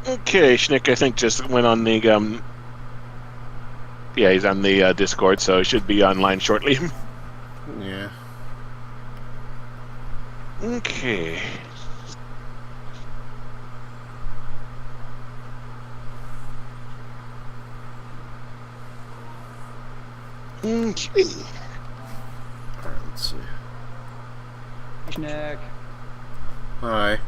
Okay, Schnick, I think just went on the yeah, he's on the Discord, so he should be online shortly. Yeah. Okay. Okay. Alright, let's see. Schnick. Hi.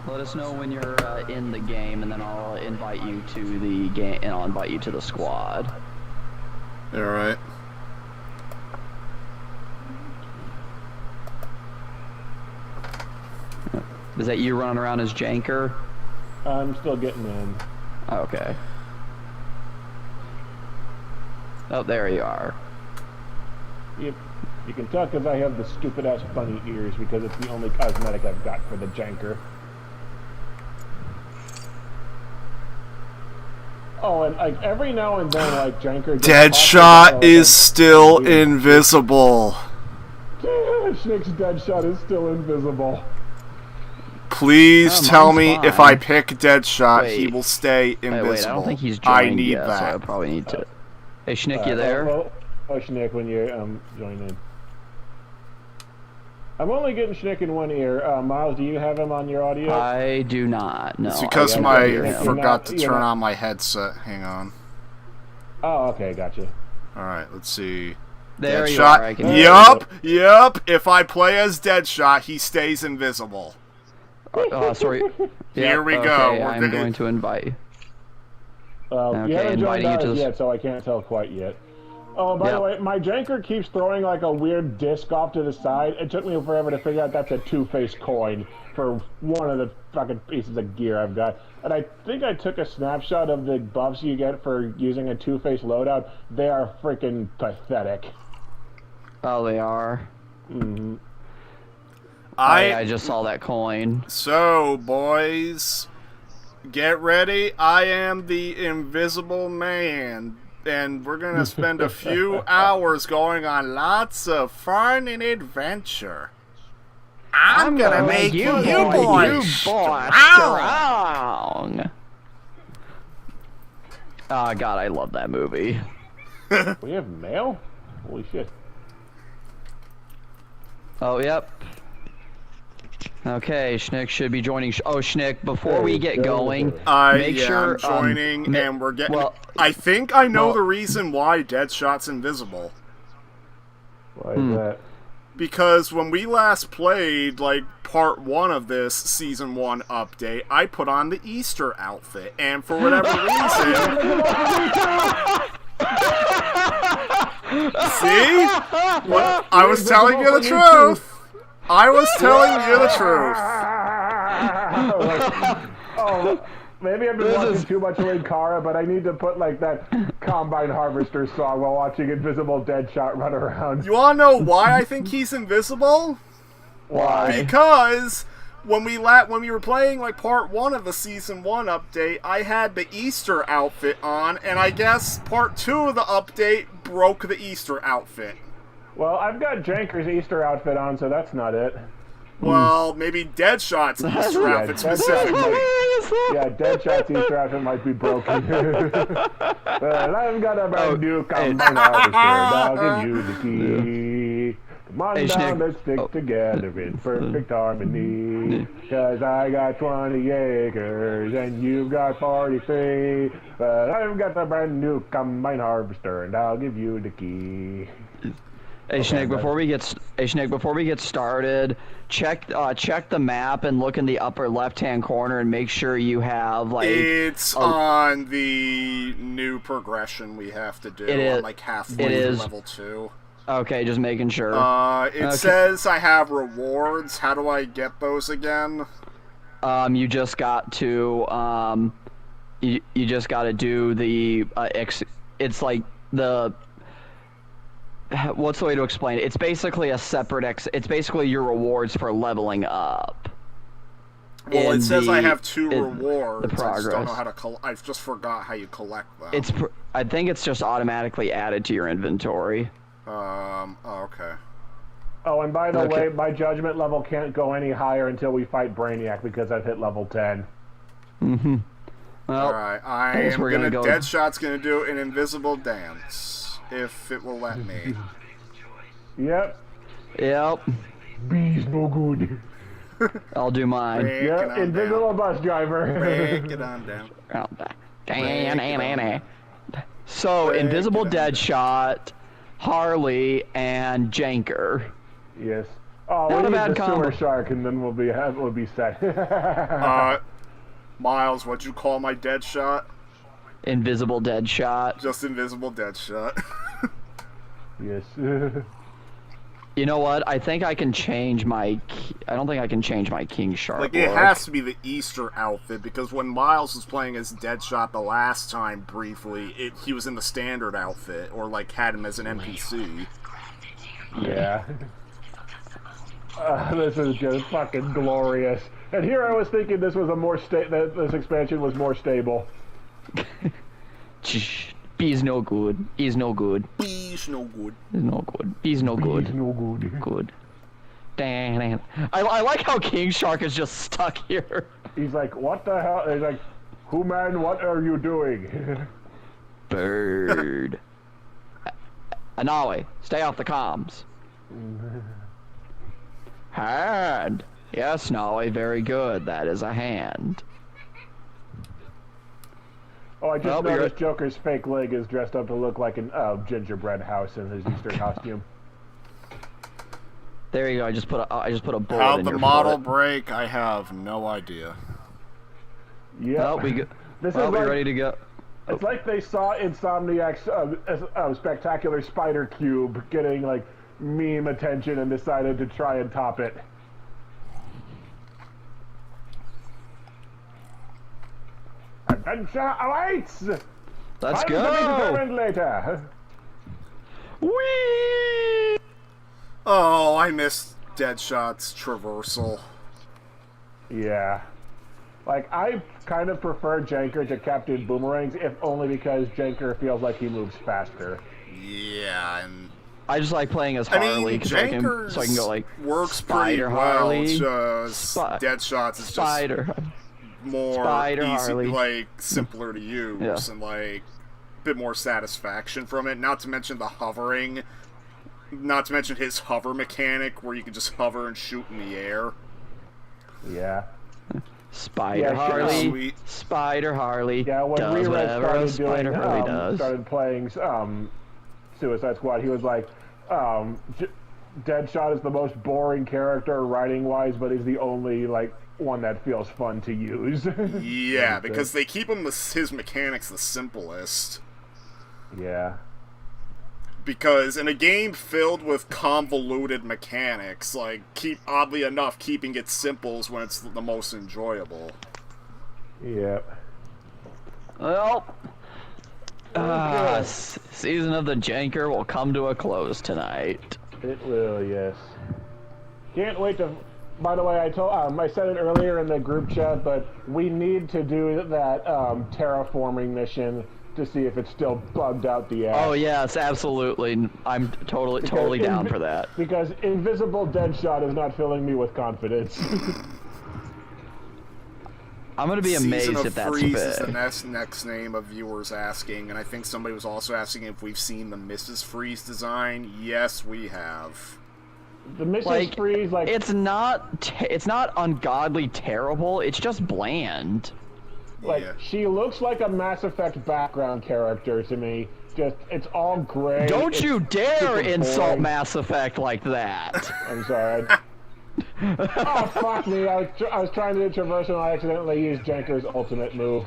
Let us know when you're in the game, and then I'll invite you to the game, and I'll invite you to the squad. Alright. Is that you running around as Janker? I'm still getting in. Okay. Oh, there you are. Yep. You can tell because I have the stupid-ass bunny ears because it's the only cosmetic I've got for the janker. Oh, and like every now and then, like Janker. Deadshot is still invisible. Schnick's Deadshot is still invisible. Please tell me fine. if I pick Deadshot, Wait. he will stay invisible. Wait, I don't think he's joined I need yet, that. so I probably need to. Hey, Schnick, you there? Oh, Schnick, when you join in. I'm only getting Schnick in one ear. Miles, do you have him on your audio? I do not. No. It's because I forgot to turn on my headset. Hang on. Oh, okay, gotcha. Alright, let's see. There you Deadshot. are. I can Yup. If I play as Deadshot, he stays invisible. Sorry. Here we go. Okay, I'm going to invite you. You Okay, haven't joined inviting you to ours the... yet, so I can't tell quite yet. Oh, by the way, my Janker keeps throwing like a weird disc off to the side. It took me forever to figure out that's a two-faced coin for one of the fucking pieces of gear I've got. And I think I took a snapshot of the buffs you get for using a two-faced loadout. They are freaking pathetic. Oh, they are. Mm-hmm. I just saw that coin. So, boys, get ready. I am the Invisible Man. And we're going to spend a few hours going on lots of fun and adventure. I'm going to make you boys strong. Oh, God, I love that movie. We have mail? Holy shit. Oh, yep. Okay, Schnick should be joining. Oh, Schnick, before we get going, make sure I'm joining, and we're getting. well, I think I know the reason why Deadshot's invisible. Why is that? Because when we last played, like, part 1 of this Season 1 update, I put on the Easter outfit, and for whatever reason... See? What? I was telling you the truth! I was telling you the truth! Oh, maybe I've been watching too much Linkara, but I need to put, like, that Combine Harvester song while watching Invisible Deadshot run around. You wanna know why I think he's invisible? why? Because when we were playing like part 1 of the Season 1 update, I had the Easter outfit on, and I guess part 2 of the update broke the Easter outfit. Well, I've got Janker's Easter outfit on, so that's not it. Well, maybe Deadshot's Easter outfit specifically. Yeah, Deadshot's Easter outfit might be broken. But I've got a brand new Combine Harvester, and I'll give you the key. Come on down, let's stick together in perfect harmony. 'Cause I got 20 acres, and you've got 43. But I've got a brand new Combine Harvester, and I'll give you the key. Hey, Schnick, before we get started, check the map and look in the upper left-hand corner and make sure you have, like... It's on the new progression we have to do. I'm like halfway to level 2. Okay, just making sure. It says I have rewards. How do I get those again? You just got to, you just got to do the, it's like the... What's the way to explain it? It's basically a separate it's basically your rewards for leveling up. Well, it says I have 2 rewards. The progress. I just don't know how to I just forgot how you collect them. I think it's just automatically added to your inventory. Oh, okay. Oh, and by the Okay. way, my judgment level can't go any higher until we fight Brainiac because I've hit level 10. Mm-hmm. Well, Alright, I guess am we're gonna gonna go- Deadshot's gonna do an invisible dance. If it will let me. Yep. Yep. Bees no good. I'll do mine. Break it Yep, on invisible down. bus driver. Break it on down. So, Break Invisible it on down. Deadshot, Harley, and Janker. Yes. Oh, Not we a need bad the combo. sewer shark, and then we'll be set. Miles, what'd you call my Deadshot? Invisible Deadshot. Just invisible Deadshot. Yes. You know what? I think I can change my... I don't think I can change my King Shark Like, it look. has to be the Easter outfit, because when Miles was playing as Deadshot the last time, briefly, he was in the standard outfit, or, like, had him as an NPC. Yeah. This is just fucking glorious. And here I was thinking this was that this expansion was more stable. Be's no good. He's no good. Beesh, no good. He's no good. Be's no good. He's no good. Good. Dang. I like how King Shark is just stuck here. He's like, what the hell? He's like, who man, what are you doing? Bird. Anawe, stay off the comms. Hand. Yes, Nawe, very good. That is a hand. Oh, I just Well, noticed Joker's fake leg is dressed up to look like an gingerbread house in his Easter costume. There you go. I just put a bullet How'd in the your model foot. break? I have no idea. Yeah. Well, we go. This Well, is we like, ready to go. It's like they saw Insomniac's spectacular spider cube getting like meme attention and decided to try and top it. Adventure awaits! Let's Time to be go. determined later. Whee! Oh, I missed Deadshot's traversal. Yeah. Like, I kind of prefer Janker to Captain Boomerangs, if only because Janker feels like he moves faster. Yeah, and I just like playing as I Harley mean, because I Janker's can go like works Spider pretty well. Harley, Just Deadshot's is just Spider. more Spider easy, Harley. like simpler to use, Yeah. and like a bit more satisfaction from it. Not to mention the hovering. Not to mention his hover mechanic, where you can just hover and shoot in the air. Yeah. Spider Yeah, Harley. sweet. Spider Harley. Yeah, when does Rered whatever a started doing, Spider Harley does. started playing Suicide Squad, he was like, Deadshot is the most boring character writing-wise, but he's the only, like, one that feels fun to use. Yeah, because they keep his mechanics the simplest. Yeah. Because in a game filled with convoluted mechanics, like, oddly enough, keeping it simple is when it's the most enjoyable. Yep. Well, season of the Janker will come to a close tonight. It will, yes. Can't wait to... By the way, I said it earlier in the group chat, but we need to do that terraforming mission to see if it's still bugged out the ass. Oh yes, absolutely. I'm totally down for that. Because Invisible Deadshot is not filling me with confidence. I'm gonna be amazed Season of if that's Freeze is the fixed. next name of viewers asking, and I think somebody was also asking if we've seen the Mrs. Freeze design. Yes, we have. The Mrs. Freeze, like... It's not ungodly terrible. It's just bland. Like, Yeah. she looks like a Mass Effect background character to me. Just, it's all gray. Don't it's you dare super insult boring. Mass Effect like that. I'm sorry. Oh, fuck me. I was trying to do traversal and I accidentally used Janker's ultimate move.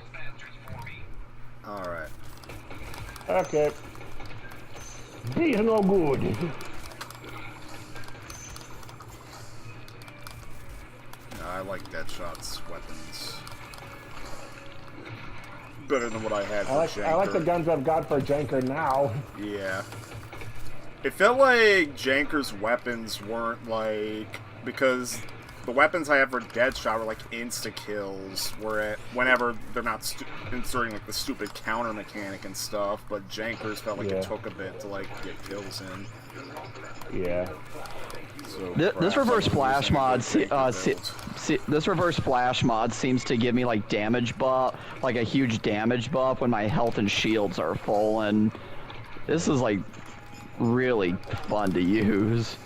Alright. Okay. Be no good. I like Deadshot's weapons. Better than what I had for Janker. I like the guns I've got for Janker now. Yeah. It felt like Janker's weapons weren't like... Because the weapons I have for Deadshot were like insta-kills, whenever they're not inserting like the stupid counter mechanic and stuff, but Janker's felt like it took a bit to like get kills in. Yeah. So This reverse flash mod, build. this reverse flash mod seems to give me like damage buff, like a huge damage buff when my health and shields are full, and this is like really fun to use.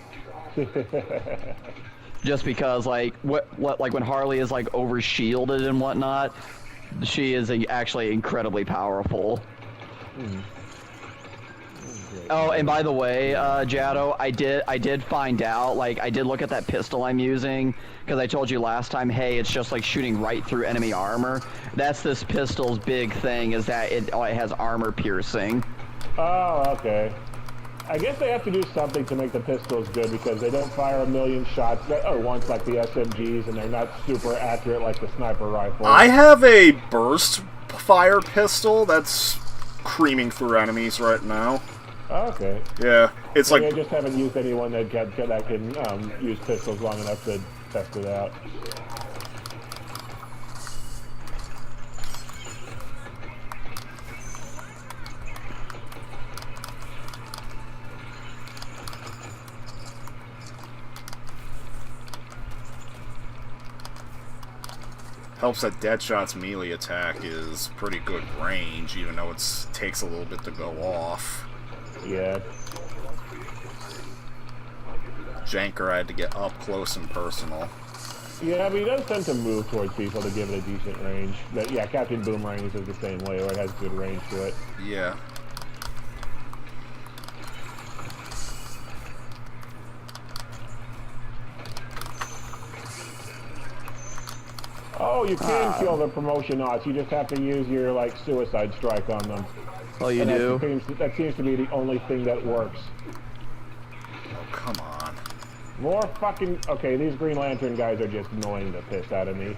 Just because like like when Harley is like over shielded and whatnot, she is actually incredibly powerful. Oh, and by the way, Jadow, I did find out, like, I did look at that pistol I'm using, because I told you last time, hey, it's just like shooting right through enemy armor. That's this pistol's big thing, is that it has armor piercing. Oh, okay. I guess they have to do something to make the pistols good, because they don't fire a million shots at once like the SMGs, and they're not super accurate like the sniper rifle. I have a burst fire pistol that's creaming through enemies right now. Okay. Yeah, it's Maybe like I just haven't used anyone that can use pistols long enough to test it out. helps that Deadshot's melee attack is pretty good range, even though it takes a little bit to go off. Yeah. Janker had to get up close and personal. Yeah, but he does tend to move towards people to give it a decent range. But yeah, Captain Boomerang is the same way, where it has good range to it. Yeah. Oh, you can kill the promotion knots. You just have to use your, like, suicide strike on them. Oh, you do? That seems to be the only thing that works. Oh, come on. More fucking... Okay, these Green Lantern guys are just annoying the piss out of me.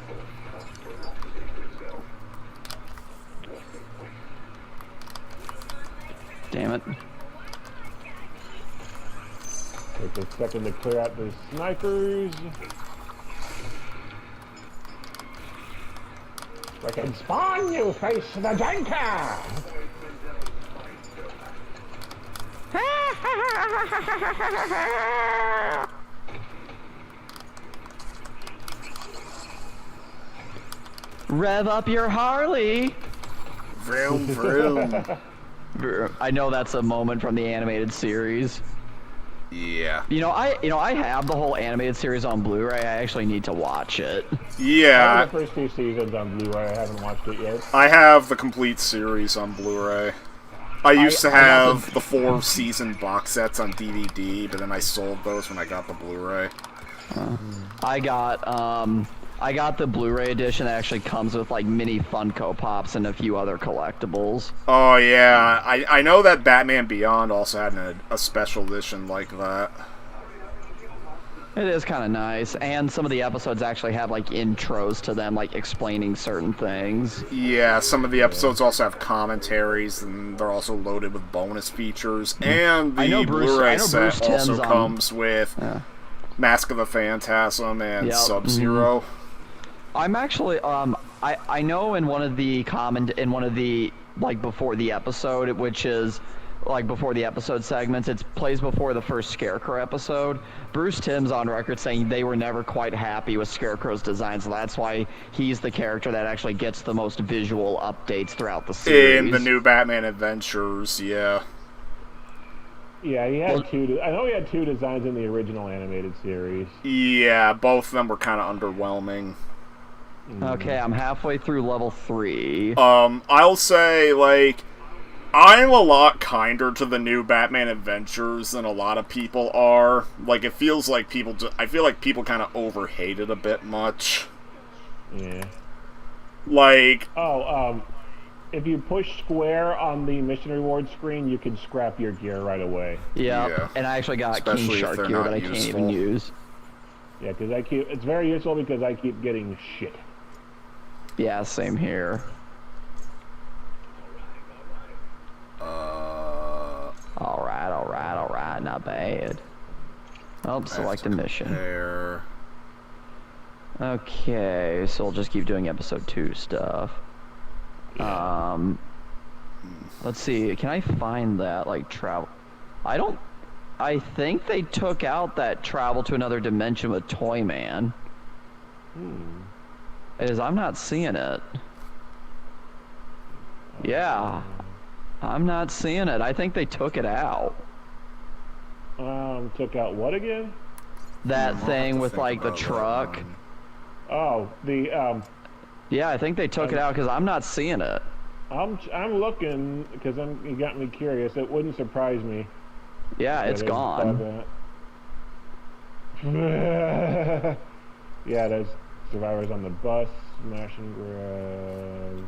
Damn it. Take a second to clear out the snipers. We can spawn you, face the Janker! Rev up your Harley! Vroom, vroom. I know that's a moment from the animated series. Yeah. I have the whole animated series on Blu-ray. I actually need to watch it. I Yeah. have the first two seasons on Blu-ray. I haven't watched it yet. I have the complete series on Blu-ray. I used to have the 4-season box sets on DVD, but then I sold those when I got the Blu-ray. I got the Blu-ray edition that actually comes with like mini Funko Pops and a few other collectibles. Oh yeah, I know that Batman Beyond also had a special edition like that. It is kind of nice, and some of the episodes actually have like intros to them, like explaining certain things. Yeah, some of the episodes also have commentaries, and they're also loaded with bonus features. And the Blu-ray set also comes with Mask of the Phantasm and Sub-Zero. I'm actually I know in one of the like before the episode, which is like before the episode segments, it plays before the first Scarecrow episode. Bruce Timm's on record saying they were never quite happy with Scarecrow's design, so that's why he's the character that actually gets the most visual updates throughout the series. In the new Batman Adventures, yeah. Yeah, he had two. I know he had two designs in the original animated series. Yeah, both of them were kind of underwhelming. Okay, I'm halfway through level 3. I'll say, like, I'm a lot kinder to the new Batman Adventures than a lot of people are. Like, it feels like I feel like people kind of overhate it a bit much. Yeah. Like... if you push square on the mission reward screen, you can scrap your gear right away. Yeah, and I actually got King Shark gear that I can't even use. Yeah, because it's very useful because I keep getting shit. Yeah, same here. Alright, not bad. Oh, select a mission. Okay, so we'll just keep doing episode 2 stuff. Let's see, can I find that, like, travel? I don't I think they took out that travel to another dimension with Toyman. As I'm not seeing it. Yeah. I'm not seeing it. I think they took it out. Took out what again? That I'll have thing to with think like the about that truck. one. Oh, the Yeah, I think they took it out because I'm not seeing it. I'm looking because you got me curious. It wouldn't surprise me. Yeah, it's That gone. Yeah, there's survivors on the bus, smashing grab.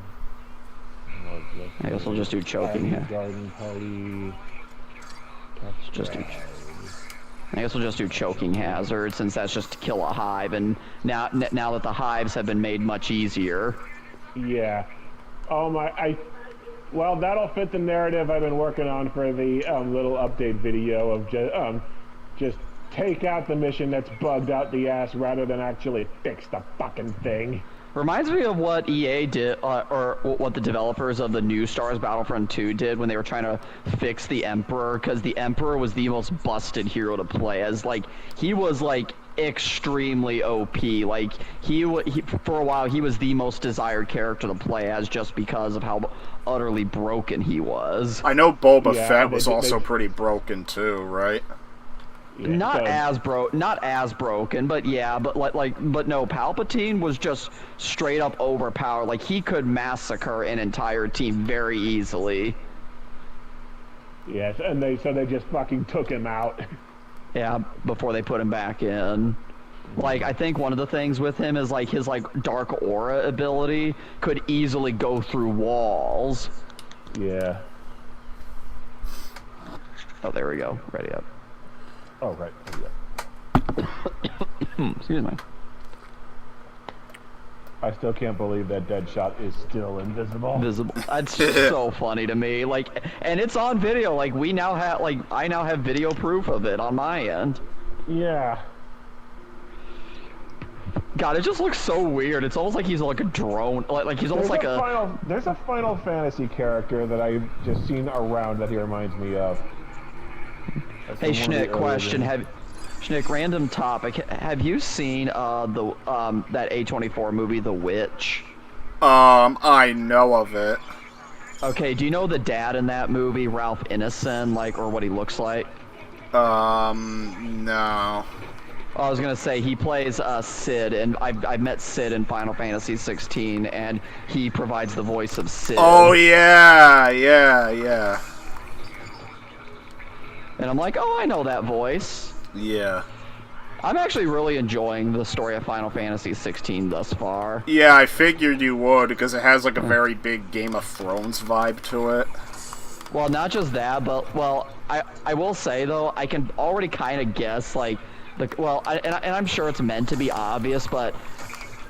I guess we'll just do choking here. Garden party. Just do. I guess we'll just do choking hazard since that's just to kill a hive, and now that the hives have been made much easier. Yeah. Well, that'll fit the narrative I've been working on for the little update video of just take out the mission that's bugged out the ass rather than actually fix the fucking thing. Reminds me of what EA did, or what the developers of the new Star Wars Battlefront 2 did when they were trying to fix the Emperor, because the Emperor was the most busted hero to play as. Like, he was, like, extremely OP. Like, he for a while, he was the most desired character to play as just because of how utterly broken he was. I know Boba Yeah, Fett was also pretty broken too, right? Yeah, Not as broken, but yeah, but but no, Palpatine was just straight up overpowered. Like, he could massacre an entire team very easily. Yes, and they just fucking took him out. Yeah, before they put him back in. Like, I think one of the things with him is like his dark aura ability could easily go through walls. Yeah. Oh, there we go. Ready up. Oh, right. Yeah. Excuse me. I still can't believe that Deadshot is still invisible. That's so funny to me. Like, and it's on video. Like, I now have video proof of it on my end. Yeah. God, it just looks so weird. It's almost like he's like a drone. Like he's almost There's a Final Fantasy character that I've just seen around that he reminds me of. Hey, Schnick, question. Schnick, random topic. Have you seen that A24 movie, The Witch? I know of it. Okay, do you know the dad in that movie, Ralph Ineson, or what he looks like? No. I was gonna say he plays Sid, and I've met Sid in Final Fantasy 16, and he provides the voice of Sid. Oh yeah. And I'm like, oh, I know that voice. Yeah. I'm actually really enjoying the story of Final Fantasy 16 thus far. Yeah, I figured you would, because it has like a very big Game of Thrones vibe to it. Well, not just that, but, well, I will say, though, I can already kind of guess, and I'm sure it's meant to be obvious, but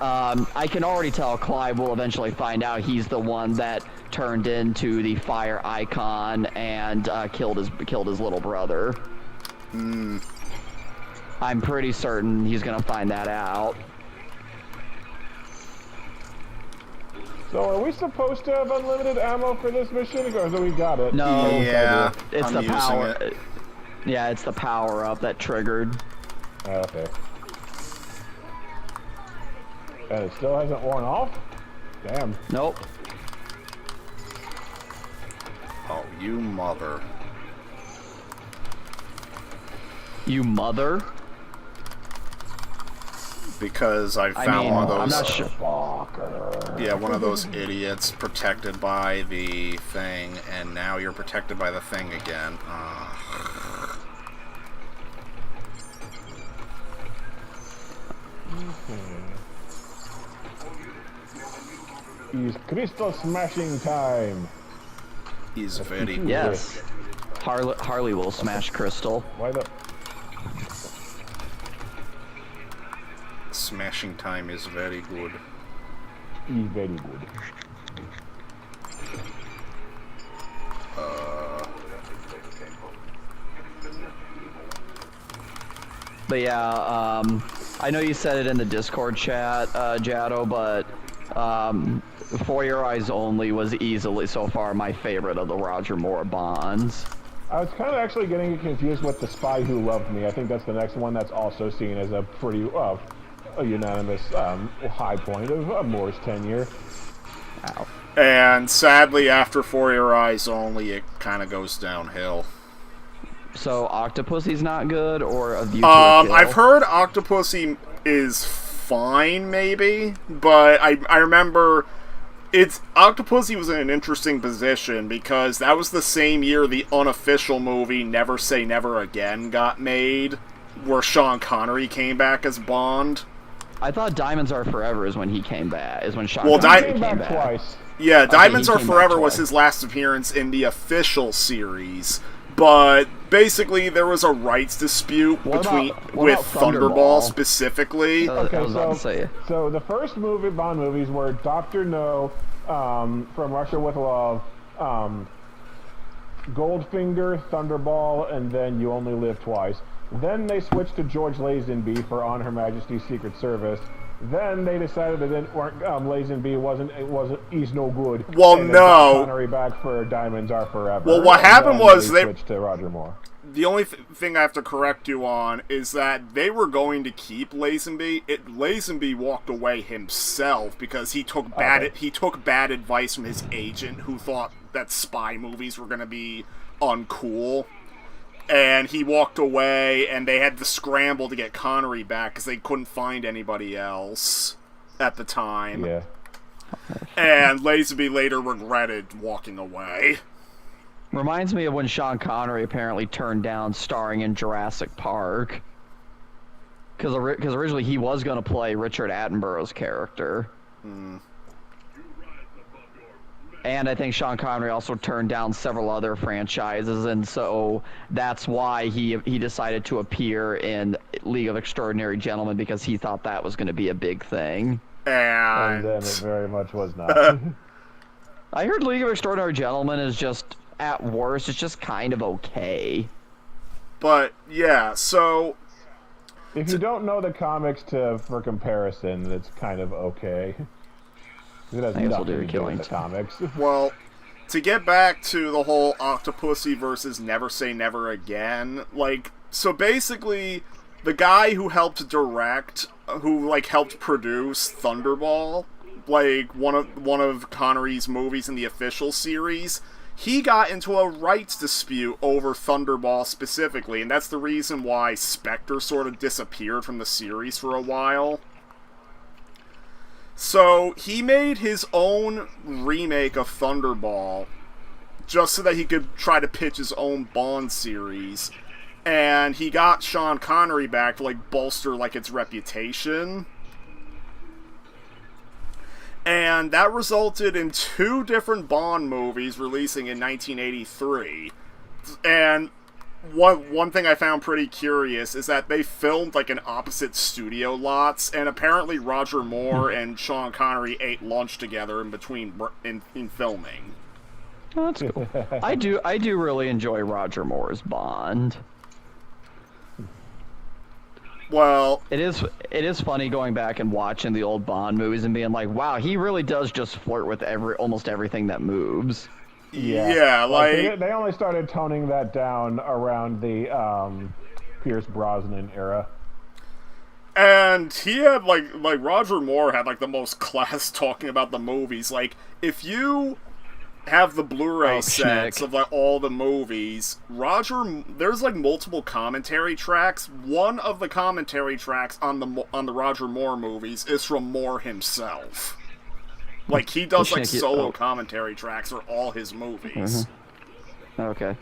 I can already tell Clive will eventually find out he's the one that turned into the fire icon and killed his little brother. I'm pretty certain he's gonna find that out. So are we supposed to have unlimited ammo for this mission, or do we got it? No. Yeah, It's I'm the using power. it. Yeah, it's the power up that triggered. Okay. And it still hasn't worn off? Damn. Nope. Oh, you mother. You mother? Because I found one of those. I'm not sure. Yeah, one of those idiots protected by the thing, and now you're protected by the thing again. It's crystal smashing time. He's very Yes. Harley will smash Crystal. Why the... Smashing time is very good. He's very good. But yeah, I know you said it in the Discord chat, Jadow, but For Your Eyes Only was easily so far my favorite of the Roger Moore Bonds. I was kind of actually getting confused with The Spy Who Loved Me. I think that's the next one that's also seen as a pretty a unanimous high point of Moore's tenure. Ow. And sadly, after For Your Eyes Only, it kind of goes downhill. So Octopussy's not good, or A View to a Kill? I've heard Octopussy is fine, maybe, but I remember Octopussy was in an interesting position because that was the same year the unofficial movie Never Say Never Again got made, where Sean Connery came back as Bond. I thought Diamonds Are Forever is when he came back. Is when Sean Connery came back twice. Yeah, Okay, Diamonds he Are came back Forever was twice. his last appearance in the official series. But basically, there was a rights dispute What with about Thunderball Thunderball? specifically. I was about to say. So the first Bond movies were Dr. No, From Russia with Love, Goldfinger, Thunderball, and then You Only Live Twice. Then they switched to George Lazenby for On Her Majesty's Secret Service. Then they decided that Lazenby he's no good. Well, and then no. got Connery back for Diamonds Are Forever. Well, what and happened then was they switched to Roger Moore. The only thing I have to correct you on is that they were going to keep Lazenby. Lazenby walked away himself because he took bad advice from his agent, who thought that spy movies were going to be uncool. And he walked away, and they had to scramble to get Connery back because they couldn't find anybody else at the time. Yeah. And Lazenby later regretted walking away. Reminds me of when Sean Connery apparently turned down starring in Jurassic Park. Because originally he was going to play Richard Attenborough's character. And I think Sean Connery also turned down several other franchises, and so that's why he decided to appear in League of Extraordinary Gentlemen, because he thought that was going to be a big thing. And then it very much was not. I heard League of Extraordinary Gentlemen is just, at worst, it's just kind of okay. But, yeah, so... If you don't know the comics for comparison, it's kind of okay. It has I guess we'll nothing do to do killing with the comics. Well, to get back to the whole Octopussy versus Never Say Never Again, so basically, the guy who helped direct, who, helped produce Thunderball, one of Connery's movies in the official series, he got into a rights dispute over Thunderball specifically, and that's the reason why Spectre sort of disappeared from the series for a while. So, he made his own remake of Thunderball, just so that he could try to pitch his own Bond series. And he got Sean Connery back to, bolster, its reputation. And that resulted in 2 different Bond movies releasing in 1983. And one thing I found pretty curious is that they filmed in opposite studio lots, and apparently Roger Moore and Sean Connery ate lunch together in between in filming. Oh, that's cool. I do really enjoy Roger Moore's Bond. Well, it is funny going back and watching the old Bond movies and being like, wow, he really does just flirt with almost everything that moves. Yeah, they only started toning that down around the Pierce Brosnan era. And he had Roger Moore had the most class talking about the movies. If you have the Blu-ray sets of all the movies, there's multiple commentary tracks. One of the commentary tracks on the Roger Moore movies is from Moore himself. He does solo commentary tracks for all his movies. Mm-hmm. Okay.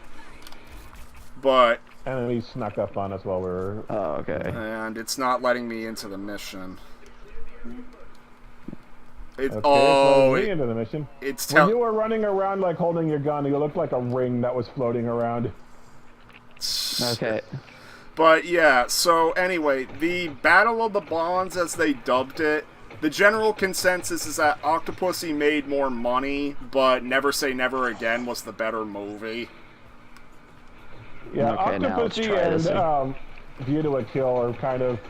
But and then he snuck up on us while we were. Oh, okay. And it's not letting me into the mission. Into the mission. When you were running around holding your gun, you looked like a ring that was floating around. Okay. But yeah, so anyway, the Battle of the Bonds, as they dubbed it, the general consensus is that Octopussy made more money, but Never Say Never Again was the better movie. Yeah, okay, Octopussy and View to a Kill are kind of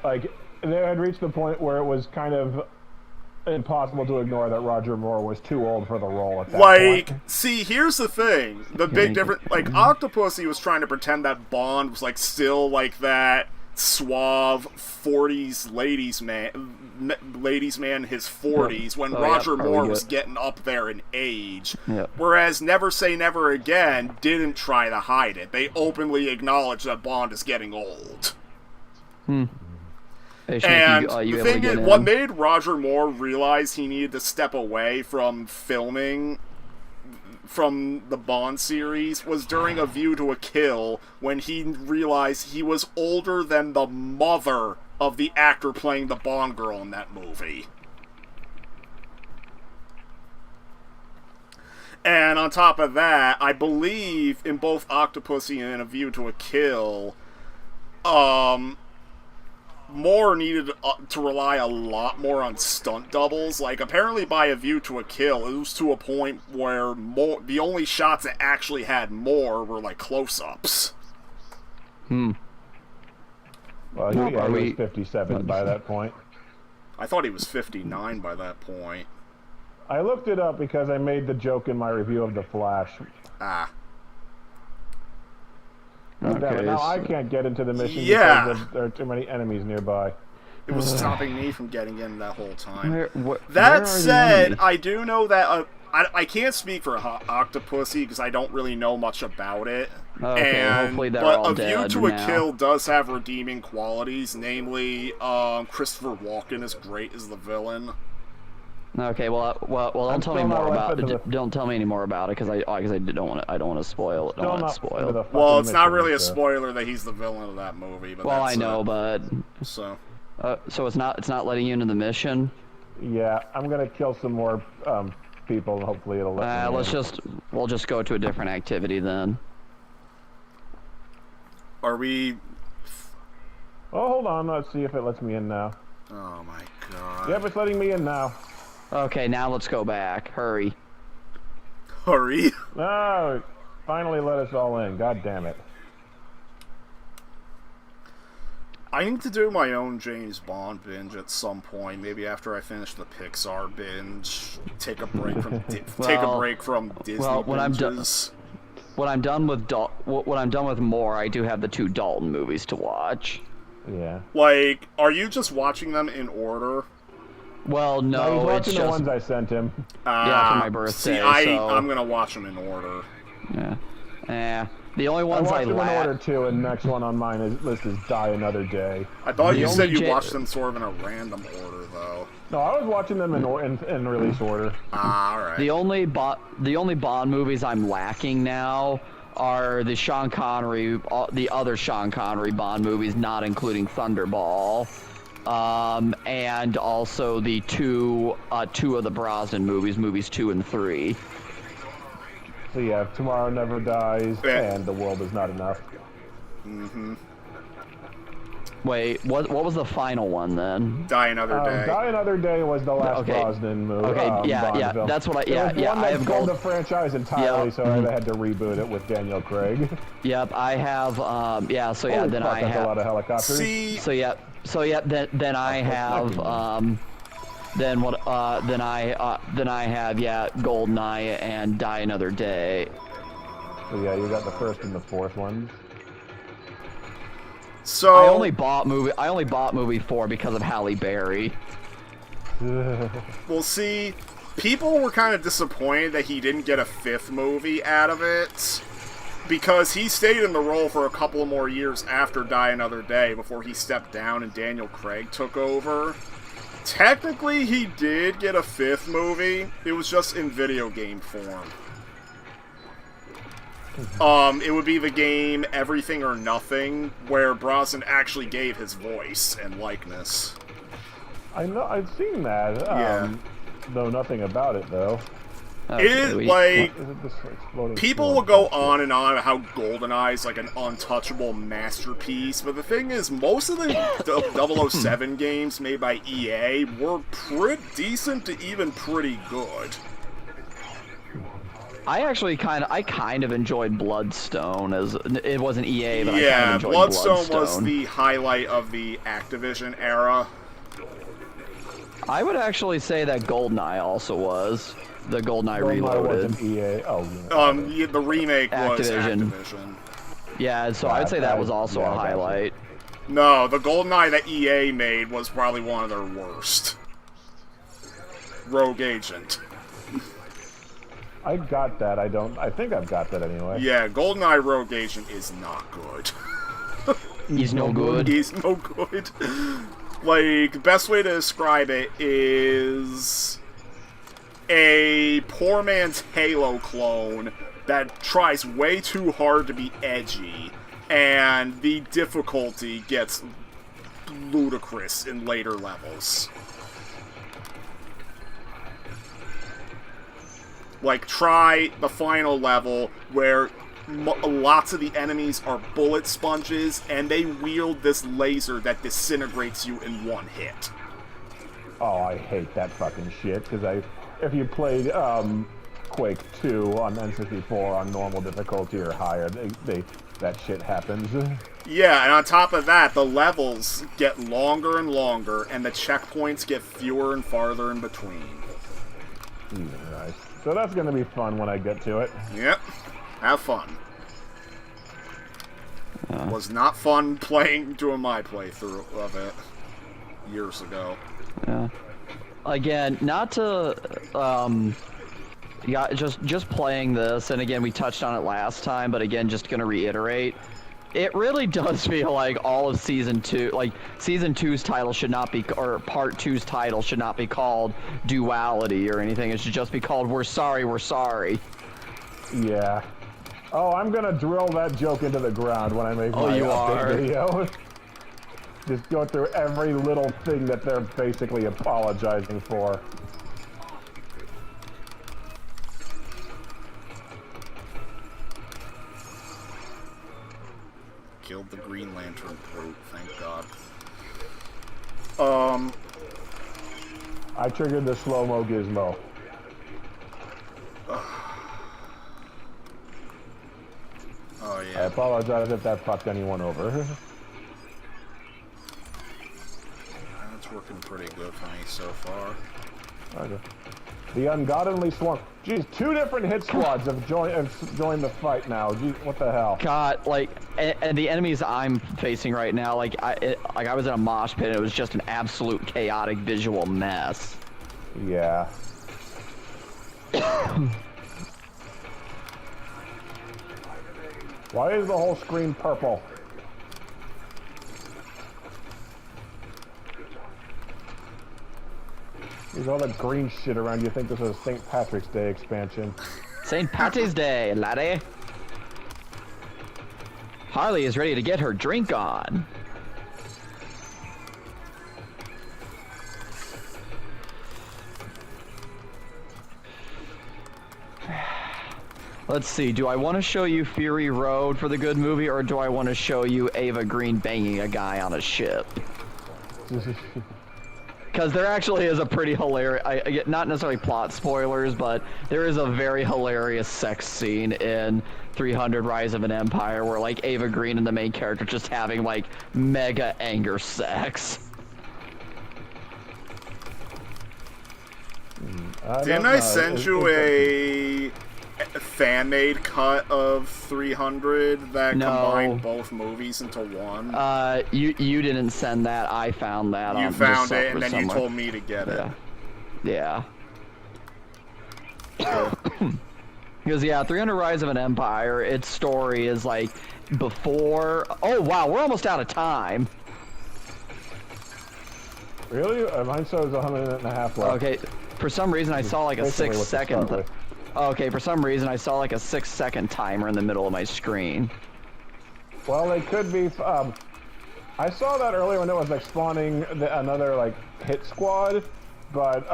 they had reached the point where it was kind of impossible to ignore that Roger Moore was too old for the role at that point. Like, see, here's the thing. The big difference... Like, Octopussy was trying to pretend that Bond was, like, still, like, that suave 40s ladies man in his 40s when Roger Moore was getting up there in age. Whereas Never Say Never Again didn't try to hide it. They openly acknowledged that Bond is getting old. Hey, and the thing is, what made Roger Moore realize he needed to step away from filming from the Bond series was during A View to a Kill, when he realized he was older than the mother of the actor playing the Bond girl in that movie. And on top of that, I believe in both Octopussy and A View to a Kill, Moore needed to rely a lot more on stunt doubles. Like, apparently by A View to a Kill, it was to a point where the only shots that actually had Moore were, like, close-ups. Well, he was 57 by that point. I thought he was 59 by that point. I looked it up because I made the joke in my review of The Flash. Ah. Okay, now I can't get into the mission because there are too many enemies nearby. It was stopping me from getting in that whole time. That said, I do know that I can't speak for Octopussy because I don't really know much about it. Hopefully they're all dead. But A View to a Kill does have redeeming qualities, namely Christopher Walken is great as the villain. Okay, well, don't tell me more about it. Don't tell me any more about it, because I don't want to spoil it. Don't want to spoil it. Well, it's not really a spoiler that he's the villain of that movie. But well, I know, but so it's not letting you into the mission. Yeah, I'm gonna kill some more people, and hopefully it'll let me in. We'll just go to a different activity then. Are we? Oh, hold on. Let's see if it lets me in now. Oh my god. Yep, it's letting me in now. Okay, now let's go back. Hurry. Hurry. No, finally let us all in. God damn it. I need to do my own James Bond binge at some point. Maybe after I finish the Pixar binge. Take a break from Disney binges. When I'm done with Moore, I do have the 2 Dalton movies to watch. Yeah. Like, are you just watching them in order? Well, no, he's watching it's the ones I sent him. Yeah, for my birthday. See, I'm gonna watch them in order. Yeah. The only ones I watched them in order too, and the next one on mine list is Die Another Day. I thought you said you watched them sort of in a random order, though. No, I was watching them in release order. All right. The only Bond movies I'm lacking now are the Sean Connery, the other Sean Connery Bond movies, not including Thunderball. And also the two of the Brosnan movies 2 and 3. So yeah, Tomorrow Never Dies and The World Is Not Enough. Mm-hmm. Wait, what was the final one then? Die Another Day. Die Another Day was the last Brosnan movie. Okay, Bond film. That's what I I have killed the franchise entirely, so I had to reboot it with Daniel Craig. Yep, I have. Then I have a lot of helicopters. Then I have. Then I have GoldenEye and Die Another Day. So yeah, you got the first and the fourth ones. So I only bought movie 4 because of Halle Berry. Well, see, people were kind of disappointed that he didn't get a 5th movie out of it, because he stayed in the role for a couple of more years after Die Another Day before he stepped down and Daniel Craig took over. Technically, he did get a 5th movie. It was just in video game form. It would be the game Everything or Nothing, where Brosnan actually gave his voice and likeness. I know, I've seen that. Know nothing about it though. People will go on and on about how GoldenEye is like an untouchable masterpiece, but the thing is, most of the 007 games made by EA were pretty decent to even pretty good. I actually kind of enjoyed Bloodstone, as it wasn't EA, but I kind of enjoyed Bloodstone. Was the highlight of the Activision era. I would actually say that GoldenEye also was. The GoldenEye Reloaded. wasn't EA. Oh, Yeah, the remake was Activision. Activision. Yeah, so I'd say that was also a highlight. No, the GoldenEye that EA made was probably one of their worst. Rogue Agent. I got that. I think I've got that anyway. Yeah, GoldenEye Rogue Agent is not good. He's no good. He's no good. Like, the best way to describe it is a poor man's Halo clone that tries way too hard to be edgy, and the difficulty gets ludicrous in later levels. Like, try the final level where lots of the enemies are bullet sponges, and they wield this laser that disintegrates you in one hit. Oh, I hate that fucking shit, because if you played Quake 2 on N64 on normal difficulty or higher, that shit happens. Yeah, and on top of that, the levels get longer and longer, and the checkpoints get fewer and farther in between. Nice. So that's gonna be fun when I get to it. Yep. Have fun. Was not fun doing my playthrough of it years ago. Yeah. Again, not to, yeah, just playing this, and again, we touched on it last time, but again, just gonna reiterate, it really does feel like all of Season 2, like, Season 2's title should not be, or Part 2's title should not be called Duality or anything. It should just be called We're Sorry, We're Sorry. Yeah. Oh, I'm gonna drill that joke into the ground when I make my update video. Just go through every little thing that they're basically apologizing for. Killed the Green Lantern brute, thank God. I triggered the slow-mo gizmo. Oh, I yeah. apologize if that fucked anyone over. That's working pretty good for me so far. Okay. The Ungodly Swarm. Jeez, 2 different hit squads have joined the fight now. Jeez, what the hell? God, like, and the enemies I'm facing right now, like I was in a mosh pit, and it was just an absolute chaotic visual mess. Yeah. Why is the whole screen purple? There's all that green shit around. You think this is a St. Patrick's Day expansion? St. Patty's Day, laddie. Harley is ready to get her drink on. Let's see, do I want to show you Fury Road for the good movie, or do I want to show you Ava Green banging a guy on a ship? Because there actually is a pretty hilarious, not necessarily plot spoilers, but there is a very hilarious sex scene in 300 Rise of an Empire where, like, Ava Green and the main character just having, like, mega anger sex. Didn't I send you a fan-made cut of 300 that combined both movies into one? You didn't send that. I found that. You found it, and then you told me to get it. Yeah. Because, yeah, 300 Rise of an Empire, its story is, like, before... Oh, wow, we're almost out of time. Really? Mine says a minute and a half left. Okay, for some reason I saw, like, a 6-second... Okay, for some reason I saw, like, a 6-second timer in the middle of my screen. Well, it could be... I saw that earlier when it was, like, spawning another, like, hit squad, but,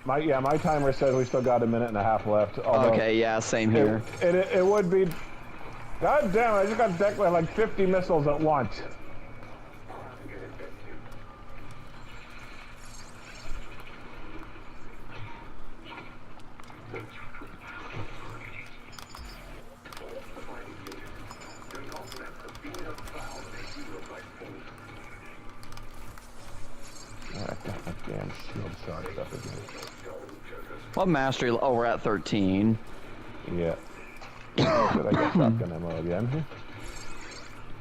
my timer says we still got a minute and a half left. Okay, yeah, same here. It would be... God damn it, I just got decked with, like, 50 missiles at once. That damn shield shard stuff again. What mastery? Oh, we're at 13. Yeah. Did I get shotgun ammo again?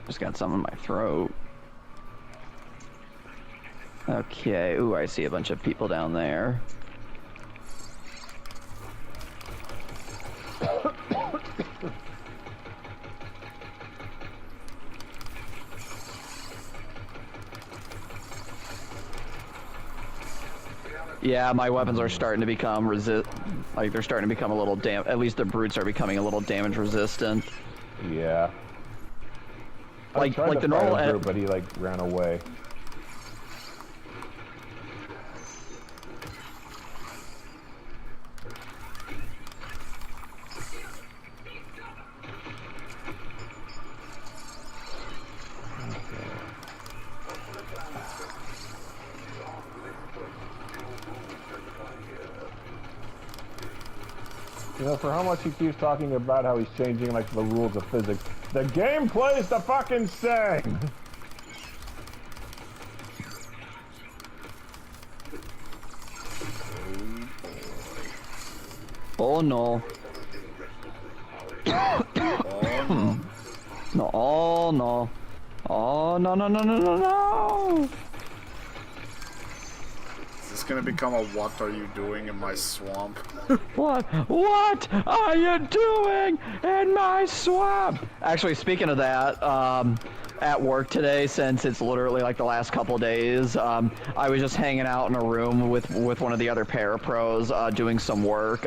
Just got something in my throat. Okay. Ooh, I see a bunch of people down there. Yeah, my weapons are starting to become like they're starting to become a little at least the brutes are becoming a little damage resistant. Yeah. Like the normal brute, but he like ran away. You know, for how much he keeps talking about how he's changing, like, the rules of physics, the game plays the fucking same! Oh no. No, oh no. Oh no no no no no no! Is this gonna become a what are you doing in my swamp? What are you doing in my swamp? Actually, speaking of that, at work today, since it's literally like the last couple days, I was just hanging out in a room with one of the other parapros, doing some work,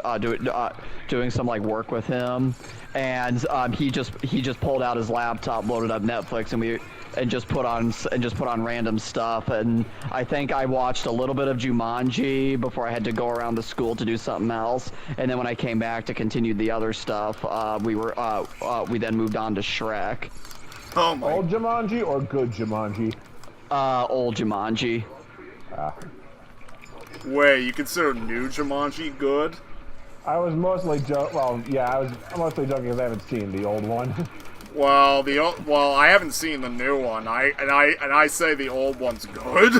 doing some like work with him, and he just pulled out his laptop, loaded up Netflix, and just put on random stuff. And I think I watched a little bit of Jumanji before I had to go around to school to do something else. And then when I came back to continue the other stuff, we then moved on to Shrek. Oh my. Old Jumanji or good Jumanji? Old Jumanji. Wait, you consider new Jumanji good? I was mostly I'm mostly joking because I haven't seen the old one. Well, I haven't seen the new one. I say the old one's good.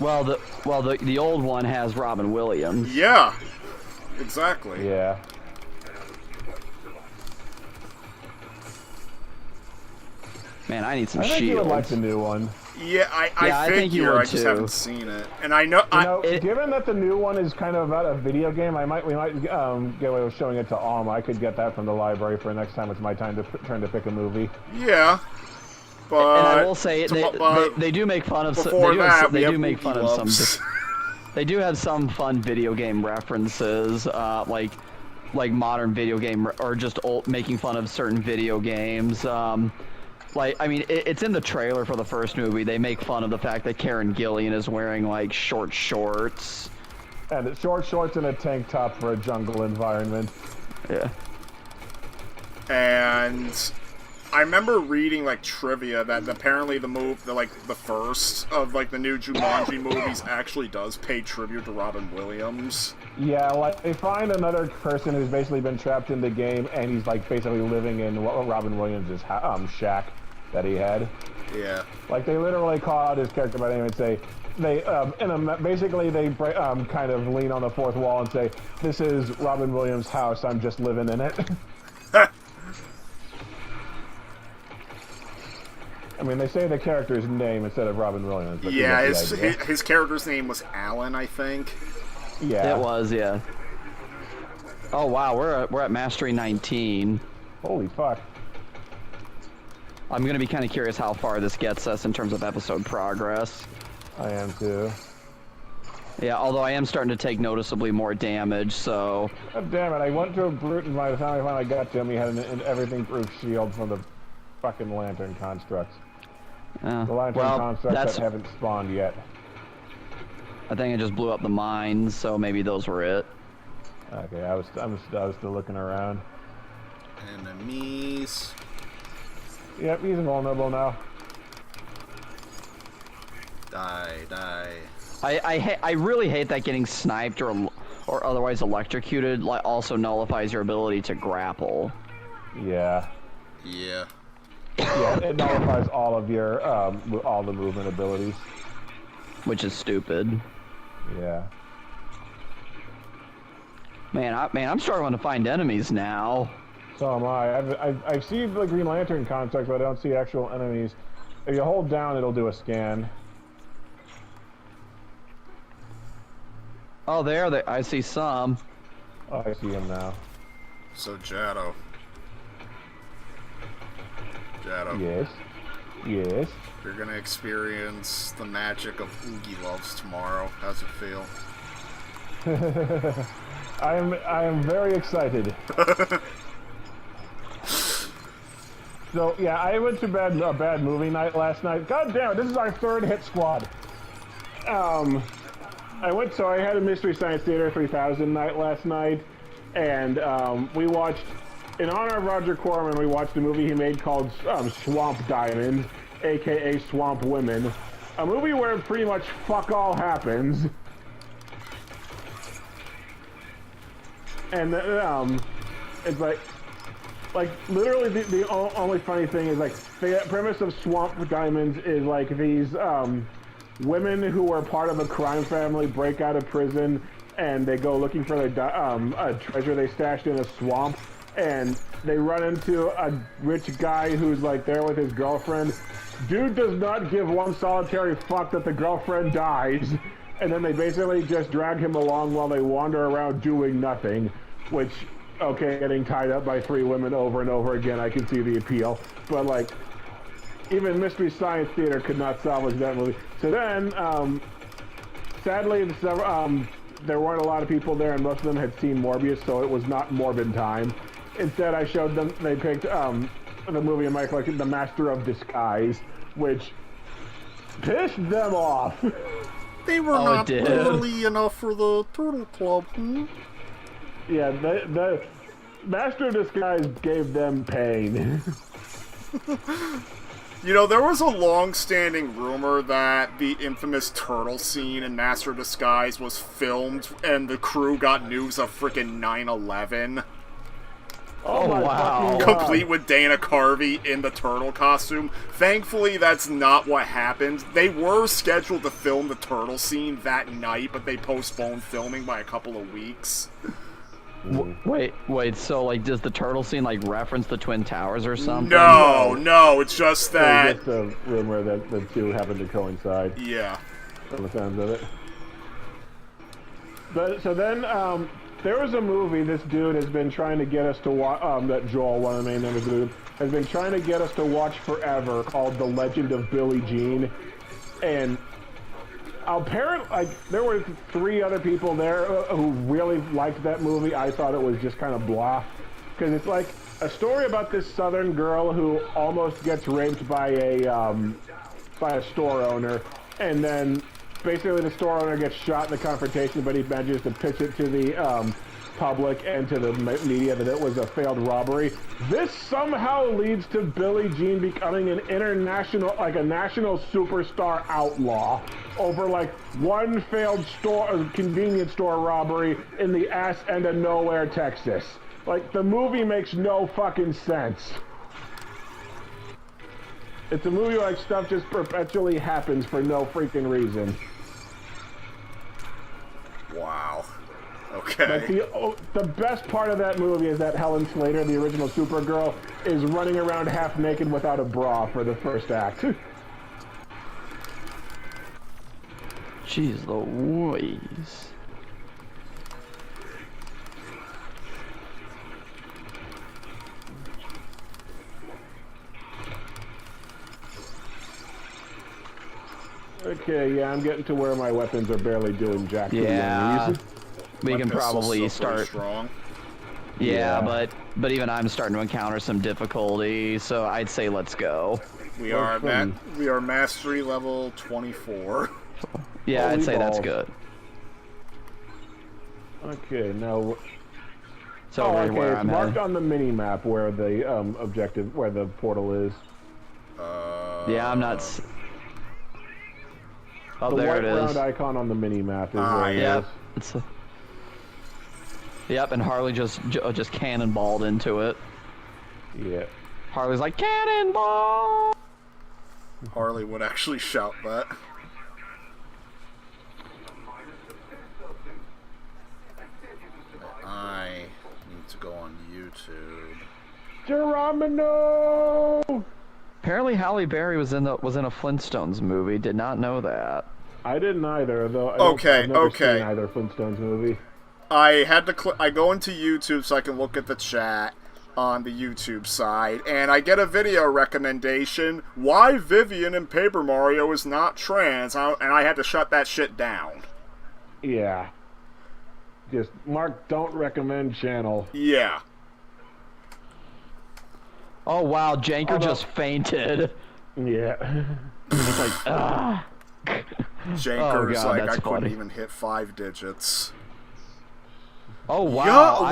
Well, the old one has Robin Williams. Yeah, exactly. Yeah. Man, I need some I think shields. you would like the new one. Yeah, I think you would I just too. haven't seen it, and I know. Given that the new one is kind of about a video game, we might get away with showing it to Alma. I could get that from the library for next time it's my turn to pick a movie. Yeah, but and I will say they do make fun of. They do make fun of some. They do have some fun video game references, like modern video game or just making fun of certain video games. Like, I mean, it's in the trailer for the first movie. They make fun of the fact that Karen Gillan is wearing, like, short shorts. And short shorts and a tank top for a jungle environment. Yeah. And I remember reading, like, trivia that apparently the first of, like, the new Jumanji movies actually does pay tribute to Robin Williams. Yeah, like, they find another person who's basically been trapped in the game, and he's, like, basically living in Robin Williams' shack that he had. Yeah. Like, they literally call out his character by name and say, basically they kind of lean on the fourth wall and say, "This is Robin Williams' house, I'm just living in it." I mean, they say the character's name instead of Robin Williams. But yeah, his character's name was Alan, I think. Yeah. It was, yeah. Oh, wow, we're at Mastery 19. Holy fuck. I'm going to be kind of curious how far this gets us in terms of episode progress. I am too. Yeah, although I am starting to take noticeably more damage, so... God damn it, I went to a brute and by the time I finally got to him, he had an everything-proof shield from the fucking lantern constructs. The lantern constructs that haven't spawned yet. I think I just blew up the mines, so maybe those were it. Okay, I was still looking around. Enemies. Yep, he's invulnerable now. Die. I really hate that getting sniped or otherwise electrocuted also nullifies your ability to grapple. Yeah. Yeah. Yeah, it nullifies all of your all the movement abilities. Which is stupid. Yeah. Man, I'm struggling to find enemies now. So am I. I've seen the Green Lantern constructs, but I don't see actual enemies. If you hold down, it'll do a scan. Oh, there. I see some. Oh, I see him now. So Jadow. Jadow. Yes. Yes. You're gonna experience the magic of Oogie Loves tomorrow. How's it feel? I am very excited. So yeah, I went to bed a bad movie night last night. God damn it, this is our third hit squad. I had a Mystery Science Theater 3000 night last night, and we watched, in honor of Roger Corman, we watched a movie he made called Swamp Diamond, aka Swamp Women. A movie where pretty much fuck all happens. And it's like literally the only funny thing is like the premise of Swamp Diamonds is like these women who are part of a crime family break out of prison and they go looking for their a treasure they stashed in a swamp, and they run into a rich guy who's like there with his girlfriend. Dude does not give one solitary fuck that the girlfriend dies, and then they basically just drag him along while they wander around doing nothing, which, okay, getting tied up by 3 women over and over again, I can see the appeal, but like, even Mystery Science Theater could not salvage that movie. So then, sadly, there weren't a lot of people there, and most of them had seen Morbius, so it was not Morbid time. Instead, I showed them, they picked the movie Mike like The Master of Disguise, which pissed them off. They were not early enough for the Turtle Club. Yeah, the Master of Disguise gave them pain. You know, there was a long-standing rumor that the infamous turtle scene in Master of Disguise was filmed and the crew got news of frickin' 9/11. Oh wow. Complete with Dana Carvey in the turtle costume. Thankfully, that's not what happened. They were scheduled to film the turtle scene that night, but they postponed filming by a couple of weeks. Wait, so like does the turtle scene like reference the Twin Towers or something? No, it's just that... It's just a rumor that the two happen to coincide. Yeah. From the sounds of it. But, so then, there was a movie this dude has been trying to get us to watch, that Joel, one of the main members of the group, has been trying to get us to watch forever, called The Legend of Billie Jean. And apparently, like, there were 3 other people there who really liked that movie. I thought it was just kind of blah. Because it's like a story about this southern girl who almost gets raped by a store owner. And then basically the store owner gets shot in the confrontation, but he manages to pitch it to the public and to the media that it was a failed robbery. This somehow leads to Billie Jean becoming an international, like a national superstar outlaw over like one failed convenience store robbery in the ass end of nowhere, Texas. Like, the movie makes no fucking sense. It's a movie like stuff just perpetually happens for no freaking reason. Wow. Okay. But the best part of that movie is that Helen Slater, the original Supergirl, is running around half naked without a bra for the first act. Jeez Louise. Okay, yeah, I'm getting to where my weapons are barely doing jack. Yeah, we My can probably start. Strong. Yeah, but even I'm starting to encounter some difficulty, so I'd say let's go. We are mastery level 24. Yeah, I'd say that's good. Okay, now. So where it's I'm marked headed. on the mini map where the objective, where the portal is. Yeah, I'm not. Oh, the there white it is. round icon on the mini map is where it Yep. is. Yep, and Harley just cannonballed into it. Yeah. Harley's like, cannonball! Harley would actually shout that. I need to go on YouTube. Geronimo! Apparently Halle Berry was in a Flintstones movie. Did not know that. I didn't either, though. I've never seen either Flintstones movie. I had to I go into YouTube so I can look at the chat on the YouTube side, and I get a video recommendation, why Vivian in Paper Mario is not trans, and I had to shut that shit down. Yeah. Just, Mark, don't recommend channel. Yeah. Oh wow, Janker just fainted. Yeah. It's like, ah. Janker's God, like, that's I couldn't funny. even hit 5 digits. Oh wow.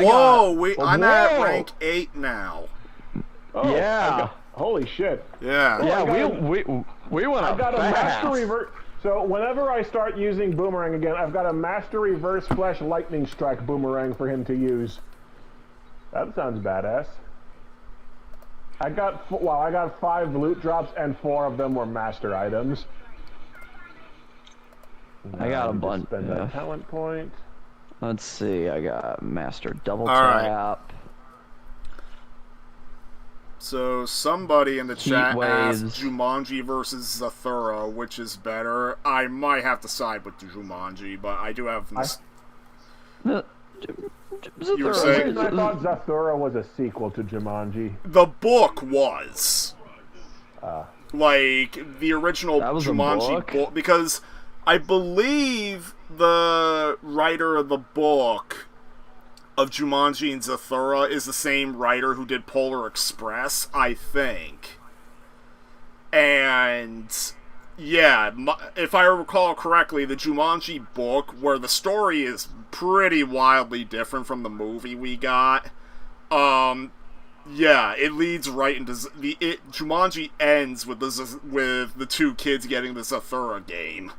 I'm at rank 8 now. Oh, Yeah. Holy shit. Yeah. Yeah, I we went I've got a fast. master reverse. So whenever I start using boomerang again, I've got a master reverse flash lightning strike boomerang for him to use. That sounds badass. I got 5 loot drops and 4 of them were master items. I got a Need to bunch. Spend that talent point. Let's see, I got master double All right. tap. So somebody in the Heat chat waves. asked Jumanji versus Zathura, which is better. I might have to side with Jumanji, but I do have... You were saying- I thought Zathura was a sequel to Jumanji. The book was. Like, the original That was a Jumanji book? because I believe the writer of the book of Jumanji and Zathura is the same writer who did Polar Express, I think. And yeah, if I recall correctly, the Jumanji book, where the story is pretty wildly different from the movie we got, yeah, it leads right into Jumanji ends with the 2 kids getting the Zathura game.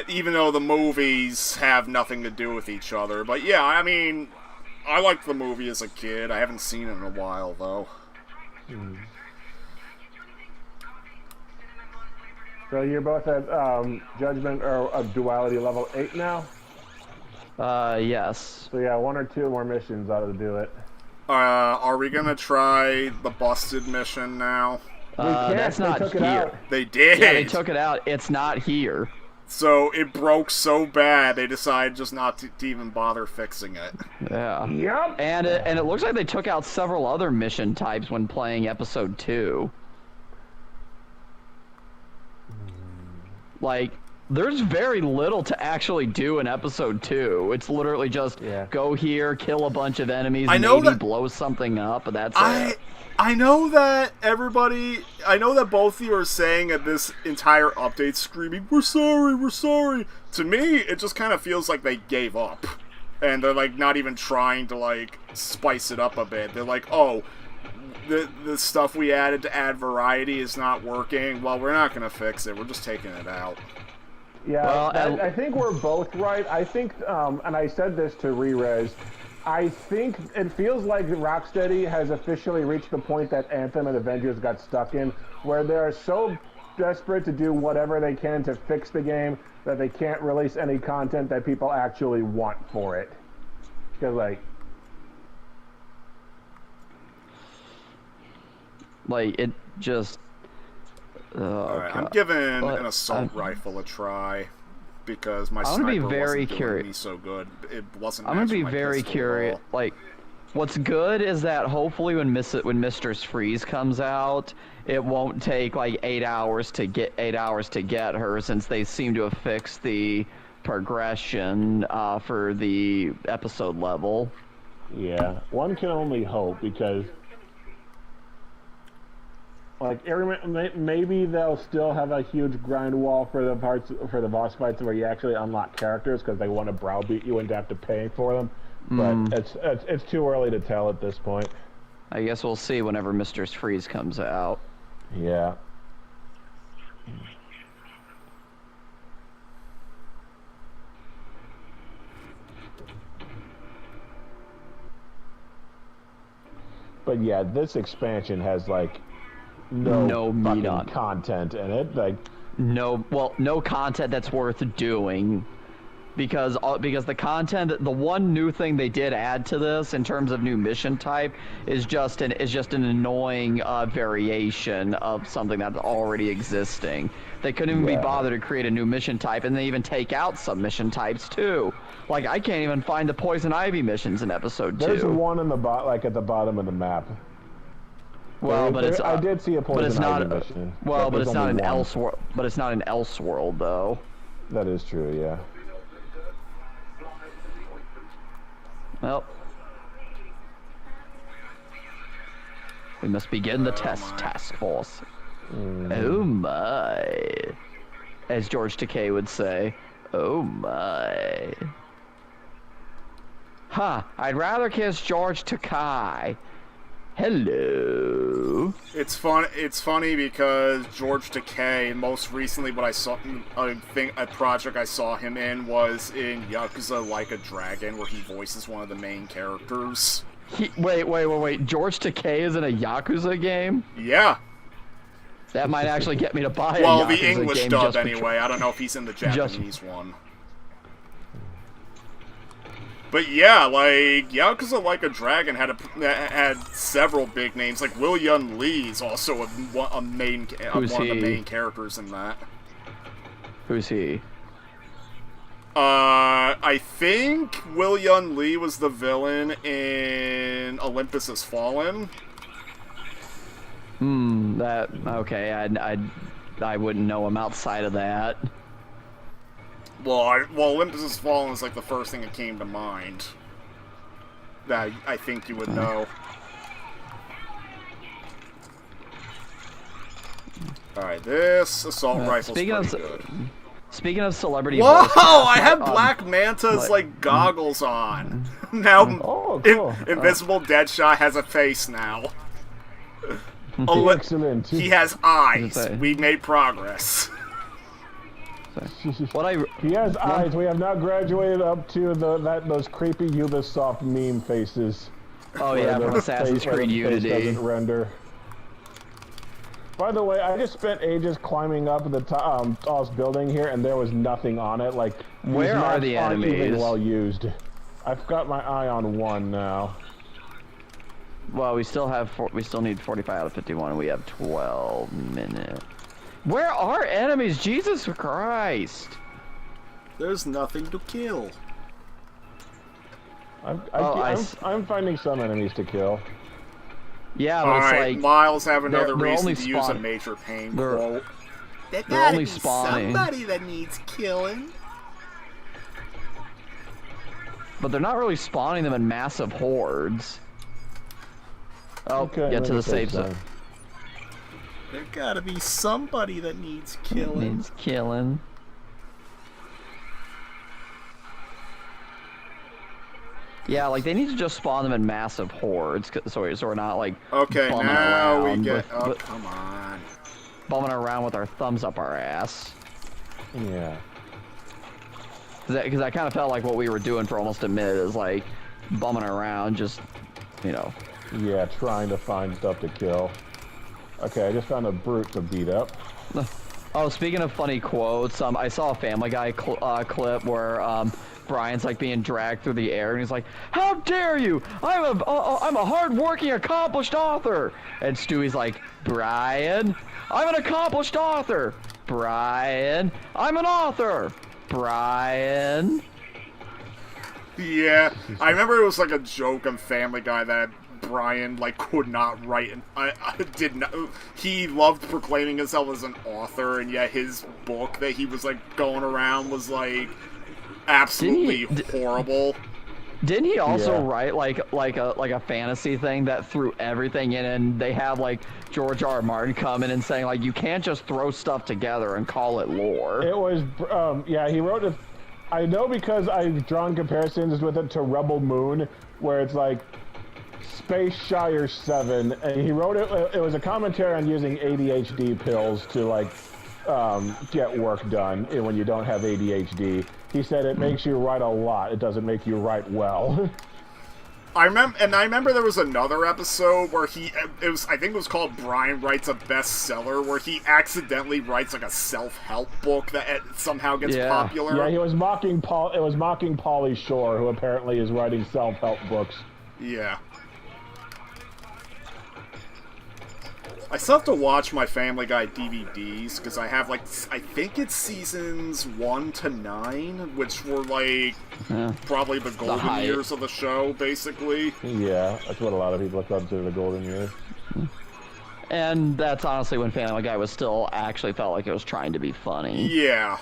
Even though the movies have nothing to do with each other. But yeah, I mean, I liked the movie as a kid. I haven't seen it in a while, though. So you're both at Judgment or Duality level 8 now? Yes. So yeah, 1 or 2 more missions ought to do it. Are we gonna try the busted mission now? That's not took here. it out. They did! Yeah, they took it out. It's not here. So it broke so bad, they decided just not to even bother fixing it. Yeah. Yep. And it looks like they took out several other mission types when playing episode 2. Like, there's very little to actually do in episode 2. It's literally just go here, kill a bunch of enemies, maybe blow something up, but that's it. I know that both of you are saying at this entire update screaming, we're sorry. To me, it just kind of feels like they gave up. And they're like not even trying to like spice it up a bit. They're like, oh, the stuff we added to add variety is not working. Well, we're not going to fix it. We're just taking it out. Yeah, Well, I think we're both right. I think, and I said this to Rerez, I think it feels like Rocksteady has officially reached the point that Anthem and Avengers got stuck in, where they're so desperate to do whatever they can to fix the game that they can't release any content that people actually want for it. Because, Like, it just... Alright, I'm giving an assault rifle a try. Because my I'm gonna sniper be very wasn't doing curious. me so good. It wasn't I'm gonna matching be my very pistol at curious. all. Like, what's good is that hopefully when Mistress Freeze comes out, it won't take like 8 hours to get her, since they seem to have fixed the progression for the episode level. yeah, one can only hope, because like maybe they'll still have a huge grind wall for the boss fights where you actually unlock characters because they want to browbeat you into have to pay for them. But it's too early to tell at this point. I guess we'll see whenever Mistress Freeze comes out. Yeah. But yeah, this expansion has like no meat fucking on content in it. Like no content that's worth doing. Because the content, the one new thing they did add to this in terms of new mission type is just an annoying variation of something that's already existing. They couldn't even be bothered to create a new mission type, and they even take out some mission types too. Like I can't even find the poison ivy missions in episode 2. There's one in the like at the bottom of the map. Well, but it's I did see a poison ivy mission. Well, but it's not an one. Elseworld. But it's not an Elseworld though. That is true. Yeah. Well, we must begin the task force. Oh my, as George Takei would say. Oh my. Huh, I'd rather kiss George Takei. Hello. It's funny because George Takei, most recently what I saw, I think a project I saw him in was in Yakuza Like a Dragon, where he voices one of the main characters. Wait. George Takei is in a Yakuza game? Yeah. That might actually get me to buy a Yakuza game. Well, the English dub anyway. I don't know if he's in the Japanese one. But yeah, like, Yakuza Like a Dragon had several big names. Like, Will Yun Lee is also one of the main characters in that. Who's he? I think Will Yun Lee was the villain in Olympus Has Fallen. Okay, I wouldn't know him outside of that. Well, Olympus Has Fallen is like the first thing that came to mind that I think you would know. Alright, this assault rifle's pretty good. Speaking of celebrity Whoa! voice I have Black Manta's, like, goggles on. Now, cool. Invisible Deadshot has a face now. Excellent. He has eyes. We made progress. He has eyes. We have now graduated up to those creepy Ubisoft meme faces. Oh yeah, from Assassin's Creed Unity. Doesn't render. By the way, I just spent ages climbing up the tallest building here, and there was nothing on it. Like, where are the enemies? Even well used. I've got my eye on one now. Well, we still need 45 out of 51, and we have 12 minutes. Where are enemies? Jesus Christ! There's nothing to kill. I'm finding some enemies to kill. Yeah, but it's like Miles have another reason to use a major pain quote. They're only spawning. Somebody that needs killing. But they're not really spawning them in massive hordes. Oh, okay, get to the safe zone. There gotta be somebody that needs killing. Yeah, like they need to just spawn them in massive hordes, so we're not like okay. Now we get. Oh, come on. Bumming around with our thumbs up our ass. Yeah. Because I kind of felt like what we were doing for almost a minute is like bumming around, just Yeah, trying to find stuff to kill. Okay, I just found a brute to beat up. Oh, speaking of funny quotes, I saw a Family Guy clip where Brian's like being dragged through the air, and he's like, "How dare you! I'm a hard-working, accomplished author." And Stewie's like, "Brian, I'm an accomplished author. Brian, I'm an author. Brian." Yeah, I remember it was like a joke on Family Guy that Brian like could not write, and I did not. He loved proclaiming himself as an author, and yet his book that he was like going around was like absolutely horrible. Didn't he also write like a fantasy thing that threw everything in, and they have like George R. R. Martin come in and saying like you can't just throw stuff together and call it lore? It was yeah, he wrote it. I know because I've drawn comparisons with it to Rebel Moon, where it's like Space Shire 7, and he wrote it. It was a commentary on using ADHD pills to like get work done when you don't have ADHD. He said it makes you write a lot. It doesn't make you write well. I remember there was another episode where I think it was called Brian Writes a Bestseller, where he accidentally writes like a self-help book that somehow gets popular. Yeah, he was mocking Paul. It was mocking Pauly Shore, who apparently is writing self-help books. Yeah. I still have to watch my Family Guy DVDs, because I have, like, I think it's seasons 1 to 9, which were, like, probably the golden years of the show, basically. Yeah, that's what a lot of people consider the golden years. And that's honestly when Family Guy was still actually felt like it was trying to be funny. Yeah.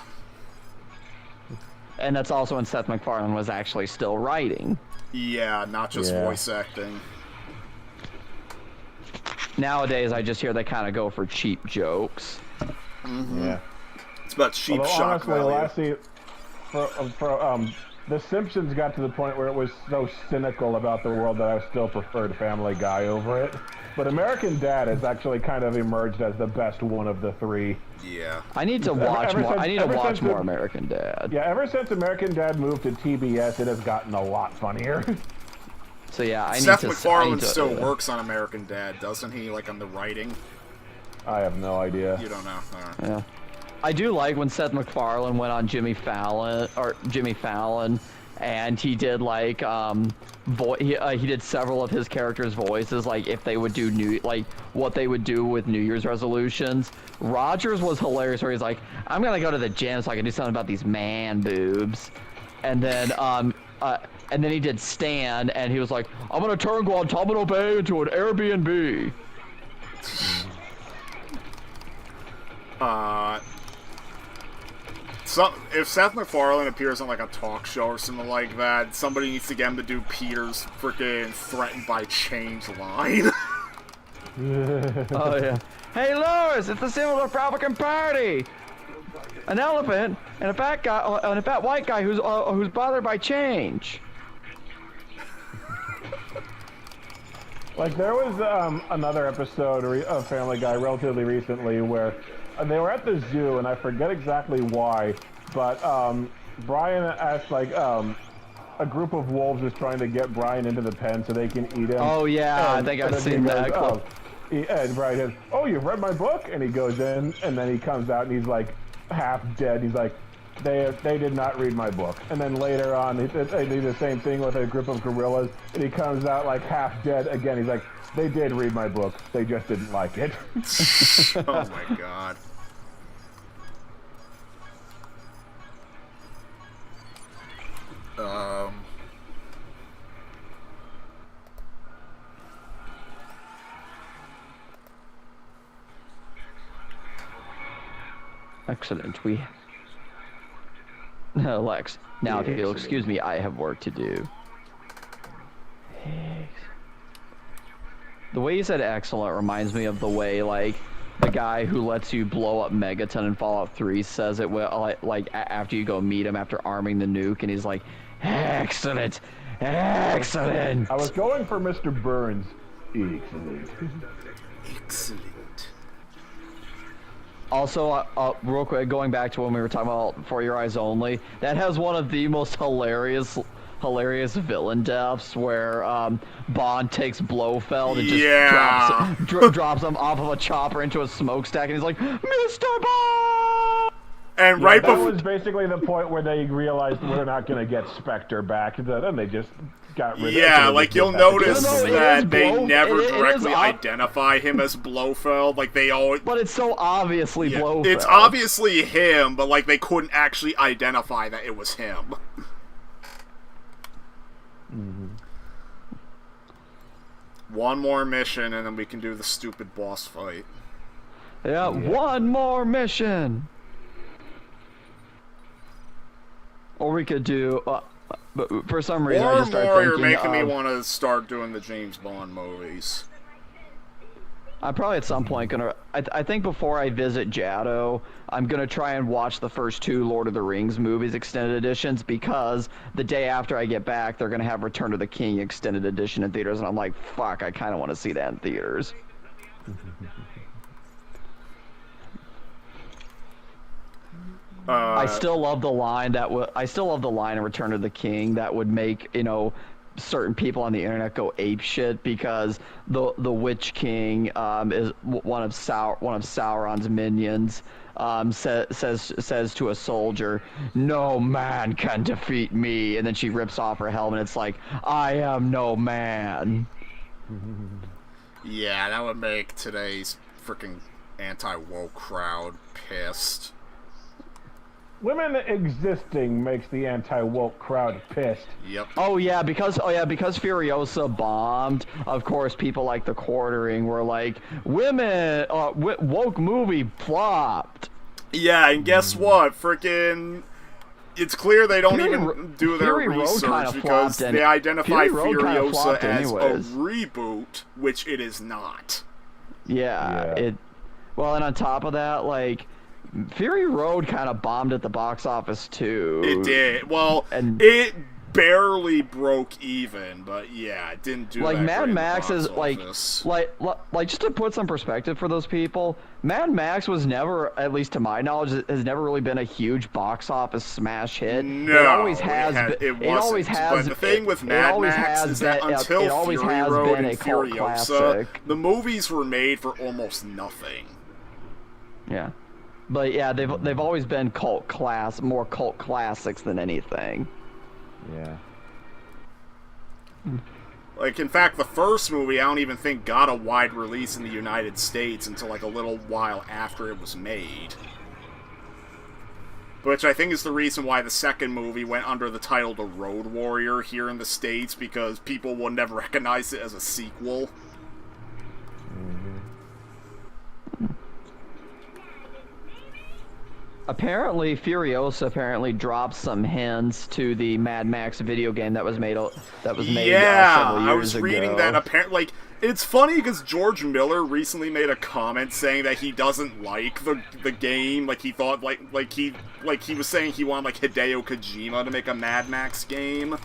And that's also when Seth MacFarlane was actually still writing. Yeah, not just voice acting. Nowadays, I just hear they kind of go for cheap jokes. Mm-hmm. Yeah. It's about cheap Although, shock honestly, value. The Simpsons got to the point where it was so cynical about the world that I still preferred Family Guy over it. But American Dad has actually kind of emerged as the best one of the three. Yeah. I need to watch more. I need to watch more American Dad. Yeah, ever since American Dad moved to TBS, it has gotten a lot funnier. So yeah, I Seth need to. MacFarlane still works on American Dad, doesn't he? Like on the writing. I have no idea. You don't know. Right. Yeah. I do like when Seth MacFarlane went on Jimmy Fallon, and he did like he did several of his characters' voices, like if they would do what they would do with New Year's resolutions. Rogers was hilarious, where he's like, "I'm gonna go to the gym so I can do something about these man boobs," and then he did Stan, and he was like, "I'm gonna turn Guantanamo Bay into an Airbnb." So if Seth MacFarlane appears on like a talk show or something like that, somebody needs to get him to do Peter's freaking threatened by change line. Oh yeah. Hey Lois, it's the symbol of the Republican Party. An elephant and a fat guy and a fat white guy who's bothered by change. Like, there was another episode of Family Guy relatively recently where they were at the zoo, and I forget exactly why, but Brian asked, like, a group of wolves is trying to get Brian into the pen so they can eat him. Oh, yeah, I think I've seen that. And Brian says, "Oh, you've read my book?" And he goes in, and then he comes out, and he's, like, half dead. He's like, they did not read my book. And then later on, they do the same thing with a group of gorillas, and he comes out like half dead again. He's like, they did read my book, they just didn't like it. Oh my god. Excellent. Lex, now if you'll excuse me, I have work to do. The way you said excellent reminds me of the way, like, the guy who lets you blow up Megaton in Fallout 3 says it like after you go meet him after arming the nuke, and he's like, excellent, excellent. I was going for Mr. Burns. Excellent. Excellent. Also, real quick, going back to when we were talking about For Your Eyes Only, that has one of the most hilarious villain deaths where Bond takes Blofeld and just drops him off of a chopper into a smokestack, and he's like, "Mr. Bond!" And right before that was basically the point where they realized we're not going to get Spectre back, and then they just got rid of him. Yeah, like you'll notice that they never directly identify him as Blofeld. Like they always. But it's so obviously Blofeld. It's obviously him, but like they couldn't actually identify that it was him. Mm-hmm. One more mission, and then we can do the stupid boss fight. Yeah, one more mission. Or we could do, but for some reason I just started thinking you're making me want to start doing the James Bond movies. I'm probably at some point gonna. I think before I visit Jadow, I'm gonna try and watch the first 2 Lord of the Rings movies extended editions, because the day after I get back, they're gonna have Return of the King extended edition in theaters, and I'm like, fuck, I kind of want to see that in theaters. I still love the line in Return of the King that would make, certain people on the internet go ape shit because the Witch King is one of Sauron's minions. Says to a soldier, "No man can defeat me," and then she rips off her helmet. It's like, I am no man. Yeah, that would make today's freaking anti-woke crowd pissed. Women existing makes the anti-woke crowd pissed. Yep. Oh yeah, because Furiosa bombed. Of course, people like the Quartering were like, "Women, woke movie flopped." Yeah, and guess what? Freaking, it's clear they don't even do their Fury Road research kinda because flopped, they identify Fury Road kinda Furiosa flopped as anyways. a reboot, which it is not. Yeah. Well, and on top of that, like, Fury Road kind of bombed at the box office too. It did. Well, And it barely broke even, but yeah, it didn't do like that Mad great in the Max box is office. like just to put some perspective for those people, Mad Max was never, at least to my knowledge, has never really been a huge box office smash hit. No, it always has. It always has. But the thing with Mad Max is that until Fury Road and Furiosa, the movies were made for almost nothing. Yeah, but yeah, they've always been more cult classics than anything. Yeah. Like, in fact, the first movie I don't even think got a wide release in the United States until like a little while after it was made. Which I think is the reason why the second movie went under the title The Road Warrior here in the States, because people will never recognize it as a sequel. Apparently, Furiosa dropped some hints to the Mad Max video game that was made several years I was reading ago. that. Apparently, like, it's funny because George Miller recently made a comment saying that he doesn't like the game. Like, he thought he was saying he wanted like Hideo Kojima to make a Mad Max game.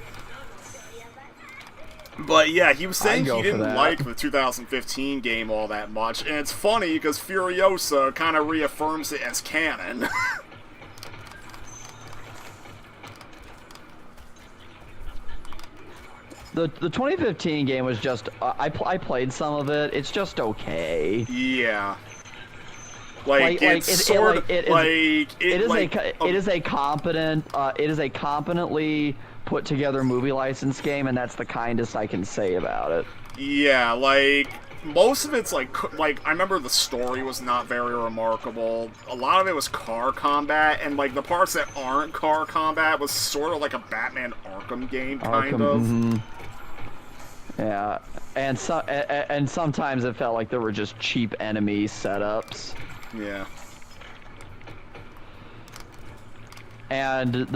But yeah, he was saying he didn't like the 2015 game all that much, and it's funny because Furiosa kind of reaffirms it as canon. The 2015 game was just I played some of it. It's just okay. Yeah. It is a competently put together movie license game, and that's the kindest I can say about it. Yeah, like, most of it's like I remember the story was not very remarkable. A lot of it was car combat, and like the parts that aren't car combat was sort of like a Batman Arkham game, kind of. Mm-hmm. Yeah, and sometimes it felt like there were just cheap enemy setups. Yeah. And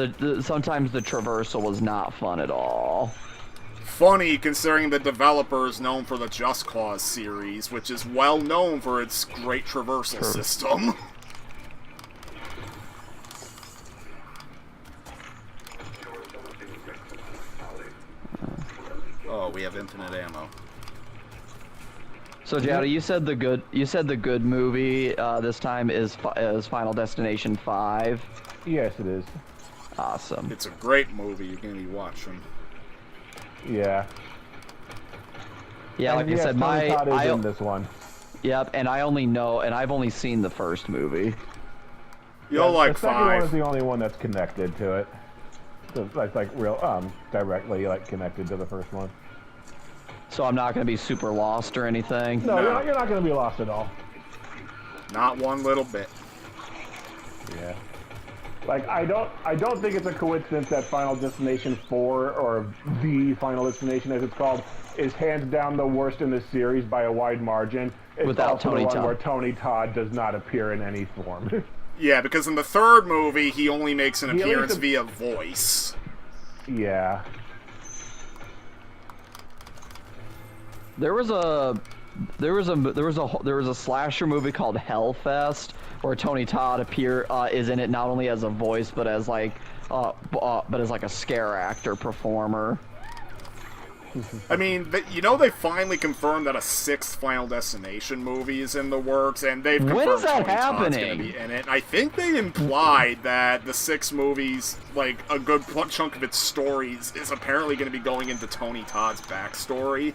sometimes the traversal was not fun at all. Funny, considering the developer is known for the Just Cause series, which is well known for its great traversal system. Oh, we have infinite ammo. So, Jadow, you said the good movie this time is Final Destination 5. Yes, it is. Awesome. It's a great movie. You're gonna be watching. Yeah. Yeah, like I said, Tony Todd is in this one. Yep, and I've only seen the first movie. You'll like the second 5. one is the only one that's connected to it. So it's like real directly like connected to the first one. So I'm not going to be super lost or anything? No, you're not going to be lost at all. Not one little bit. Yeah. Like, I don't think it's a coincidence that Final Destination 4, or the Final Destination as it's called, is hands down the worst in the series by a wide margin. It's Without also Tony the one Todd. where Tony Todd does not appear in any form. Yeah, because in the third movie, he only makes an He at appearance least- via voice. Yeah. There was a slasher movie called Hellfest where Tony Todd is in it not only as a voice but as like a scare actor performer. I mean, they finally confirmed that a 6th Final Destination movie is in the works, and they've confirmed When is that Tony Todd's happening? going to be in it. And I think they implied that the 6 movies, like, a good chunk of its stories is apparently going to be going into Tony Todd's backstory.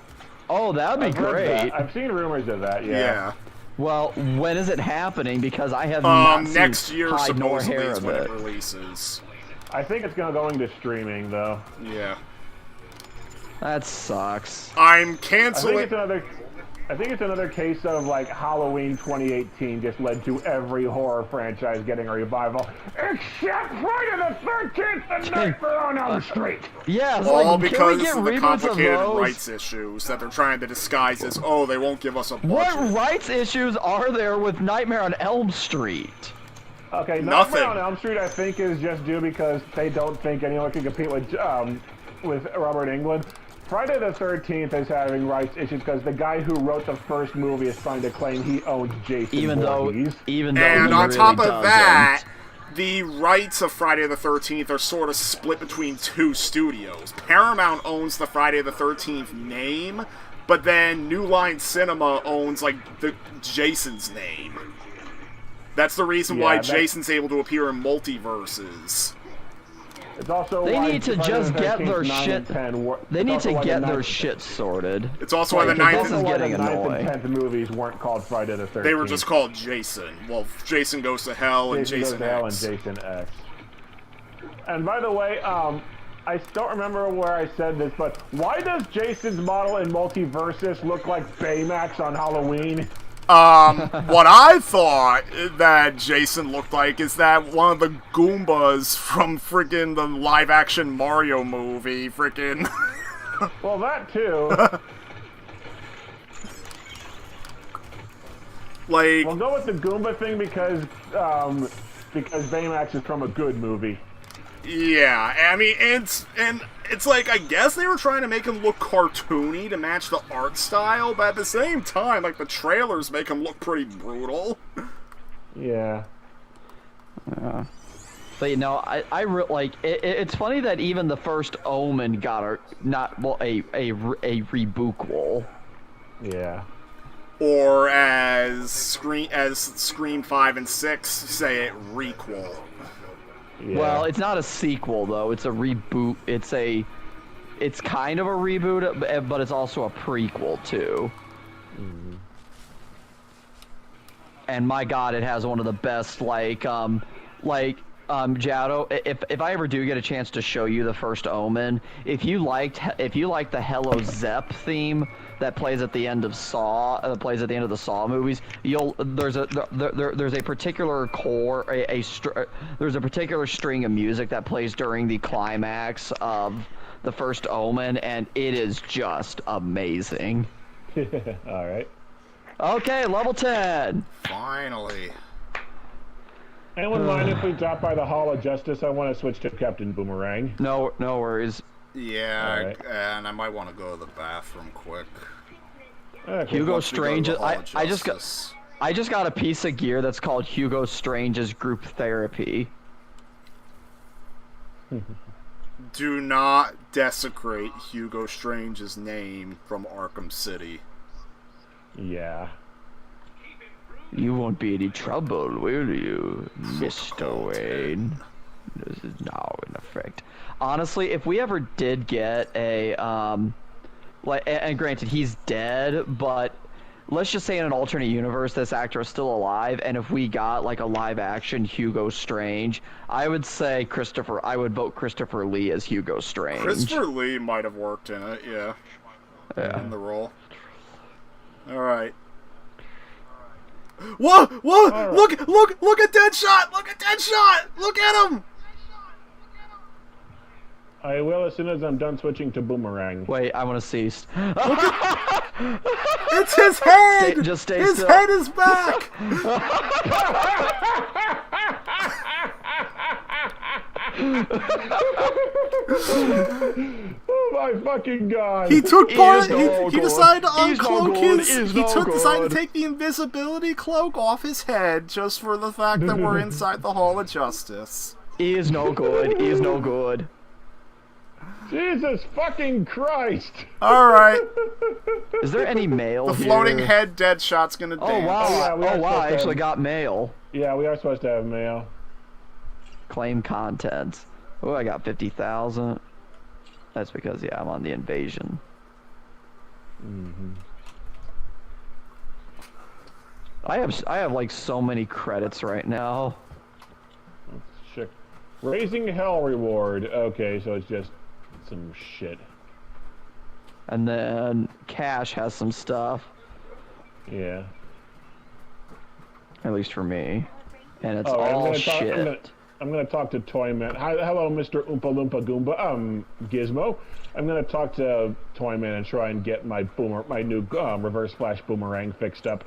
Oh, that'd be I've heard great. that. I've seen rumors of that, Yeah. Well, when is it happening? Because I have not seen Next year, hide nor supposedly, hair is of when it. it releases. I think it's going to go into streaming, though. Yeah. That sucks. I'm I canceling... think it's another case of, like, Halloween 2018 just led to every horror franchise getting a revival. Except Friday the 13th and Nightmare on Elm Street! Yeah, it's All like, because can we get of the reboots complicated of those? rights issues that they're trying to disguise as, oh, they won't give us a budget. What rights issues are there with Nightmare on Elm Street? Okay, Nothing. Nightmare on Elm Street, I think, is just due because they don't think anyone can compete with Robert Englund. Friday the 13th is having rights issues because the guy who wrote the first movie is trying to claim he owns Jason Even though Voorhees. he And on really top of doesn't. that, the rights of Friday the 13th are sort of split between 2 studios. Paramount owns the Friday the 13th name, but then New Line Cinema owns, like, the Jason's name. That's the reason why Jason's able to appear in multiverses. It's also They why need to Friday just the get 13th, their 9 shit. and 10 were- They it's need also to why the get their 9th shit sorted. It's also why the Like, 9th this and is why getting the 9th annoying. and 10th movies weren't called Friday the 13th. They were just called Jason. Well, Jason Goes to Hell and Jason Goes Jason to Hell and X. Jason X. And by the way, I don't remember where I said this, but why does Jason's model in Multiversus look like Baymax on Halloween? What I thought that Jason looked like is that one of the Goombas from freaking the live-action Mario movie, freaking... Well, that too. like, We'll go with the Goomba thing because Baymax is from a good movie. yeah, I mean, it's like, I guess they were trying to make him look cartoony to match the art style, but at the same time, like, the trailers make him look pretty brutal. Yeah. But you know, it's funny that even the first Omen got a rebookable. Yeah. Or as Scream 5 and 6 say it, requel. Yeah. Well, it's not a sequel though. It's a reboot. It's kind of a reboot, but it's also a prequel too. Mm-hmm. And my God, it has one of the best Jadow. If I ever do get a chance to show you the first Omen, if you liked the Hello Zep theme that plays at the end of Saw, plays at the end of the Saw movies, there's a particular there's a particular string of music that plays during the climax of the first Omen, and it is just amazing. All right. Okay, level 10. Finally. Anyone mind if we drop by the Hall of Justice? I want to switch to Captain Boomerang. No worries. Yeah, Alright. and I might want to go to the bathroom quick. Okay. Hugo Once we go to Strange. the Hall of I just got Justice. a piece of gear that's called Hugo Strange's group therapy. Do not desecrate Hugo Strange's name from Arkham City. Yeah. You won't be any trouble, will you, Mr. Cold Wayne? This is now in effect. Honestly, if we ever did get a and granted he's dead, but let's just say in an alternate universe this actor is still alive, and if we got like a live action Hugo Strange, I would vote Christopher Lee as Hugo Strange. Christopher Lee might have worked in it, yeah. In the role. Alright. Whoa! Whoa! Look at Deadshot! Look at Deadshot! Look at him! I will as soon as I'm done switching to Boomerang. Wait, I want to cease. It's his head! Just stay his still. head is back! Oh my fucking god! He took part. no He good. decided to He's no uncloak good. his. He's He no decided good. to take the invisibility cloak off his head just for the fact that we're inside the Hall of Justice. He is no good. He is no good. Jesus fucking Christ! All right. Is there any mail The here? floating head Deadshot's gonna dance. Oh wow! yeah, we are Oh wow! supposed I to actually have- got mail. Yeah, we are supposed to have mail. Claim contents. Oh, I got 50,000. That's because I'm on the invasion. I have like so many credits right now. Let's check. Raising Hell reward. Okay, so it's just some shit. And then Cash has some stuff, Yeah. at least for me. And it's I'm all gonna talk, shit. I'm gonna talk to Toyman. Hi, hello, Mr. Oompa Loompa Goomba. Gizmo. I'm gonna talk to Toyman and try and get my new reverse flash boomerang fixed up.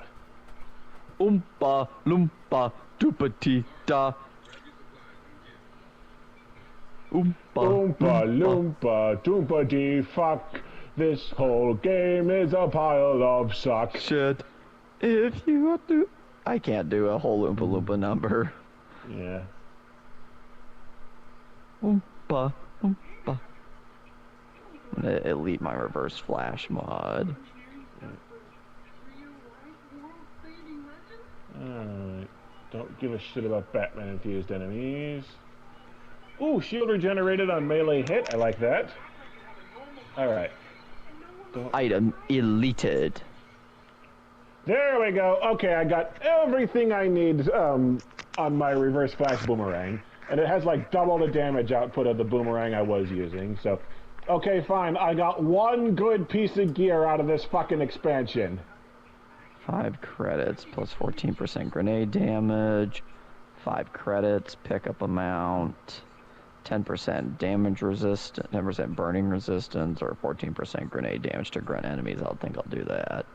Oompa loompa doopity da. Oompa Oompa Loompa Doompa Dee fuck. This whole game is a pile of suck. shit. If you do, I can't do a whole Oompa Loompa number. Yeah. Oompa loompa. I'm gonna elite my reverse flash mod. Alright. Don't give a shit about Batman infused enemies. Ooh, shield regenerated on melee hit. I like that. Alright. Item elated. There we go. Okay, I got everything I need on my reverse flash boomerang. And it has like double the damage output of the boomerang I was using. So, okay, fine. I got one good piece of gear out of this fucking expansion. 5 credits plus 14% grenade damage. 5 credits, pickup amount. 10% damage resistance, 10% burning resistance, or 14% grenade damage to grunt enemies. I think I'll do that.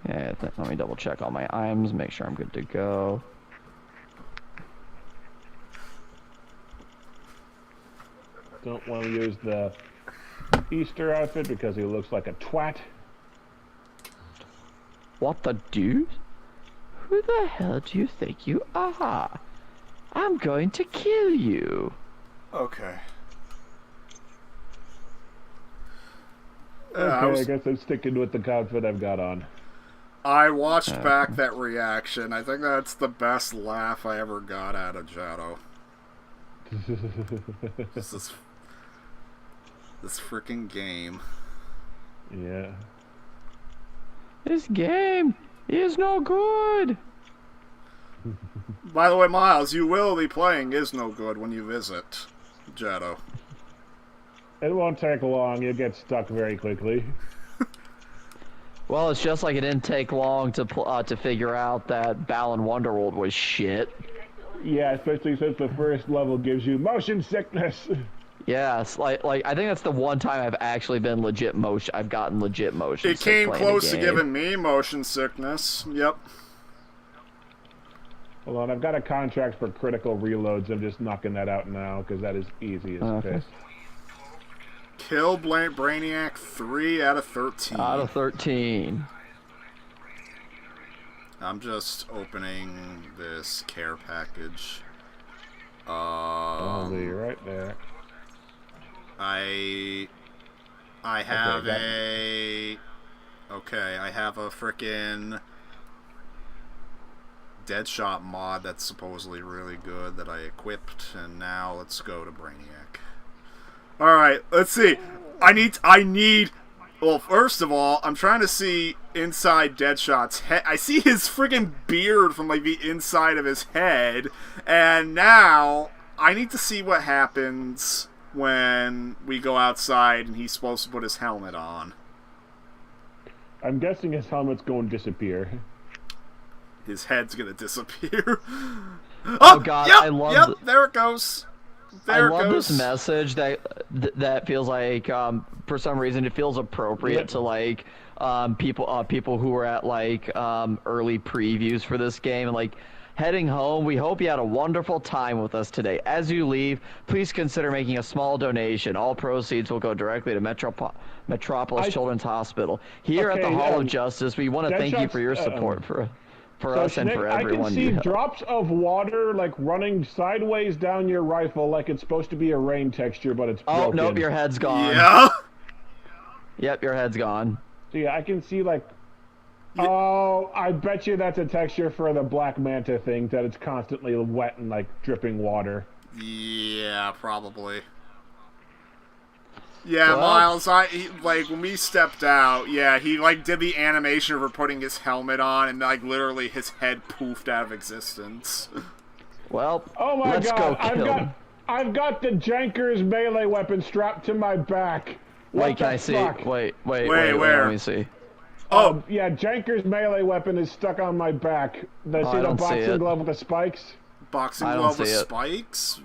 Yeah, let me double check all my items, make sure I'm good to go. Don't want to use the Easter outfit because he looks like a twat. What the dude? Who the hell do you think you are? I'm going to kill you. Okay. Okay, I guess I'm sticking with the outfit I've got on. I watched back that reaction. I think that's the best laugh I ever got out of Jadow. This freaking game. Yeah. This game is no good. By the way, Miles, you will be playing Is No Good when you visit Jadow. It won't take long. You'll get stuck very quickly. Well, it's just like it didn't take long to figure out that Balan Wonderworld was shit. Yeah, especially since the first level gives you motion sickness. Yes, like I think that's the one time I've actually been legit motion. I've gotten legit motion. It sick came playing close the to game. giving me motion sickness. Yep. Hold on, I've got a contract for critical reloads. I'm just knocking that out now because that is easy as piss. Kill Brainiac 3 out of 13. Out of 13. I'm just opening this care package. I'll be right there. I have I have a frickin' Deadshot mod that's supposedly really good that I equipped, and now let's go to Brainiac. Alright, let's see. I need well, first of all, I'm trying to see inside Deadshot's head. I see his friggin' beard from like the inside of his head, and now I need to see what happens when we go outside and he's supposed to put his helmet on. I'm guessing his helmet's going to disappear. His head's gonna disappear. Oh God, yep, I love. Yep, there it goes. I love this message that feels like for some reason it feels appropriate to like people who are at like early previews for this game, and like, heading home. We hope you had a wonderful time with us today. As you leave, please consider making a small donation. All proceeds will go directly to Metropolis Children's Hospital. Here at the Hall of Justice, we want to thank you for your support for us and for everyone. I can see drops of water like running sideways down your rifle like it's supposed to be a rain texture, but it's broken. Oh, nope, your head's gone. Yeah. Yep, your head's gone. So yeah, I can see like, oh, I bet you that's a texture for the Black Manta thing, that it's constantly wet and like dripping water. Yeah, probably. Yeah, Miles, like, when we stepped out, yeah, he, like, did the animation of her putting his helmet on, and, like, literally his head poofed out of existence. Well, oh my let's God, go kill him. I've got the Janker's melee weapon strapped to my back. Wait, can I see? Wait, where? let me see. Oh, yeah, Janker's melee weapon is stuck on my back. See the boxing glove with the spikes? Boxing glove with spikes?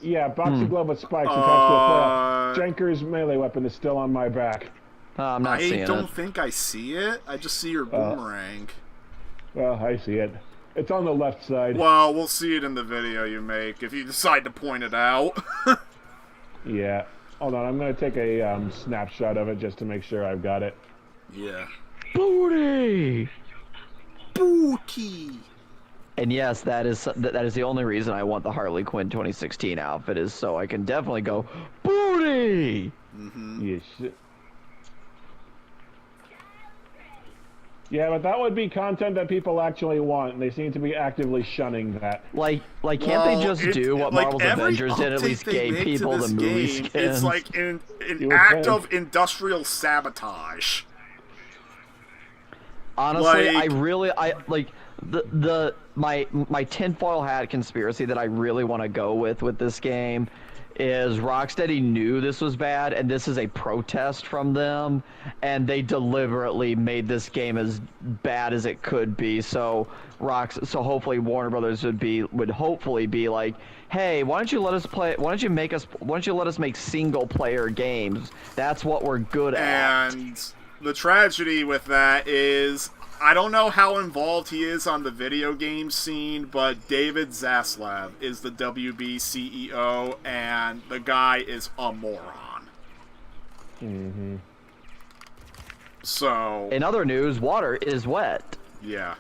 Yeah, boxing glove with spikes attached to a foot. Janker's melee weapon is still on my back. I'm not seeing it. I don't think I see it. I just see your boomerang. Well, I see it. It's on the left side. Well, we'll see it in the video you make if you decide to point it out. Yeah. Hold on, I'm going to take a snapshot of it just to make sure I've got it. Yeah. Booty! Booty! And yes, that is the only reason I want the Harley Quinn 2016 outfit, is so I can definitely go booty. Yes. Yeah, but that would be content that people actually want, and they seem to be actively shunning that. Like can't they just do what Marvel's Avengers did? At least gave people the movie skins. It's like an act of industrial sabotage. Honestly, my tinfoil hat conspiracy that I really want to go with this game is Rocksteady knew this was bad, and this is a protest from them, and they deliberately made this game as bad as it could be. So hopefully Warner Brothers would hopefully be like, hey, why don't you let us play? Why don't you let us make single player games? That's what we're good at. And the tragedy with that is, I don't know how involved he is on the video game scene, but David Zaslav is the WB CEO, and the guy is a moron. Mm-hmm. So... in other news, water is wet. Yeah.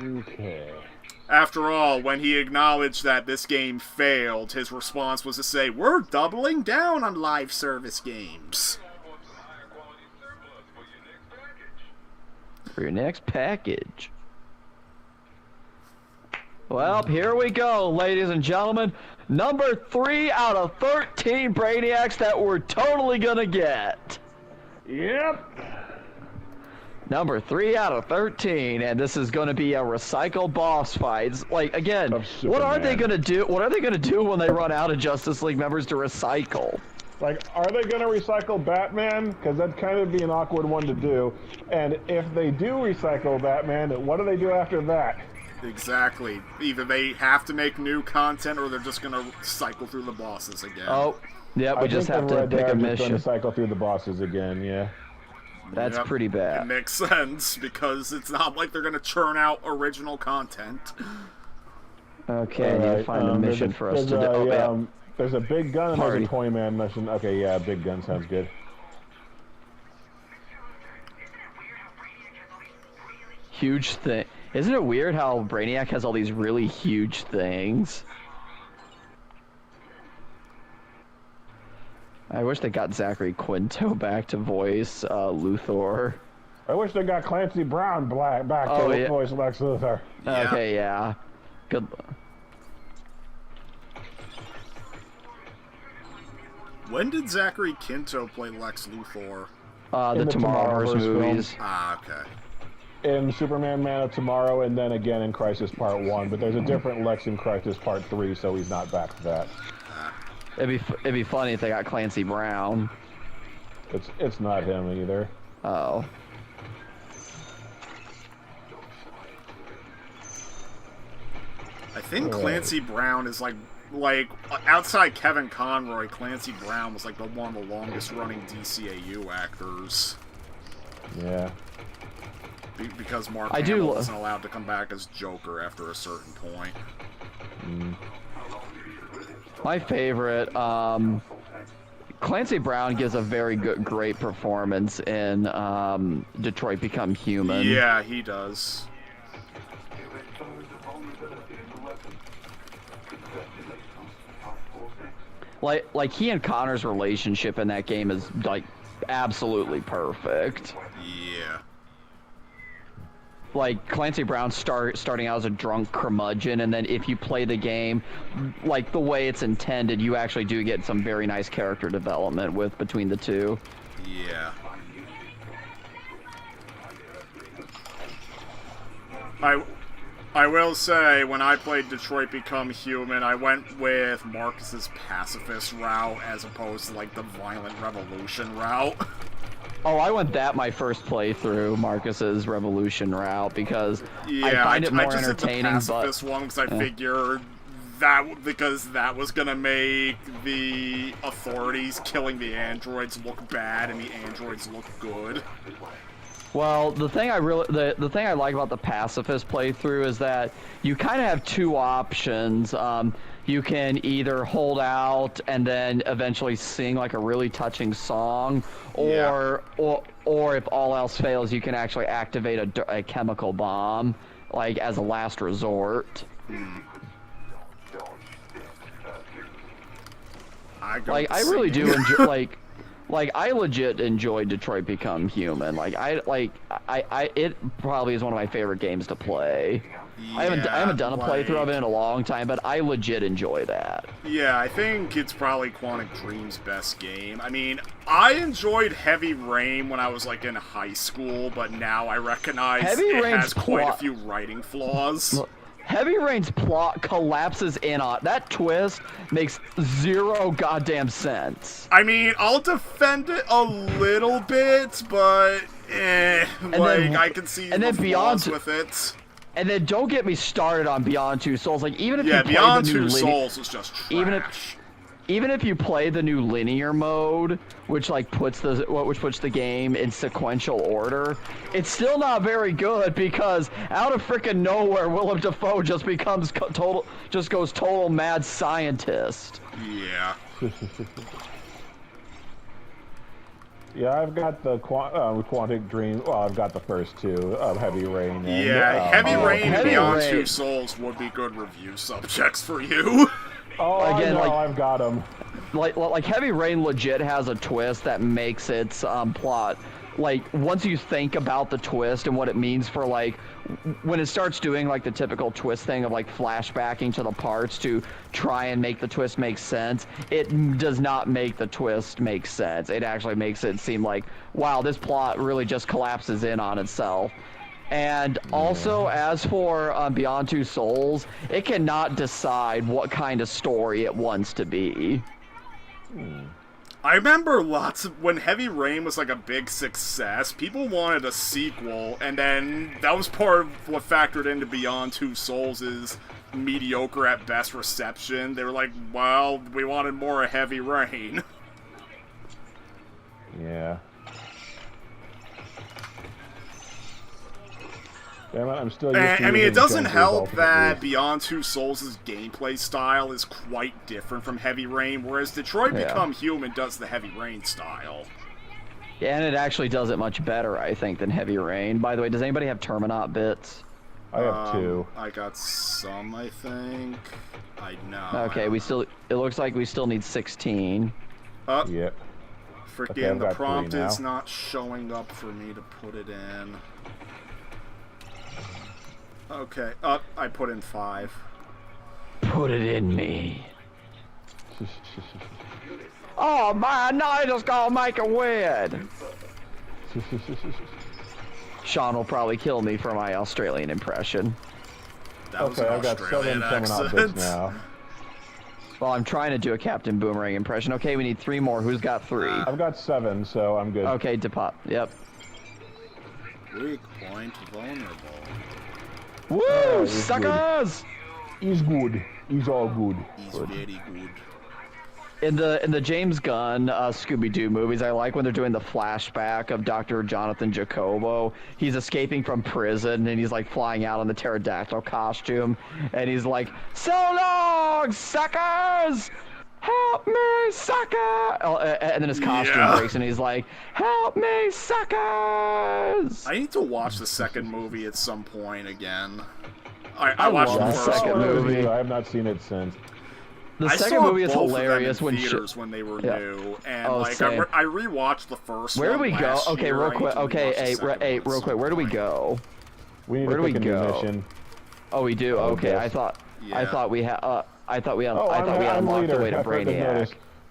Okay. After all, when he acknowledged that this game failed, his response was to say, we're doubling down on live service games. For your next package. Well, here we go, ladies and gentlemen. Number 3 out of 13 Brainiacs that we're totally gonna get. Yep. Number 3 out of 13, and this is going to be a recycle boss fight. Like, again, what are they going to do? What are they going to do when they run out of Justice League members to recycle? Like, are they going to recycle Batman? Because that'd kind of be an awkward one to do. And if they do recycle Batman, what do they do after that? Exactly. Either they have to make new content, or they're just going to cycle through the bosses again. Oh, yeah, we just have to pick a mission. Going to cycle through the bosses again, yeah. That's pretty bad. It makes sense, because it's not like they're going to churn out original content. Okay, I need to find a mission for us to do. There's a big gun and there's a Toy Man mission. Okay, yeah, big gun sounds good. Huge thing. Isn't it weird how Brainiac has all these really huge things? I wish they got Zachary Quinto back to voice Luthor. I wish they got Clancy Brown back to voice Lex Luthor. Yeah. Okay, yeah. Good. When did Zachary Quinto play Lex Luthor? The Tomorrowverse movies. Film. Ah, okay. In Superman Man of Tomorrow, and then again in Crisis Part 1. But there's a different Lex in Crisis Part 3, so he's not back for that. It'd be funny if they got Clancy Brown. It's not him either. Oh. I think Clancy Brown is like outside Kevin Conroy, Clancy Brown was like one of the longest running DCAU actors. Yeah. because Mark I do Hamill lo- isn't allowed to come back as Joker after a certain point. My favorite, Clancy Brown gives a very great performance in Detroit Become Human. Yeah, he does. Like he and Connor's relationship in that game is like absolutely perfect. Yeah. Like Clancy Brown starting out as a drunk curmudgeon, and then if you play the game like the way it's intended, you actually do get some very nice character development between the two. Yeah. I will say, when I played Detroit Become Human, I went with Marcus's pacifist route as opposed to, like, the violent revolution route. Oh, I went that my first playthrough, Marcus's revolution route, because Yeah, I find it more I just entertaining. did the pacifist one because I figured that was gonna make the authorities killing the androids look bad and the androids look good. Well, the thing I like about the pacifist playthrough is that you kind of have two options. You can either hold out and then eventually sing like a really touching song, or if all else fails, you can actually activate a chemical bomb, like as a last resort. I really do enjoy I legit enjoyed Detroit Become Human. It probably is one of my favorite games to play. Yeah, I haven't done a playthrough of it in a long time, but I legit enjoy that. Yeah, I think it's probably Quantic Dream's best game. I mean, I enjoyed Heavy Rain when I was like in high school, but now I recognize it has quite a few writing flaws. Look, Heavy Rain's plot collapses in on that twist makes zero goddamn sense. I mean, I'll defend it a little bit, but I can see the flaws with it. And then don't get me started on Beyond Two Souls. Like even if you play Beyond the new Two Souls is just trash. Even if you play the new linear mode, which puts the game in sequential order, it's still not very good because out of frickin' nowhere, Willem Dafoe just goes total mad scientist. Yeah. Yeah, I've got the Quantic Dream. Well, I've got the first two of Heavy Rain. And, Heavy Rain and Beyond Rain. Two Souls would be good review subjects for you. Oh, again, I've got them. Like Heavy Rain legit has a twist that makes its plot. Like once you think about the twist and what it means for when it starts doing the typical twist thing of flashbacking to the parts to try and make the twist make sense, it does not make the twist make sense. It actually makes it seem like, wow, this plot really just collapses in on itself. And also, as for Beyond Two Souls, it cannot decide what kind of story it wants to be. I remember when Heavy Rain was a big success, people wanted a sequel, and then that was part of what factored into Beyond Two Souls' mediocre at best reception. They were like, well, we wanted more of Heavy Rain. Yeah. Damn it, I'm still I mean, it doesn't help that Beyond Two Souls' gameplay style is quite different from Heavy Rain, whereas Detroit Become Human does the Heavy Rain style. Yeah, and it actually does it much better, I think, than Heavy Rain. By the way, does anybody have Terminaut bits? I have 2. I got some, I think. Okay, it looks like we still need 16. Yep. Freaking the prompt is not showing up for me to put it in. Okay, I put in 5. Put it in me. Oh man, now I just gotta make a win. Sean will probably kill me for my Australian impression. That was an Australian accent. Now. Well, I'm trying to do a Captain Boomerang impression. Okay, we need 3 more. Who's got 3? I've got 7, so I'm good. Okay, Depop. Yep. Weak point vulnerable. Woo, suckers! He's good. He's all good. He's very good. In the James Gunn Scooby-Doo movies, I like when they're doing the flashback of Dr. Jonathan Jacobo. He's escaping from prison, and he's like flying out in the pterodactyl costume, and he's like, "So long, suckers! Help me, sucker!" And then his costume breaks, and he's like, "Help me, suckers!" I need to watch the second movie at some point again. I watched love the the first second one. movie. I have not seen it since. The I second saw movie is both hilarious of them in when theaters when they were Yeah. new, and Oh, like same. I rewatched the first Where one. do we go? last Okay, year. real I need quick. to Okay, rewatch the second one at real some quick. Where do we point. go? We need Where to do we pick a new go? mission. Oh, we do. Okay, yes. I thought Yeah. we had. I thought we Oh, unlocked the leader. way to I forgot to Brainiac.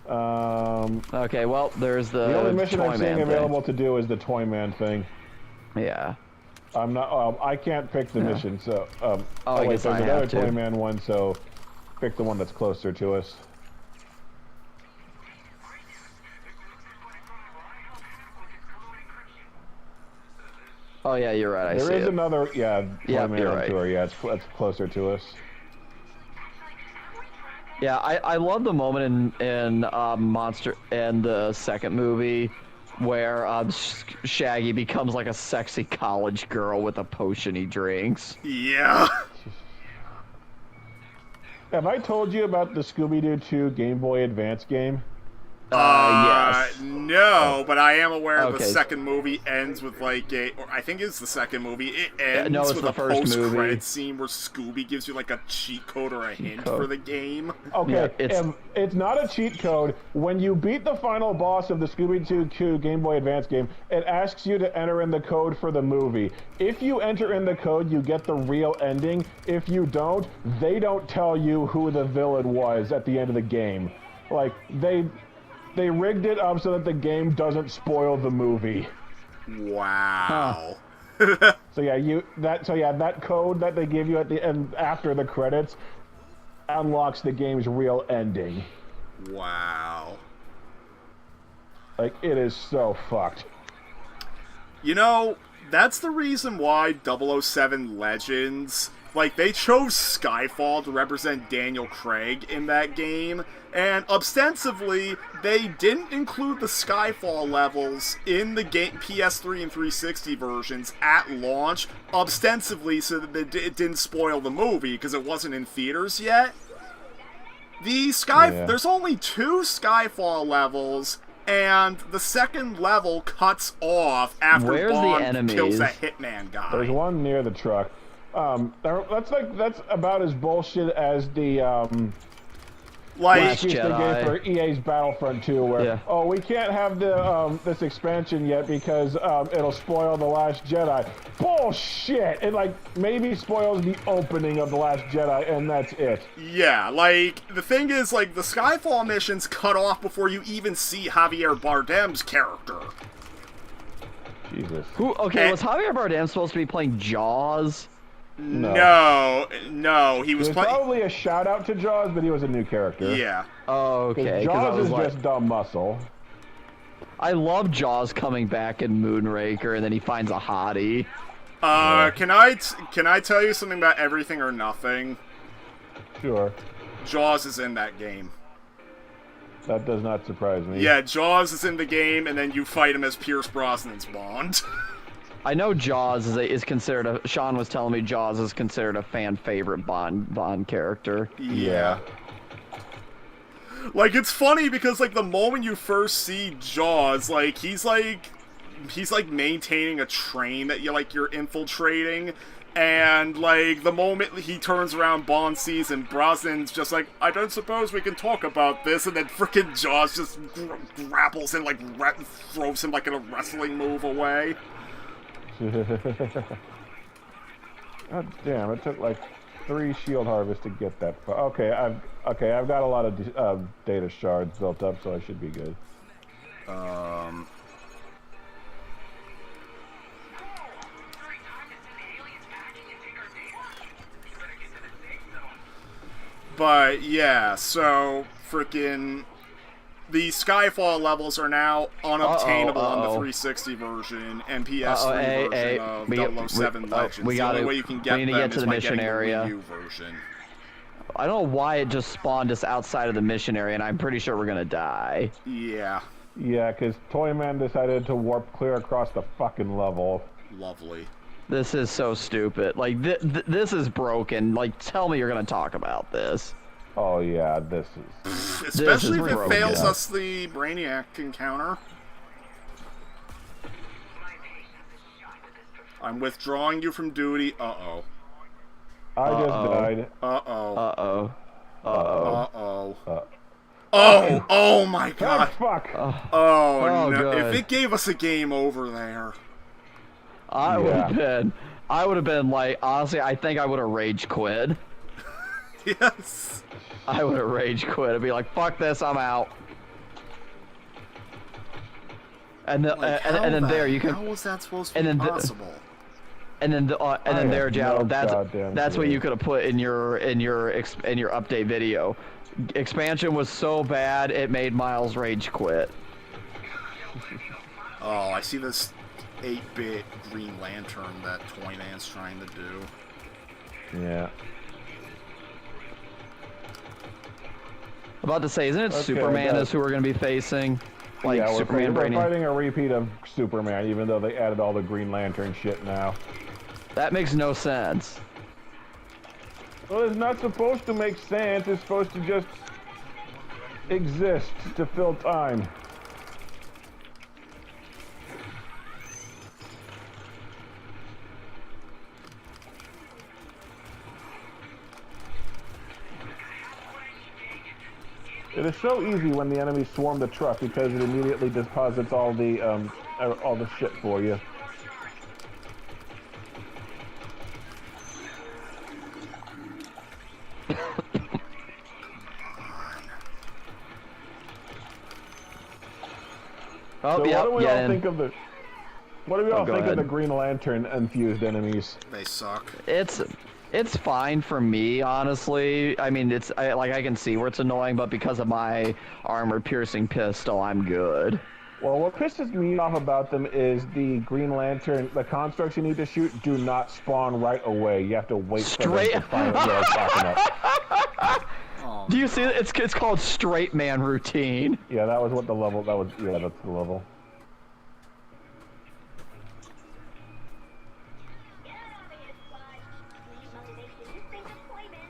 notice. Okay, well, there's The only mission Toy I'm seeing Man available to do is the Toy Man thing. thing. Yeah. I'm not. I can't pick the mission, so. I guess there's I another have to. Toy Man one, so pick the one that's closer to us. Oh yeah, you're right. I see There is it. another, Toy Yeah, Man you're on right. tour. Yeah, it's closer to us. Yeah, I love the moment in Monster in the second movie where Shaggy becomes like a sexy college girl with a potion he drinks. Yeah. Have I told you about the Scooby-Doo 2 Game Boy Advance game? Yes. No, but I am aware the Okay. second movie ends with like or I think it's the second movie. It ends no, it's with the a first movie. post-credit scene where Scooby gives you like a cheat code or a hint code. for the game. Okay, Yeah, it's not a cheat code. When you beat the final boss of the Scooby-Doo 2 Game Boy Advance game, it asks you to enter in the code for the movie. If you enter in the code, you get the real ending. If you don't, they don't tell you who the villain was at the end of the game. Like, they rigged it up so that the game doesn't spoil the movie. Wow. So that code that they give you at the end after the credits unlocks the game's real ending. Wow. Like, it is so fucked. You know, that's the reason why 007 Legends, like, they chose Skyfall to represent Daniel Craig in that game, and ostensibly, they didn't include the Skyfall levels in the game PS3 and 360 versions at launch, ostensibly so that it didn't spoil the movie, because it wasn't in theaters yet. There's only 2 Skyfall levels, and the second level cuts off after Where's the Bond enemies? kills that hitman guy. There's one near the truck. That's about as bullshit as the Like, excuse they Jedi. gave for EA's Battlefront 2, where Yeah. we can't have the this expansion yet because it'll spoil the Last Jedi. Bullshit! It like maybe spoils the opening of the Last Jedi, and that's it. yeah, like, the thing is, like, the Skyfall missions cut off before you even see Javier Bardem's character. Jesus. Okay, was Javier Bardem supposed to be playing Jaws? No, he It was was playing. probably a shout out to Jaws, but he was a new character. Yeah. Oh, okay. 'cause I Jaws was is like, just dumb muscle. I love Jaws coming back in Moonraker, and then he finds a hottie. Can I tell you something about Everything or Nothing? Sure. Jaws is in that game. That does not surprise me. Yeah, Jaws is in the game, and then you fight him as Pierce Brosnan's Bond. I know Jaws is considered a. Sean was telling me Jaws is considered a fan favorite Bond character. Yeah. Like, it's funny because, like, the moment you first see Jaws, like, he's maintaining a train that you're infiltrating, and, like, the moment he turns around, Bond sees him, Brosnan's just like, I don't suppose we can talk about this, and then frickin' Jaws just grapples him, like, throws him, like, in a wrestling move away. God damn! It took like 3 shield harvests to get that far. Okay, I've got a lot of data shards built up, so I should be good. But yeah, so frickin' the Skyfall levels are now unobtainable on the 360 version and PS3 version of 007 Legends. We the only way you can get need to them get to is the by mission getting area. the Wii U version. I don't know why it just spawned us outside of the mission area, and I'm pretty sure we're gonna die. Yeah. Yeah, because Toyman decided to warp clear across the fucking level. Lovely. This is so stupid. Like, this is broken. Like, tell me you're gonna talk about this. Oh yeah, this is... Especially if it broken. fails us the Brainiac encounter. I'm withdrawing you from duty. Uh-oh. I just died. Uh-oh. Uh-oh. Uh-oh. Uh-oh. Oh my Oh, god. fuck! Oh, no. good. If it gave us a game over there. I would have been like, honestly, I think I would have rage quit. Yes. I would have rage quit. I'd be like, fuck this, I'm out. And the, Like, and then there you can. How was that supposed to and be then possible? And then there, have Jadow. no That's what clue. you could have put in your update video. Expansion was so bad it made Miles rage quit. Oh, I see this 8-bit Green Lantern that Toyman's trying to do. Yeah. About to say, isn't it Okay, Superman that- is who we're gonna be facing? Like yeah, Superman we're Brainiac. fighting a repeat of Superman, even though they added all the Green Lantern shit now. That makes no sense. Well, it's not supposed to make sense. It's supposed to just exist to fill time. It is so easy when the enemy swarm the truck because it immediately deposits all the shit for you. Oh, So yeah, what do we yeah. all think of the? What do we all go think of ahead. the Green Lantern infused enemies? They suck. It's fine for me, honestly. I mean, I can see where it's annoying, but because of my armor-piercing pistol, I'm good. Well, what pisses me off about them is the Green Lantern, the constructs you need to shoot do not spawn right away. You have to wait for them to finally get popping up. Oh, Do you see it? It's called straight man routine. Yeah, that was what the level, yeah, that's the level.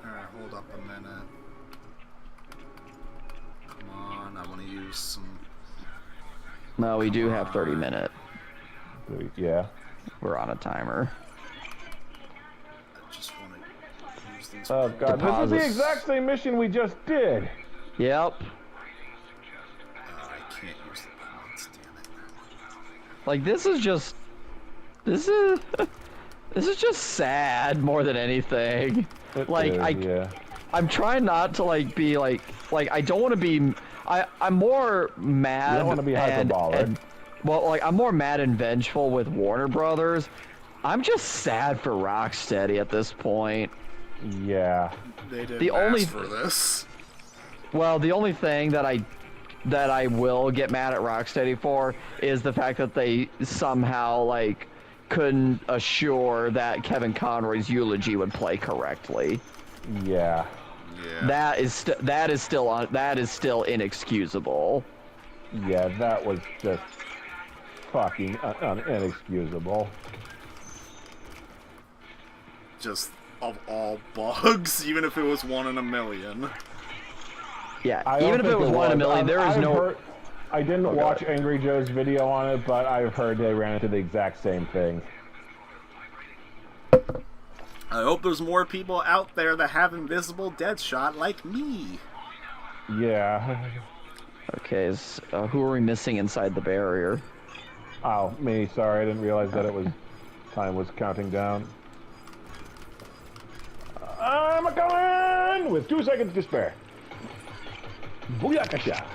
Alright, hold up a minute. Come on, I want to use some... No, we do have 30 minutes. Yeah. We're on a timer. I just want to use these... Oh god, this is the Deposits. exact same mission we just did. Yep. I can't use the points, damn it. Like, this is just sad more than anything. It Like, is, yeah. I'm trying not to like be like I don't want to be. I'm more mad. You don't wanna be hyperbolic. Well, like I'm more mad and vengeful with Warner Brothers. I'm just sad for Rocksteady at this point. Yeah. They didn't The only- ask for this. Well, the only thing that I will get mad at Rocksteady for is the fact that they somehow like couldn't assure that Kevin Conroy's eulogy would play correctly. Yeah. Yeah. That is still inexcusable. Yeah, that was just fucking inexcusable. Just of all bugs, even if it was 1 in a million. Yeah, I don't even if it think was 1 in a million, there is I've no. heard- I didn't Oh, watch God. Angry Joe's video on it, but I've heard they ran into the exact same thing. I hope there's more people out there that have invisible Deadshot like me. Yeah. Okay, who are we missing inside the barrier? Oh, me. Sorry, I didn't realize that it was time was counting down. I'm a coming with 2 seconds to spare. Booyakasha.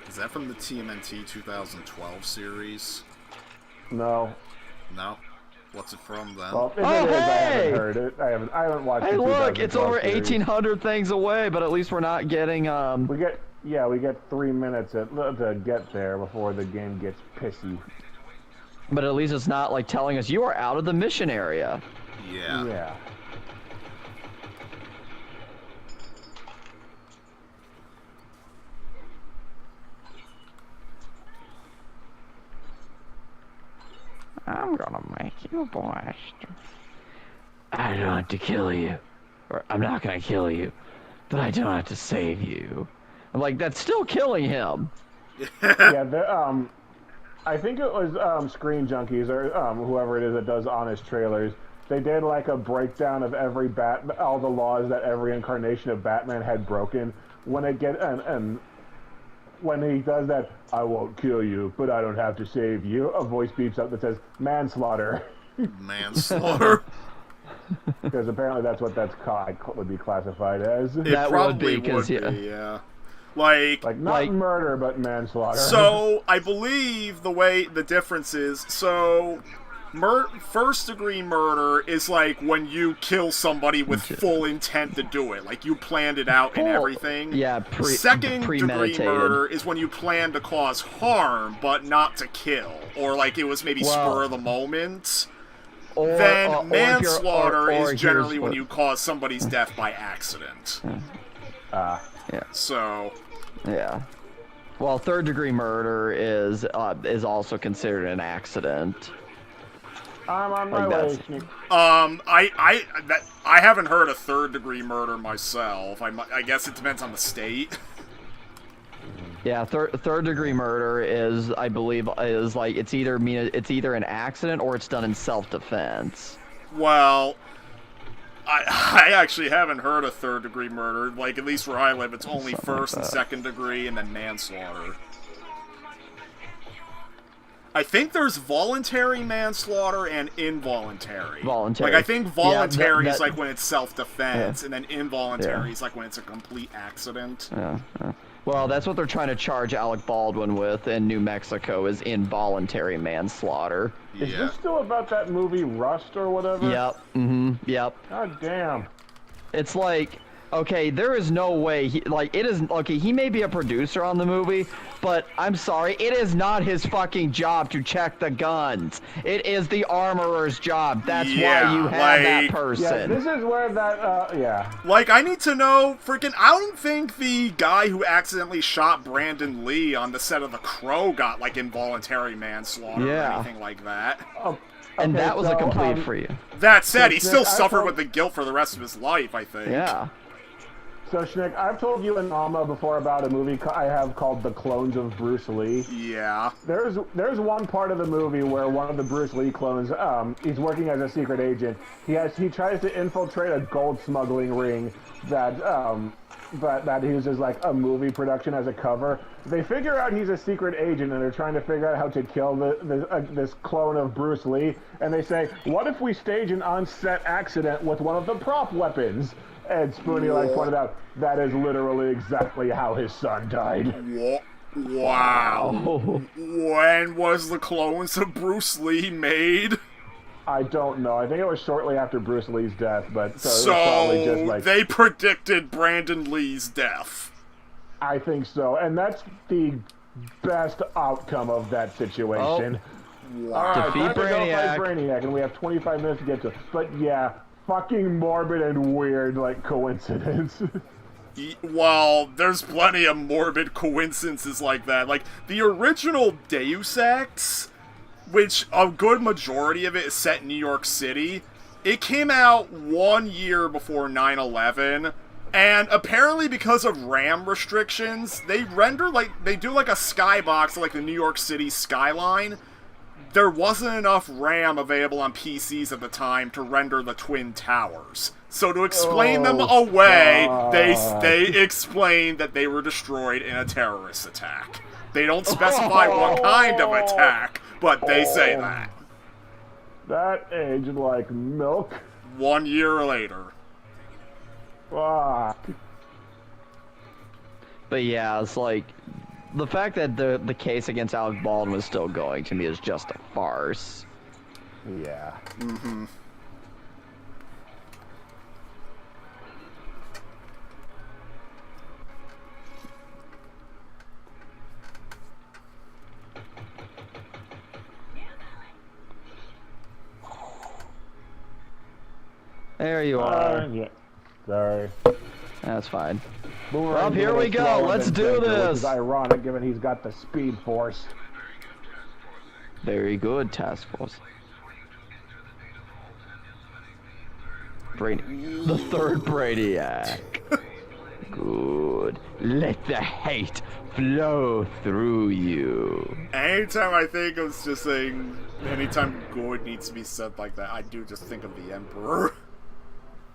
Is that from the TMNT 2012 series? No. No? What's it from then? Well, if Oh, it is, I hey! haven't heard it. I haven't watched Hey, the look, it's 2012 over series. 1,800 things away, but at least we're not getting We get 3 minutes to get there before the game gets pissy. But at least it's not like telling us you are out of the mission area. Yeah. Yeah. I'm gonna make you a blaster. I don't have to kill you. Or, I'm not gonna kill you. But I don't have to save you. I'm like, that's still killing him. Yeah, I think it was Screen Junkies or whoever it is that does honest trailers. They did like a breakdown of all the laws that every incarnation of Batman had broken. When it and when he does that, I won't kill you, but I don't have to save you. A voice beeps up that says manslaughter. Manslaughter. Because apparently that's what would be classified as. It That probably would be, yeah. Like not murder, but manslaughter. So I believe the difference is first-degree murder is like when you kill somebody with full intent to do it, like you planned it out and everything. Yeah, Second-degree murder is when you plan to cause harm but not to kill, or like it was maybe spur of the moment. Then manslaughter is generally when you cause somebody's death by accident. Yeah. So. Yeah. Well, third-degree murder is also considered an accident. I'm on my way. I haven't heard of third-degree murder myself. I guess it depends on the state. Yeah, third-degree murder is, I believe, is like it's either an accident or it's done in self-defense. Well, I actually haven't heard of third-degree murder. Like, at least where I live, it's only first and second degree and then manslaughter. I think there's voluntary manslaughter and involuntary. Voluntary. Like, I think voluntary is like when it's self-defense, and then involuntary is like when it's a complete accident. Yeah. Well, that's what they're trying to charge Alec Baldwin with in New Mexico, is involuntary manslaughter. Is this still about that movie Rust or whatever? Yep. Yep. God damn. It's like, okay, there is no way he may be a producer on the movie, but I'm sorry, it is not his fucking job to check the guns. It is the armorer's job. That's why you have that person. Yeah, this is where that, Like, I need to know, I don't think the guy who accidentally shot Brandon Lee on the set of The Crow got, like, involuntary manslaughter or anything like that. And that was a complete for you. That said, he still suffered with the guilt for the rest of his life, I think. Yeah. So, Schnick, I've told you and Alma before about a movie I have called The Clones of Bruce Lee. Yeah. There's one part of the movie where one of the Bruce Lee clones, he's working as a secret agent. He tries to infiltrate a gold smuggling ring that uses like a movie production as a cover. They figure out he's a secret agent and they're trying to figure out how to kill this clone of Bruce Lee. And they say, what if we stage an on-set accident with one of the prop weapons? And Spoonie pointed out, that is literally exactly how his son died. Wow. When was the clones of Bruce Lee made? I don't know. I think it was shortly after Bruce Lee's death, but so it was probably just like... they predicted Brandon Lee's death. I think so, and that's the best outcome of that situation. Wow. All right, Defeat time to go Brainiac. fight Brainiac, and we have 25 minutes to get to it. But yeah, fucking morbid and weird, like, coincidence. Well, there's plenty of morbid coincidences like that. Like, the original Deus Ex, which a good majority of it is set in New York City, it came out 1 year before 9/11, and apparently because of RAM restrictions, they do like a skybox of like the New York City skyline. There wasn't enough RAM available on PCs at the time to render the Twin Towers. So to explain them away, they explained that they were destroyed in a terrorist attack. They don't specify what kind of attack, but they say that. That aged like milk. 1 year later. Fuck. But yeah, it's like, the fact that the case against Alec Baldwin was still going, to me, is just a farce. Yeah. Mm-hmm. There you are. Yeah. Sorry. That's fine. Boomerang's here a we little go. slower Let's than do Denver, this. Which is ironic, given he's got the Speed Force. Very good, Task Force. The third Brainiac. Good. Let the hate flow through you. Anytime I think of just saying, anytime good needs to be said like that, I do just think of the Emperor.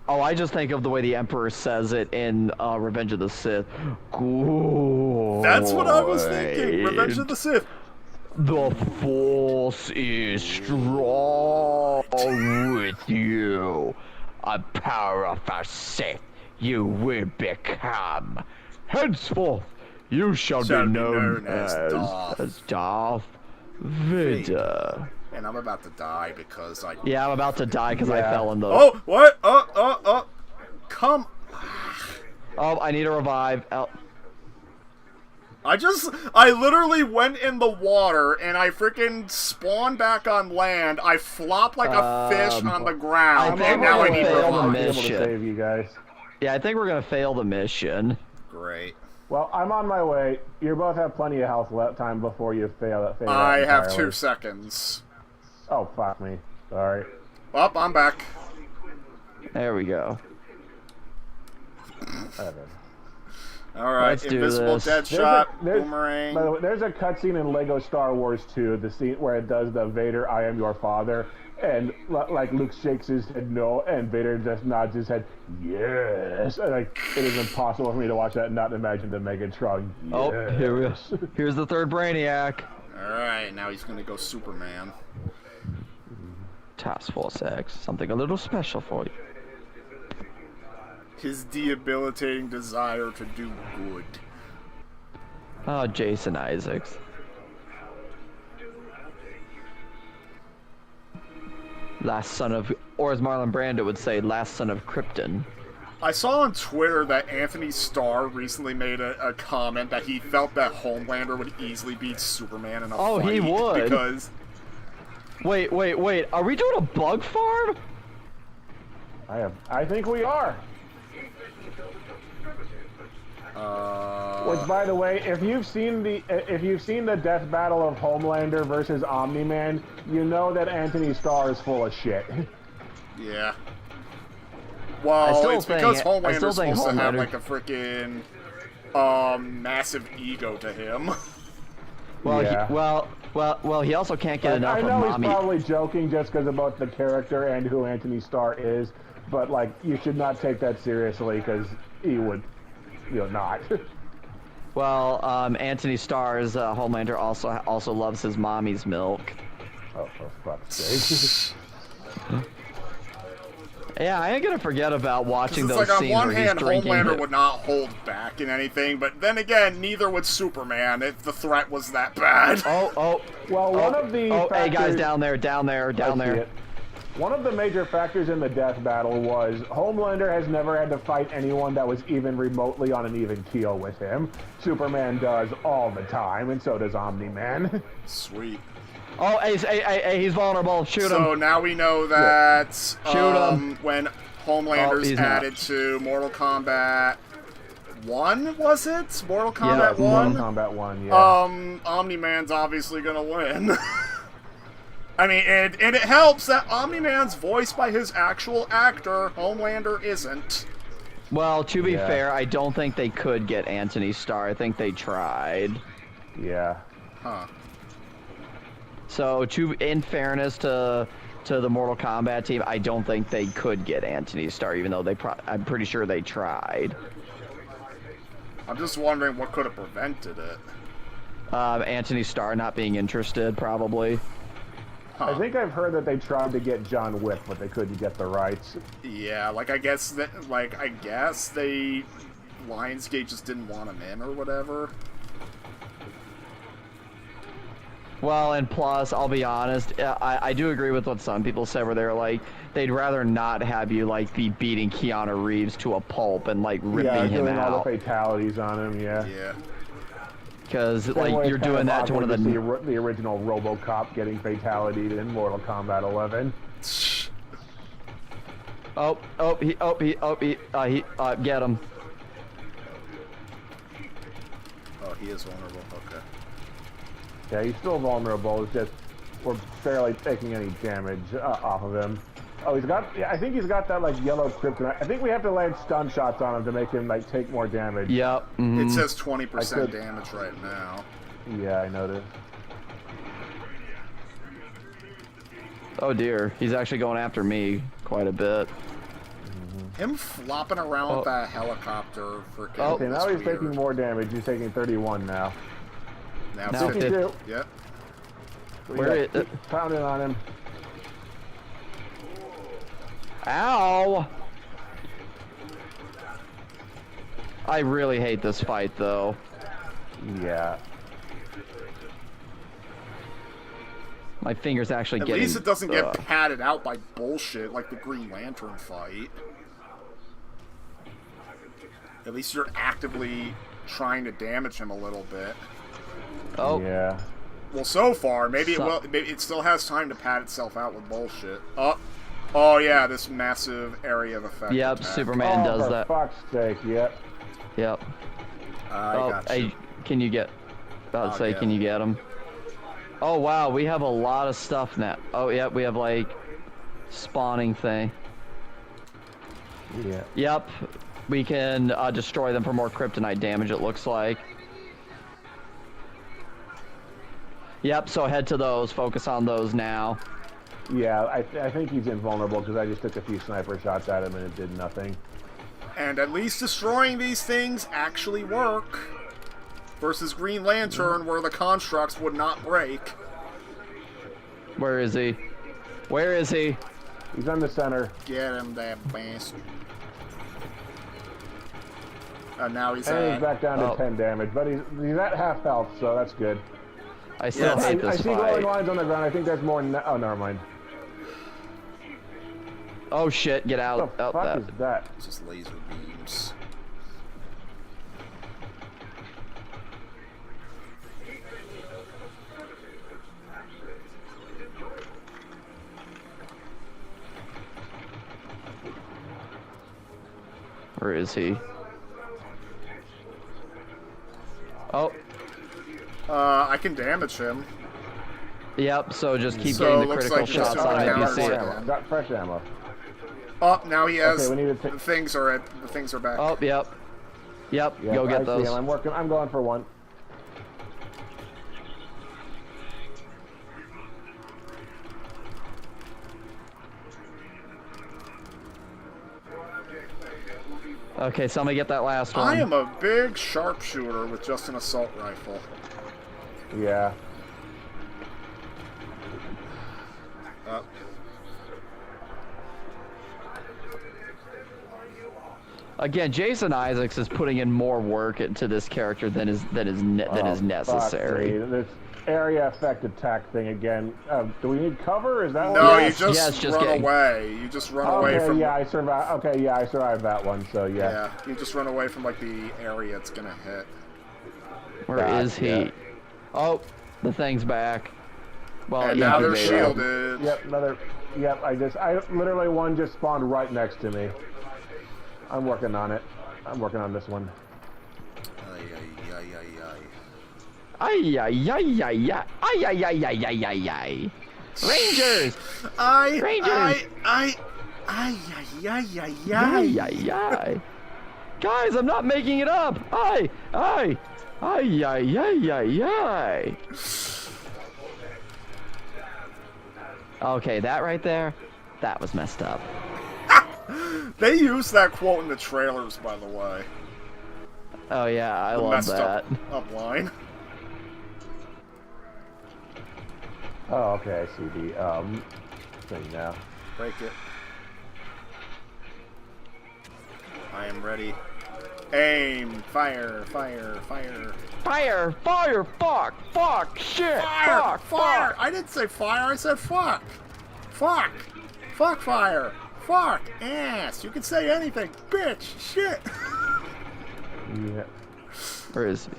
Oh, I just think of the way the Emperor says it in Revenge of the Sith. Good. That's what I was thinking. Revenge of the Sith. The Force is strong with you. A power of the Sith you will become. Henceforth, you shall be known as Darth Vader. And I'm about to die because I... Yeah, I'm about to die because I fell in the... Oh, what? Oh. Come... Oh, I need a revive. Oh. I literally went in the water and I freaking spawned back on land. I flopped like a fish on the ground, and now I need revive. to save you guys. Yeah, I think we're gonna fail the mission. Great. Well, I'm on my way. You both have plenty of health left time before you fail. I have 2 seconds. Oh, fuck me. Sorry. Well, I'm back. There we go. Alright, Let's do invisible this. Deadshot, boomerang. By the way, there's a cutscene in Lego Star Wars 2, the scene where it does the Vader, I am your father, and like Luke shakes his head no, and Vader just nods his head, yes. And, like, it is impossible for me to watch that and not imagine the Megatron. Yes. Oh, here we go. Here's the third Brainiac. Alright, now he's gonna go Superman. Task Force X, something a little special for you. His debilitating desire to do good. Oh, Jason Isaacs. Last son of, or as Marlon Brando would say, last son of Krypton. I saw on Twitter that Anthony Starr recently made a comment that he felt that Homelander would easily beat Superman in a fight. Oh, he would. Because... Wait. Are we doing a bug farm? I think we are. Which, by the way, if you've seen the death battle of Homelander versus Omni-Man, you know that Anthony Starr is full of shit. Yeah. Well, it's because Homelander's supposed to have like a freaking massive ego to him. Well, yeah. He also can't get enough of Mommy. I know he's probably joking just because about the character and who Anthony Starr is, but like you should not take that seriously because he would, not. Well, Anthony Starr's Homelander also loves his mommy's milk. Oh, for fuck's sake. Yeah, I ain't gonna forget about watching those like scenes on one where hand, he's drinking. Homelander would not hold back in anything, but then again, neither would Superman if the threat was that bad. Oh. Well, one of the factors, hey guys, down there. One of the major factors in the death battle was Homelander has never had to fight anyone that was even remotely on an even keel with him. Superman does all the time, and so does Omni-Man. Sweet. Oh, hey, he's vulnerable. Shoot him. So now we know that Shoot him. When Homelander's added to Mortal Kombat 1, was it? Mortal Kombat 1? Mortal Kombat 1, yeah. Omni-Man's obviously gonna win. I mean, and it helps that Omni-Man's voiced by his actual actor. Homelander isn't. Well, to be fair, I don't think they could get Anthony Starr. I think they tried. Yeah. Huh. So, in fairness to the Mortal Kombat team, I don't think they could get Anthony Starr, even though I'm pretty sure they tried. I'm just wondering what could have prevented it. Anthony Starr not being interested, probably. Huh. I think I've heard that they tried to get John Wick, but they couldn't get the rights. Yeah, I guess Lionsgate just didn't want him in or whatever. Well, and plus, I'll be honest, I do agree with what some people said, where they're like, they'd rather not have you, be beating Keanu Reeves to a pulp and, ripping him doing out. all the fatalities on him, yeah. Yeah. Because, you're doing that to one of the... The original RoboCop getting fatalityed in Mortal Kombat 11. Get him. Oh, he is vulnerable, okay. Yeah, he's still vulnerable, it's just we're barely taking any damage off of him. Oh, he's got. Yeah, I think he's got that like yellow kryptonite. I think we have to land stun shots on him to make him like take more damage. Yep. It says 20% damage right now. Yeah, I noticed. Oh dear, he's actually going after me quite a bit. Him flopping around with that helicopter freaking. Okay, now he's taking more damage. He's taking 31 now. Now Now 52. Yep. Where is it? Pounding on him. Ow! I really hate this fight, though. Yeah. My finger's actually At getting... least it doesn't get padded out by bullshit like the Green Lantern fight. At least you're actively trying to damage him a little bit. Oh. Yeah. Well, so far, maybe it will. Maybe it still has time to pad itself out with bullshit. Oh yeah, this massive area of effect. Yep, attack. Superman does that. For fuck's sake, yep. Yep. I got you. Hey, can you get... About to say, yeah. can you get him? Oh, wow, we have a lot of stuff now. Oh, yep, we have, like, spawning thing. Yeah. Yep, we can destroy them for more kryptonite damage, it looks like. Yep, so head to those. Focus on those now. Yeah, I think he's invulnerable because I just took a few sniper shots at him and it did nothing. And at least destroying these things actually work. Versus Green Lantern, where the constructs would not break. Where is he? Where is he? He's on the center. Get him, that bastard. Now he's And he's back down to 10 damage, but he's at half health, so that's good. I still hate this I see glowing fight. lines on the ground. I think there's more. Oh, never mind. Oh shit! Get out! What the Oh, fuck is that? It's just laser beams. Where is he? Oh. I can damage him. Yep. So just keep So getting the looks critical like shots this on him if you is see it. down. Got fresh ammo. Oh, now he has. Okay, we need to the things are back. Oh, yep. Yep. Yeah, Go I get see those. him. I'm going for one. Okay, somebody get that last one. I am a big sharpshooter with just an assault rifle. Yeah. Again, Jason Isaacs is putting in more work into this character than is necessary. This area effect attack thing again. Do we need cover? Is that No, one? Yes, you just yes, just run getting- away. You just run away Okay, from. yeah, I survived. Okay, yeah, I survived that one. So yeah. Yeah, you just run away from like the area it's gonna hit. Where is he? Yeah. Oh, the thing's back. Well, And now they're incubator. shielded. Yep, another. Yep, I literally one just spawned right next to me. I'm working on it. I'm working on this one. Ay, ay, ay, ay, ay, ay, ay, ay, ay, ay, ay, ay. Rangers! Rangers! Ay, Ay, ay, ay. Guys, I'm not making it up. Ay, ay, ay, ay, ay, ay, ay. Okay, that right there, that was messed up. They use that quote in the trailers, by the way. Oh yeah, I The love messed that. up line. Oh, okay, I see the thing now. Break it. I am ready. Aim! Fire! Fire! Fire! Fire! Fire! Fuck! Fuck! Shit! Fire! Fuck! Fire! Fuck! I didn't say fire, I said fuck! Fuck! Fuck fire! Fuck! Ass! You can say anything! Bitch! Shit! Yeah. Where is he?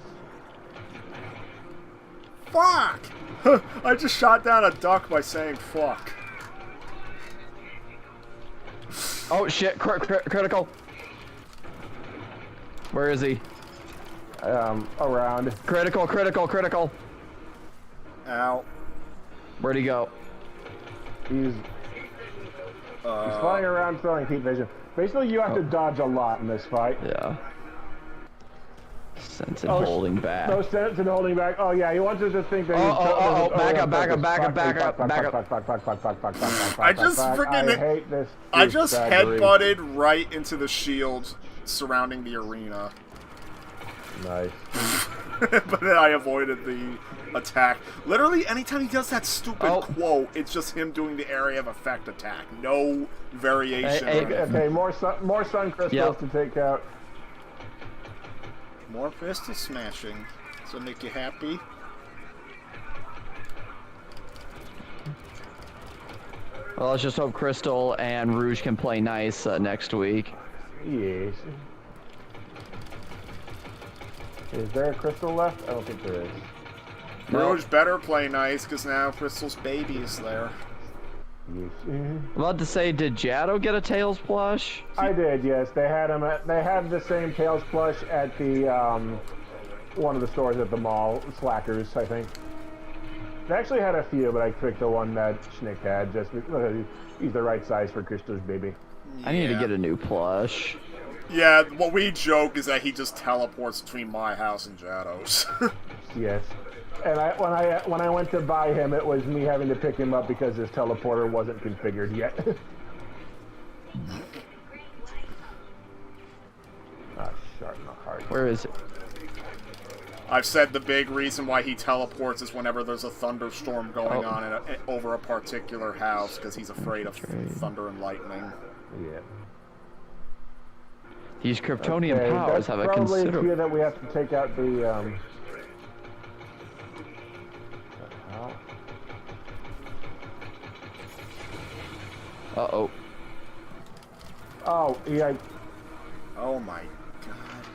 Fuck! I just shot down a duck by saying fuck. Oh shit! Critical! Where is he? Around. Critical! Critical! Critical! Ow. Where'd he go? He's He's flying around throwing heat vision. Basically, you have to dodge a lot in this fight. Yeah. Sense and holding back. No sense in holding back. Oh yeah, he wants us to think that. Back up. I just freaking. I hate this. I just headbutted right into the shield surrounding the arena. Nice. But then I avoided the attack. Literally, anytime he does that stupid quote, it's just him doing the area of effect attack. No variation. Okay, more sun crystals to take out. More pistol smashing. Does that make you happy? Well, let's just hope Crystal and Rouge can play nice next week. Yes. Is there a Crystal left? I don't think there is. Rouge better play nice, because now Crystal's baby is there. Yes. I'm about to say, did Jadow get a Tails plush? I did, yes. They had him. They had the same Tails plush at the one of the stores at the mall, Slackers, I think. They actually had a few, but I picked the one that Schnick had. Just he's the right size for Crystal's baby. I need to get a new plush. Yeah, what we joke is that he just teleports between my house and Jadow's. Yes. And when I went to buy him, it was me having to pick him up because his teleporter wasn't configured yet. Shot in the heart. Where is it? I've said the big reason why he teleports is whenever there's a thunderstorm going on over a particular house, because he's afraid of thunder and lightning. Yeah. These Kryptonian powers have a considerable... Probably fear that we have to take out the, Uh-oh. Oh, yeah. Oh my god.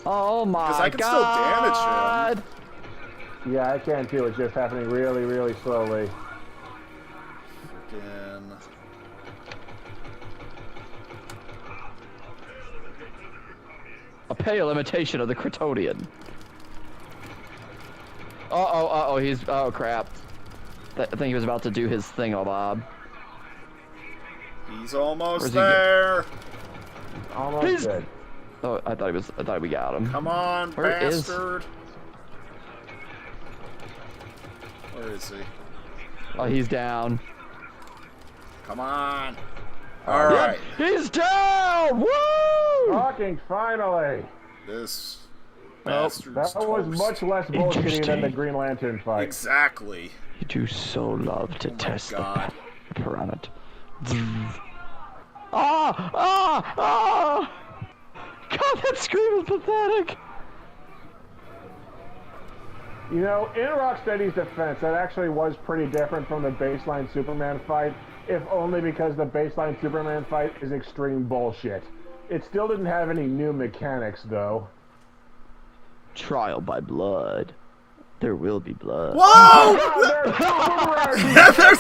Oh my god. Because I can still damage him. Yeah, I can too. It's just happening really, really slowly. Freaking... A pale imitation of the Kryptonian. Uh-oh, he's... Oh, crap. I think he was about to do his thingamabob. He's almost there. Almost dead. Oh, I thought we got him. Come on, bastard. Where is he? Oh, he's down. Come on. All right. He's down! Woo! Talking finally. This That was much less bullshitty than the Green Lantern fight. Exactly. You do so love to test the planet. Ah! God, that scream is pathetic. You know, in Rocksteady's defense, that actually was pretty different from the baseline Superman fight, if only because the baseline Superman fight is extreme bullshit. It still didn't have any new mechanics, though. Trial by blood. There will be blood. Whoa! There's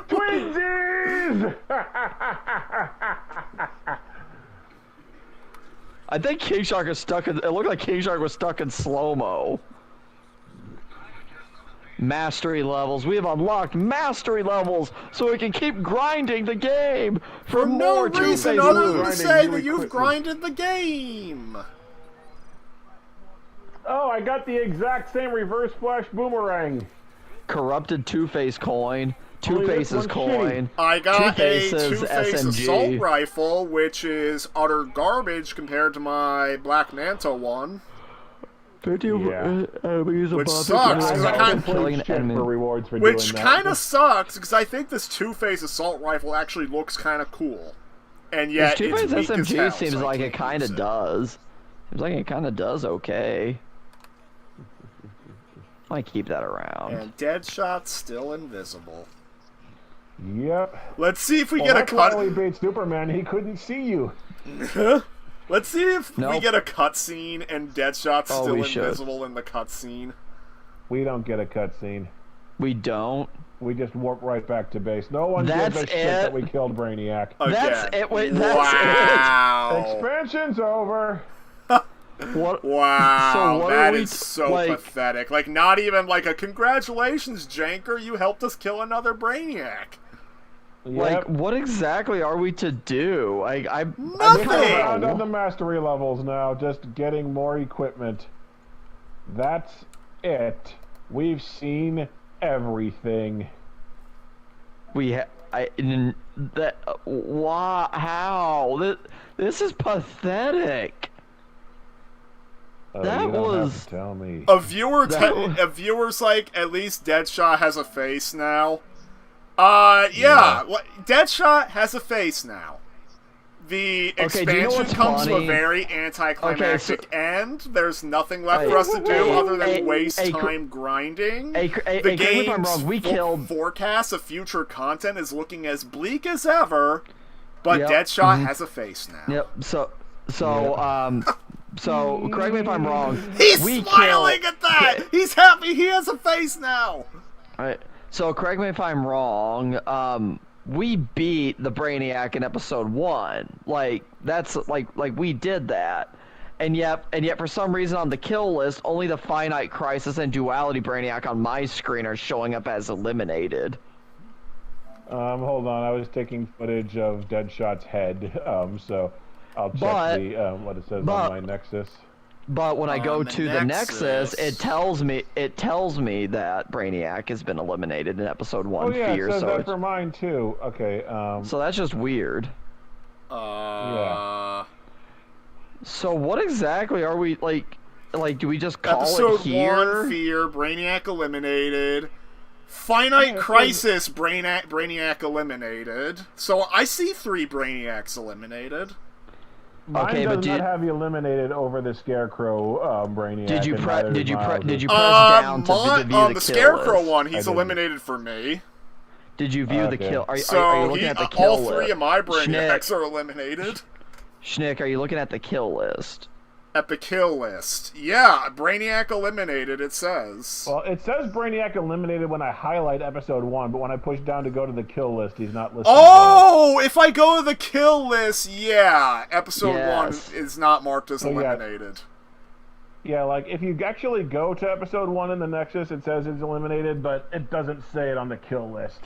Twinsies! I think King Shark is stuck in... It looked like King Shark was stuck in slow-mo. Mastery levels. We have unlocked mastery levels so we can keep grinding the game for more no reason other than to say that you've grinded the game. Oh, I got the exact same reverse flash boomerang. Corrupted Two-Face coin. Two-Face's coin. I got a Two-Face's Two-Face SMG. assault rifle, which is utter garbage compared to my Black Manta one. Which sucks, because I kind of Which kind of sucks, because I think this Two-Face assault rifle actually looks kind of cool. And yet, this Two-Face it's weak as SMG hell, seems so like it kind of does. Seems like it kind of does okay. I keep that around. And Deadshot's still invisible. Yep. Let's see if we get a cut. That's why he beat Superman. He couldn't see you. Let's see if we get a cutscene and Deadshot's still invisible in the cutscene. We don't get a cutscene. We don't. We just warp right back to base. No one gives a shit that we killed Brainiac. That's it. Wait, that's it. Expansion's over. What? Wow, so what that is so pathetic. Like, not even like a congratulations, Janker, you helped us kill another Brainiac. Like, what exactly are we to do? I'm Nothing! Around on the mastery levels now, just getting more equipment. That's it. We've seen everything. How? This is pathetic. That You don't was... have to tell me. A viewer's like, at least Deadshot has a face now. Yeah. Deadshot has a face now. The expansion comes to a very anticlimactic end. There's nothing left for us to do other than waste time grinding. The game's forecast of future content is looking as bleak as ever, but Deadshot has a face now. Yep. So correct me if I'm wrong. He's smiling at that. He's happy. He has a face now. All right. So correct me if I'm wrong. We beat the Brainiac in episode 1. Like that's like we did that. And yet for some reason on the kill list, only the Finite Crisis and Duality Brainiac on my screen are showing up as eliminated. Hold on. I was taking footage of Deadshot's head. So I'll check what it says on my Nexus. But when I go to the Nexus, it tells me that Brainiac has been eliminated in episode 1. Oh yeah, Fear, it says so that for mine too. Okay. So that's just weird. Yeah. So what exactly are we like? Do we just call episode it here? Episode 1, Fear, Brainiac eliminated. Finite Crisis, Brainiac eliminated. So I see 3 Brainiacs eliminated. Mine does not have you eliminated over the Scarecrow Brainiac. Did you press down to view the kill Scarecrow list? one? He's eliminated for me. Did you view the kill? Are you looking at the kill all list? 3 of my Brainiacs are eliminated. Schnick, are you looking at the kill list? At the kill list. Yeah, Brainiac eliminated, it says. Well, it says Brainiac eliminated when I highlight episode 1, but when I push down to go to the kill list, he's not listed. Oh, if I go to the kill list, yeah, episode 1 is not marked as eliminated. Yeah, like, if you actually go to episode 1 in the Nexus, it says it's eliminated, but it doesn't say it on the kill list.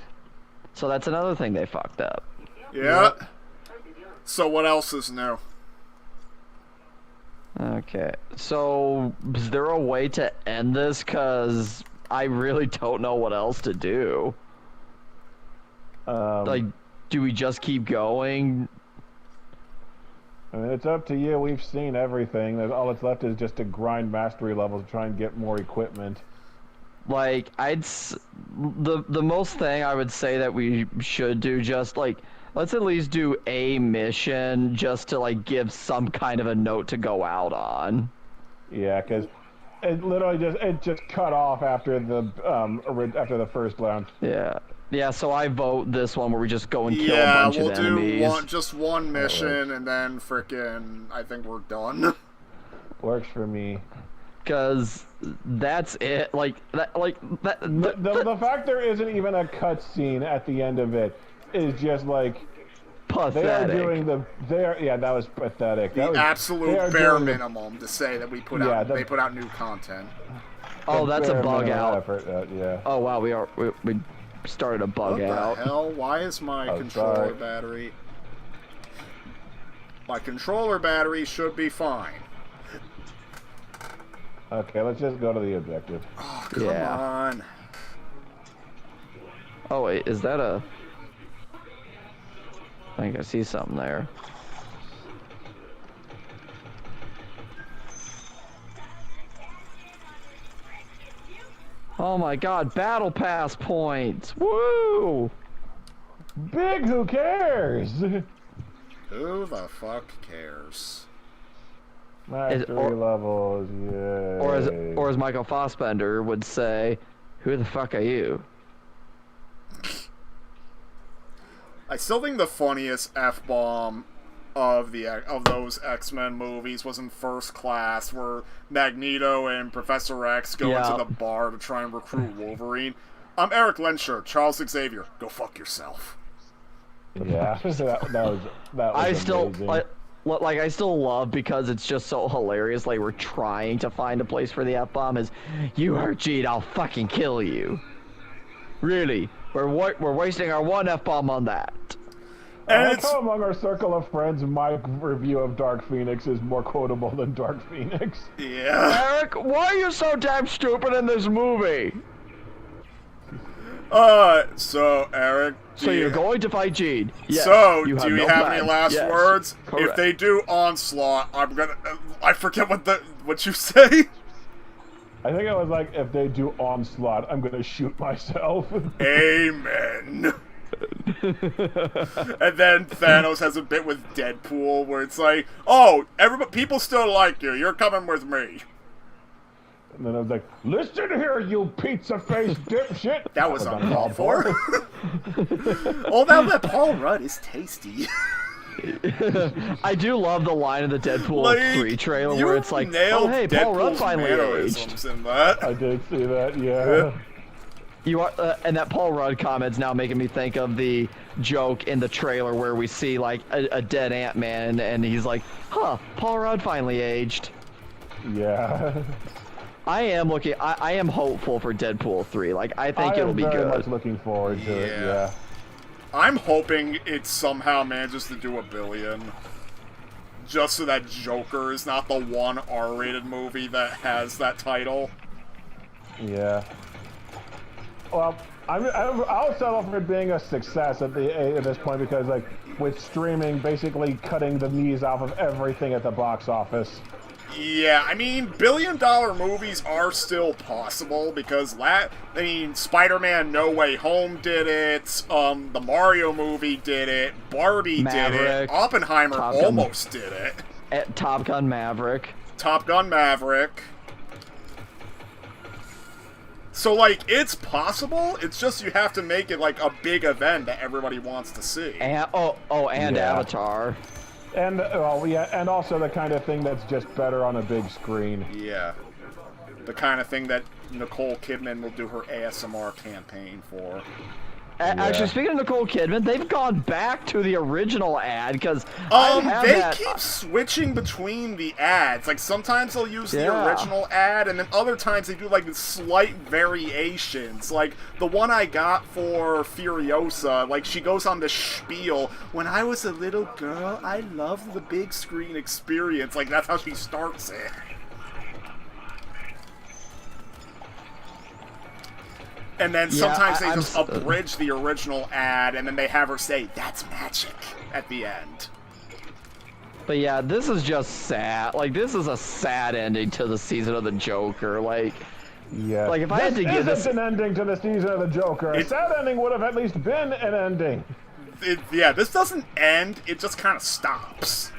So that's another thing they fucked up. Yeah. So what else is new? Okay, so is there a way to end this? Because I really don't know what else to do. Like, do we just keep going? I mean, it's up to you. We've seen everything. All that's left is just to grind mastery levels to try and get more equipment. Like, the most thing I would say that we should do, just like, let's at least do a mission just to like give some kind of a note to go out on. Yeah, because it literally just cut off after the first round. Yeah. So I vote this one where we just go and kill a bunch of enemies. Yeah, we'll do just one mission and then frickin' I think we're done. Works for me. Because that's it. The fact there isn't even a cutscene at the end of it is just like pathetic. That was pathetic. The absolute bare minimum to say that we put out they put out new content. Oh, that's a bug out. Effort, yeah. Oh wow, we started a bug out. What the hell? Why is my controller battery? My controller battery should be fine. Okay, let's just go to the objective. Oh, come on. Oh wait, is that a... I think I see something there. Oh my god, battle pass points! Woo! Big, who cares? Who the fuck cares? Mastery levels, yeah. Or as Michael Fassbender would say, who the fuck are you? I still think the funniest F-bomb of those X-Men movies was in First Class, where Magneto and Professor X go into the bar to try and recruit Wolverine. I'm Eric Lensher, Charles Xavier. Go fuck yourself. Yeah, that was amazing. I still love, because it's just so hilarious, like, we're trying to find a place for the F-bomb, is, you hurt Gene, I'll fucking kill you. Really? We're wasting our one F-bomb on that. And I it's know among our circle of friends, my review of Dark Phoenix is more quotable than Dark Phoenix. yeah. Eric, why are you so damn stupid in this movie? So Eric. So you're going to fight Gene. Yes, So, you do you no have plan. any last Yes, words? correct. If they do Onslaught, I'm gonna. I forget what you say. I think it was like, if they do Onslaught, I'm gonna shoot myself. Amen. And then Thanos has a bit with Deadpool where it's like, oh, people still like you. You're coming with me. And then I was like, listen here, you pizza-faced dipshit. That was uncalled for. Although that Paul Rudd is tasty. I do love the line in the Deadpool Like, 3 trailer you where it's like, nailed oh hey, Paul Rudd Deadpool's finally mannerisms aged. in that. I did see that, yeah. You are, and that Paul Rudd comment's now making me think of the joke in the trailer where we see like a dead Ant-Man and he's like, huh, Paul Rudd finally aged. Yeah. I am hopeful for Deadpool 3. Like, I think it'll be I am very good. much looking forward to it, yeah. I'm hoping it somehow manages to do $1 billion. Just so that Joker is not the one R-rated movie that has that title. Yeah. Well, I'll settle for it being a success at this point because, like, with streaming basically cutting the knees off of everything at the box office. Yeah, I mean, $1 billion movies are still possible because Spider-Man No Way Home did it, the Mario movie did it, Barbie did it, Maverick, Oppenheimer Top Gun. almost did it. Top Gun Maverick. Top Gun Maverick. So, like, it's possible, it's just you have to make it, like, a big event that everybody wants to see. And, and Yeah. Avatar. And, well, yeah, and also the kind of thing that's just better on a big screen. Yeah. The kind of thing that Nicole Kidman will do her ASMR campaign for. Actually, speaking of Nicole Kidman, they've gone back to the original ad because They keep switching between the ads. Like, sometimes they'll use the original ad, and then other times they do, like, slight variations. Like, the one I got for Furiosa, like, she goes on this spiel, when I was a little girl, I loved the big screen experience. Like, that's how she starts it. And then sometimes they just abridge the original ad, and then they have her say, that's magic, at the end. But yeah, this is just sad. Like, this is a sad ending to the season of the Joker. Like, yeah. Like, if I had to give this an ending to the season of the Joker. A sad ending would have at least been an ending. Yeah, this doesn't end, it just kind of stops.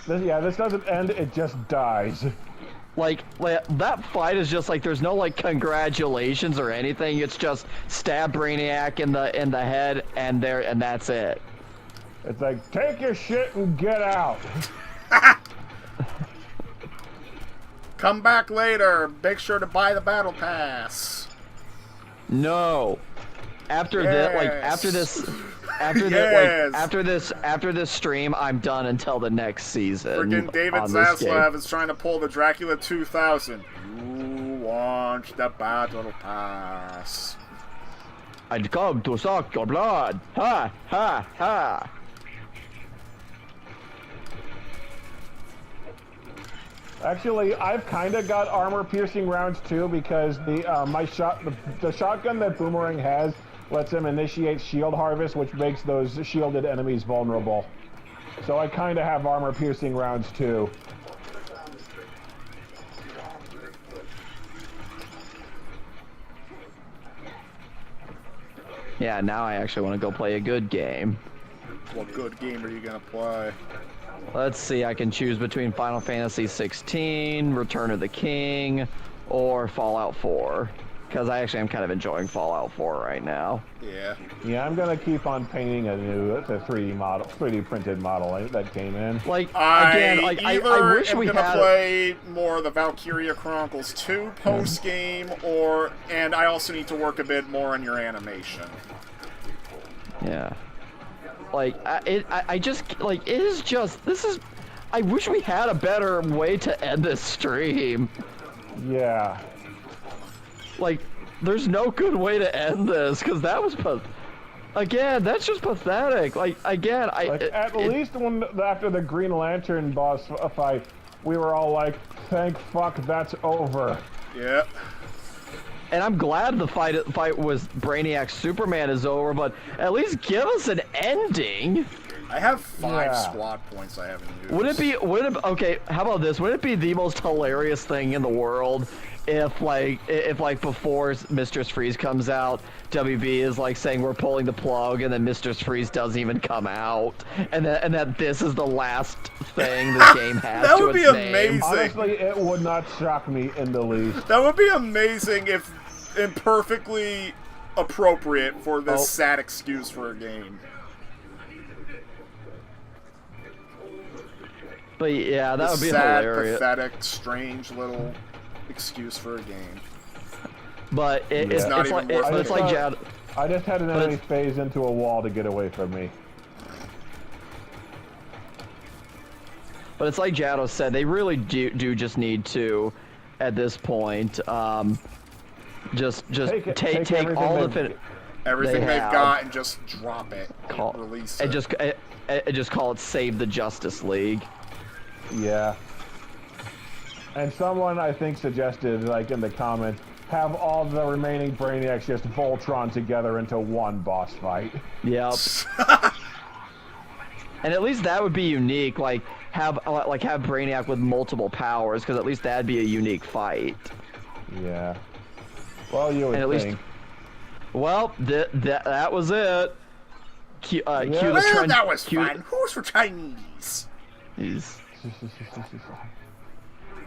This doesn't end, it just dies. Like that fight is just like there's no like congratulations or anything. It's just stab Brainiac in the head and that's it. It's like, take your shit and get out. Come back later. Make sure to buy the battle pass. No. After this, like after this stream, I'm done until the next season. Freaking David on this game. Zaslav is trying to pull the Dracula 2000. You want the battle pass? I'd come to suck your blood. Ha ha ha. Actually, I've kind of got armor-piercing rounds too because the shotgun that Boomerang has lets him initiate shield harvest, which makes those shielded enemies vulnerable. So I kind of have armor-piercing rounds too. Yeah, now I actually want to go play a good game. What good game are you gonna play? Let's see, I can choose between Final Fantasy 16, Return of the King, or Fallout 4. Because I actually am kind of enjoying Fallout 4 right now. Yeah. Yeah, I'm gonna keep on painting a 3D printed model that came in. Like, again, like, I wish we had... I'm gonna play more of the Valkyria Chronicles 2 post-game, and I also need to work a bit more on your animation. Yeah. Like, I wish we had a better way to end this stream. Yeah. Like, there's no good way to end this because that was again, that's just pathetic. Like again, at least after the Green Lantern boss fight, we were all like, "Thank fuck, that's over." Yeah. And I'm glad the fight was Brainiac Superman is over, but at least give us an ending. I have 5 squad points I haven't used. Okay, how about this? Would it be the most hilarious thing in the world if before Mistress Freeze comes out, WB is like saying we're pulling the plug, and then Mistress Freeze doesn't even come out, and that this is the last thing the game has That to would be its amazing. name. Honestly, it would not shock me in the least. That would be amazing and perfectly appropriate for this sad excuse for a game. But yeah, that would be sad, hilarious. pathetic, strange little excuse for a game. But it's like Jadow. I just had an enemy phase into a wall to get away from me. But it's like Jadow said, they really do just need to, at this point, just take all the everything they've have. got and just drop it. Release it. Just call it Save the Justice League. Yeah. And someone, I think, suggested, like, in the comments, have all the remaining Brainiacs just Voltron together into one boss fight. Yep. And at least that would be unique, like have Brainiac with multiple powers, because at least that'd be a unique fight. Yeah. Well, you would and at think. Least, well, that was it. Cue the Well, trend. that was fun. Who's for Chinese?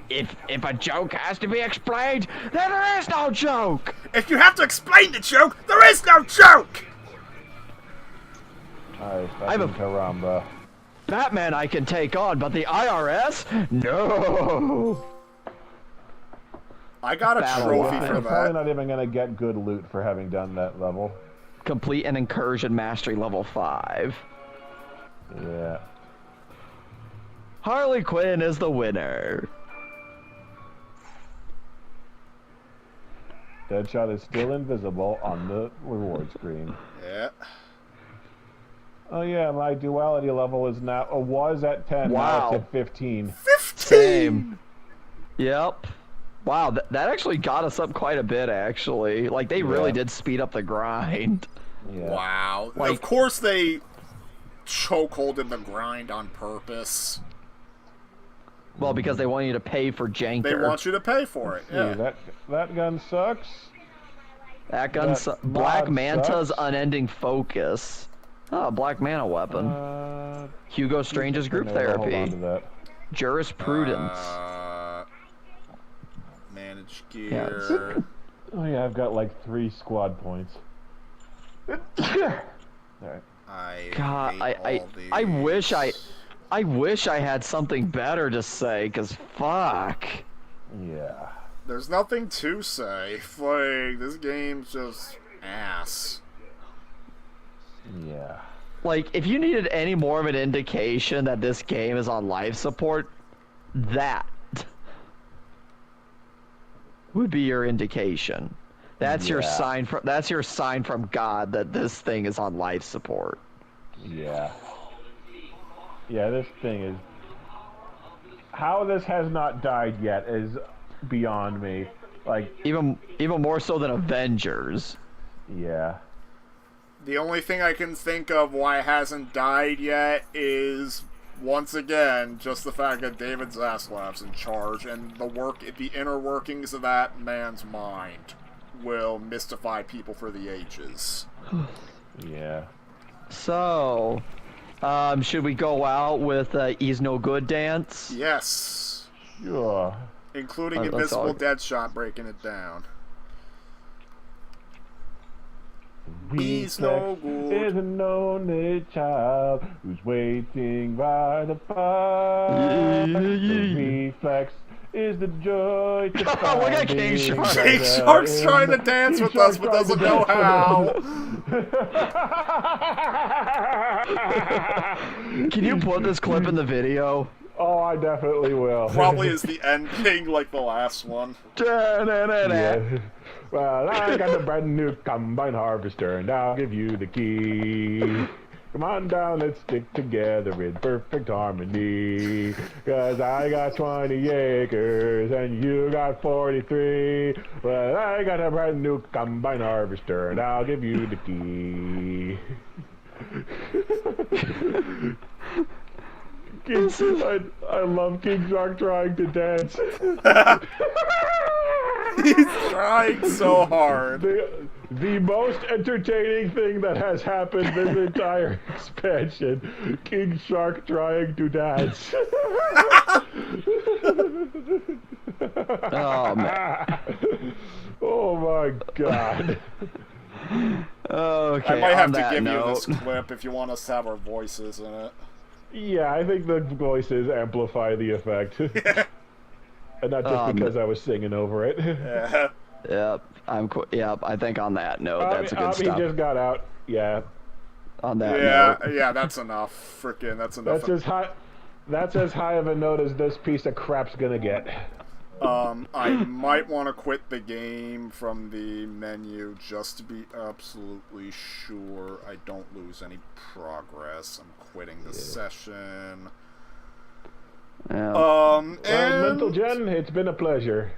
If a joke has to be explained, then there is no joke. If you have to explain the joke, there is no joke. I'm a caramba. Batman I can take on, but the IRS? No. I got a trophy for I'm probably that. not even gonna get good loot for having done that level. Complete an incursion mastery level 5. Yeah. Harley Quinn is the winner. Deadshot is still invisible on the reward screen. Yeah. Oh yeah, my duality level was at 10. Wow. Now it's at 15. 15! Same. Yep. Wow, that actually got us up quite a bit, actually. Like, they really did speed up the grind. Yeah. Wow. Like, of course they chokeholded the grind on purpose. Well, because they want you to pay for janker. They want you to pay for it. Yeah. Yeah, that gun sucks. That gun Black mod Manta's sucks. unending focus. Oh, Black Mana weapon. Hugo Strange's group Hold on therapy. to that. Jurisprudence. Manage gear. Oh yeah, I've got like 3 squad points. Alright. God, I wish I had something better to say, cause fuck. Yeah. There's nothing to say. Like, this game's just ass. Yeah. Like, if you needed any more of an indication that this game is on life support, that would be your indication. That's your sign from God that this thing is on life support. Yeah. Yeah, this thing is... How this has not died yet is beyond me. Like... Even more so than Avengers. Yeah. The only thing I can think of why it hasn't died yet is, once again, just the fact that David Zaslav's in charge, and the inner workings of that man's mind will mystify people for the ages. Yeah. So, should we go out with He's No Good dance? Yes. Yeah. Including Invisible Deadshot breaking it down. He's no good. Is an only child who's waiting by the fire. The reflex is the joy to Look at King Shark. King Shark's trying to dance with us, but doesn't know how. Can you put this clip in the video? Oh, I definitely will. Probably is the ending like the last one. Yeah. Well, I got a brand new combine harvester, and I'll give you the key. Come on down, let's stick together in perfect harmony. 'Cause I got 20 acres and you got 43. Well, I got a brand new combine harvester, and I'll give you the key. I love King Shark trying to dance. He's trying so hard. The most entertaining thing that has happened this entire expansion. King Shark trying to dance. Oh man. Oh my god. Okay. I might have on to that give note, you this clip if you want us to have our voices in it. Yeah, I think the voices amplify the effect. And not just because I was singing over it. Yeah. Yep. Yep. I think on that note, that's a good He stuff. just got out. Yeah. On that note. Yeah, that's enough. Freaking, that's enough. That's as high of a note as this piece of crap's gonna get. I might want to quit the game from the menu just to be absolutely sure I don't lose any progress. I'm quitting the session. Yeah. And Mental Gen, it's been a pleasure.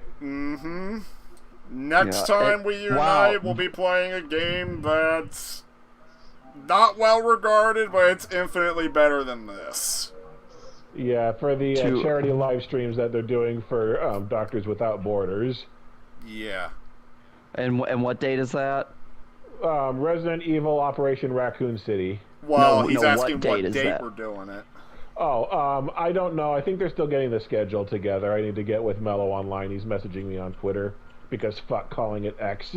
Next time we unite, we'll be playing a game that's not well regarded, but it's infinitely better than this. Yeah, for the charity live streams that they're doing for Doctors Without Borders. Yeah. And what date is that? Resident Evil Operation Raccoon City. Well, he's asking what date we're doing it. Oh, I don't know. I think they're still getting the schedule together. I need to get with Mello online. He's messaging me on Twitter because fuck calling it X.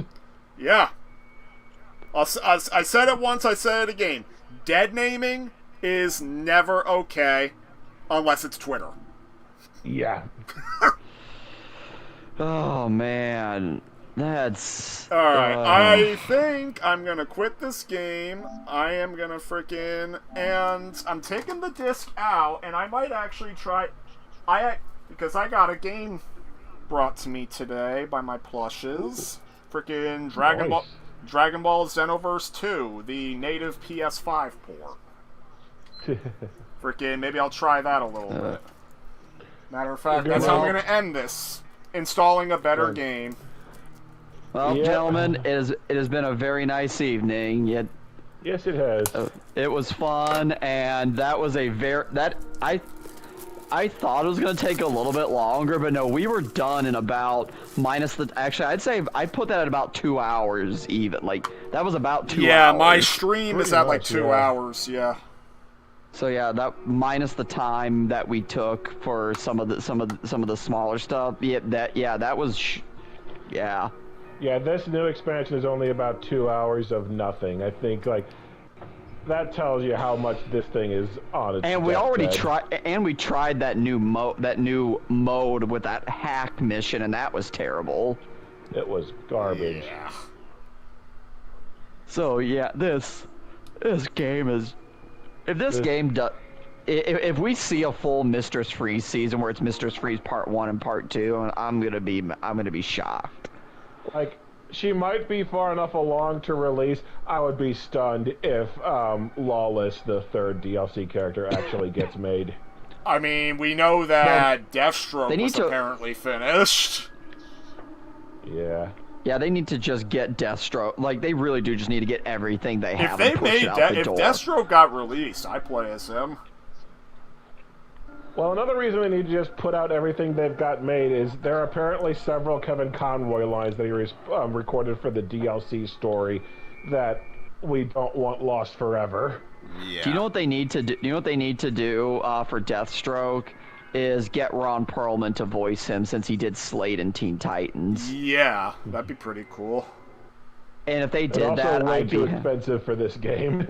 Yeah. I said it once, I said it again. Dead naming is never okay unless it's Twitter. Yeah. Oh man, that's. Alright, I think I'm gonna quit this game. I am gonna frickin' and I'm taking the disc out, and I might actually try. Because I got a game brought to me today by my plushes. Frickin' Dragon Ball Xenoverse 2, the native PS5 port. Frickin', maybe I'll try that a little bit. Matter of fact, that's how I'm gonna end this. Installing a better game. Well, gentlemen, it has been a very nice evening. Yes, it has. It was fun, and that was I thought it was going to take a little bit longer, but no, we were done in about actually, I'd say I put that at about 2 hours even. Like, that was about 2 hours. Yeah, my stream is at like much, 2 hours, yeah. So yeah, that minus the time that we took for some of the smaller stuff. Yeah, that was yeah. Yeah, this new expansion is only about 2 hours of nothing. I think, like, that tells you how much this thing is on its And we deathbed. already tried that new mode with that hack mission, and that was terrible. It was garbage. Yeah. So yeah, this game is. If we see a full Mistress Freeze season where it's Mistress Freeze Part 1 and Part 2, I'm gonna be shocked. Like, she might be far enough along to release. I would be stunned if Lawless, the third DLC character, actually gets made. I mean, we know that Deathstroke was apparently finished. Yeah. Yeah, they need to just get Deathstroke. Like, they really do just need to get everything they have. If Deathstroke got released, I'd play as him. Well, another reason we need to just put out everything they've got made is there are apparently several Kevin Conroy lines that he recorded for the DLC story that we don't want lost forever. Yeah. Do you know what they need to do? You know what they need to do for Deathstroke is get Ron Perlman to voice him, since he did Slade in Teen Titans. Yeah, that'd be pretty cool. And if they did that, way I'd too be expensive for this game.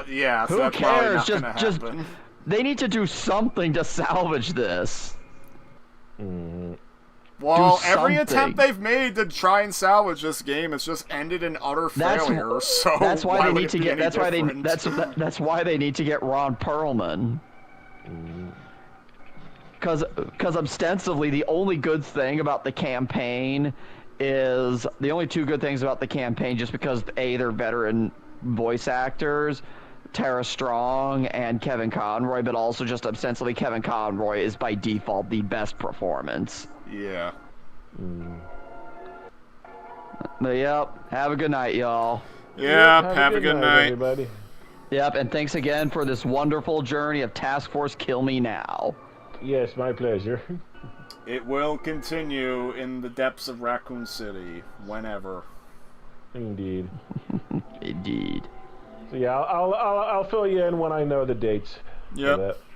Yeah, so Who that's probably cares? not gonna Just happen. they need to do something to salvage this. Well, every something. attempt they've made to try and salvage this game has just ended in utter failure. So that's why they need to get. That's That's why they need to get Ron Perlman. Because ostensibly the only good thing about the campaign is the only two good things about the campaign, just because A, they're veteran voice actors, Tara Strong and Kevin Conroy, but also just ostensibly Kevin Conroy is by default the best performance. Yeah. But yep, have a good night, y'all. Yeah, have a good night. everybody. Yep, and thanks again for this wonderful journey of Task Force Kill Me Now. Yes, my pleasure. It will continue in the depths of Raccoon City, whenever. Indeed. Indeed. So yeah, I'll fill you in when I know the dates. Yep. For that.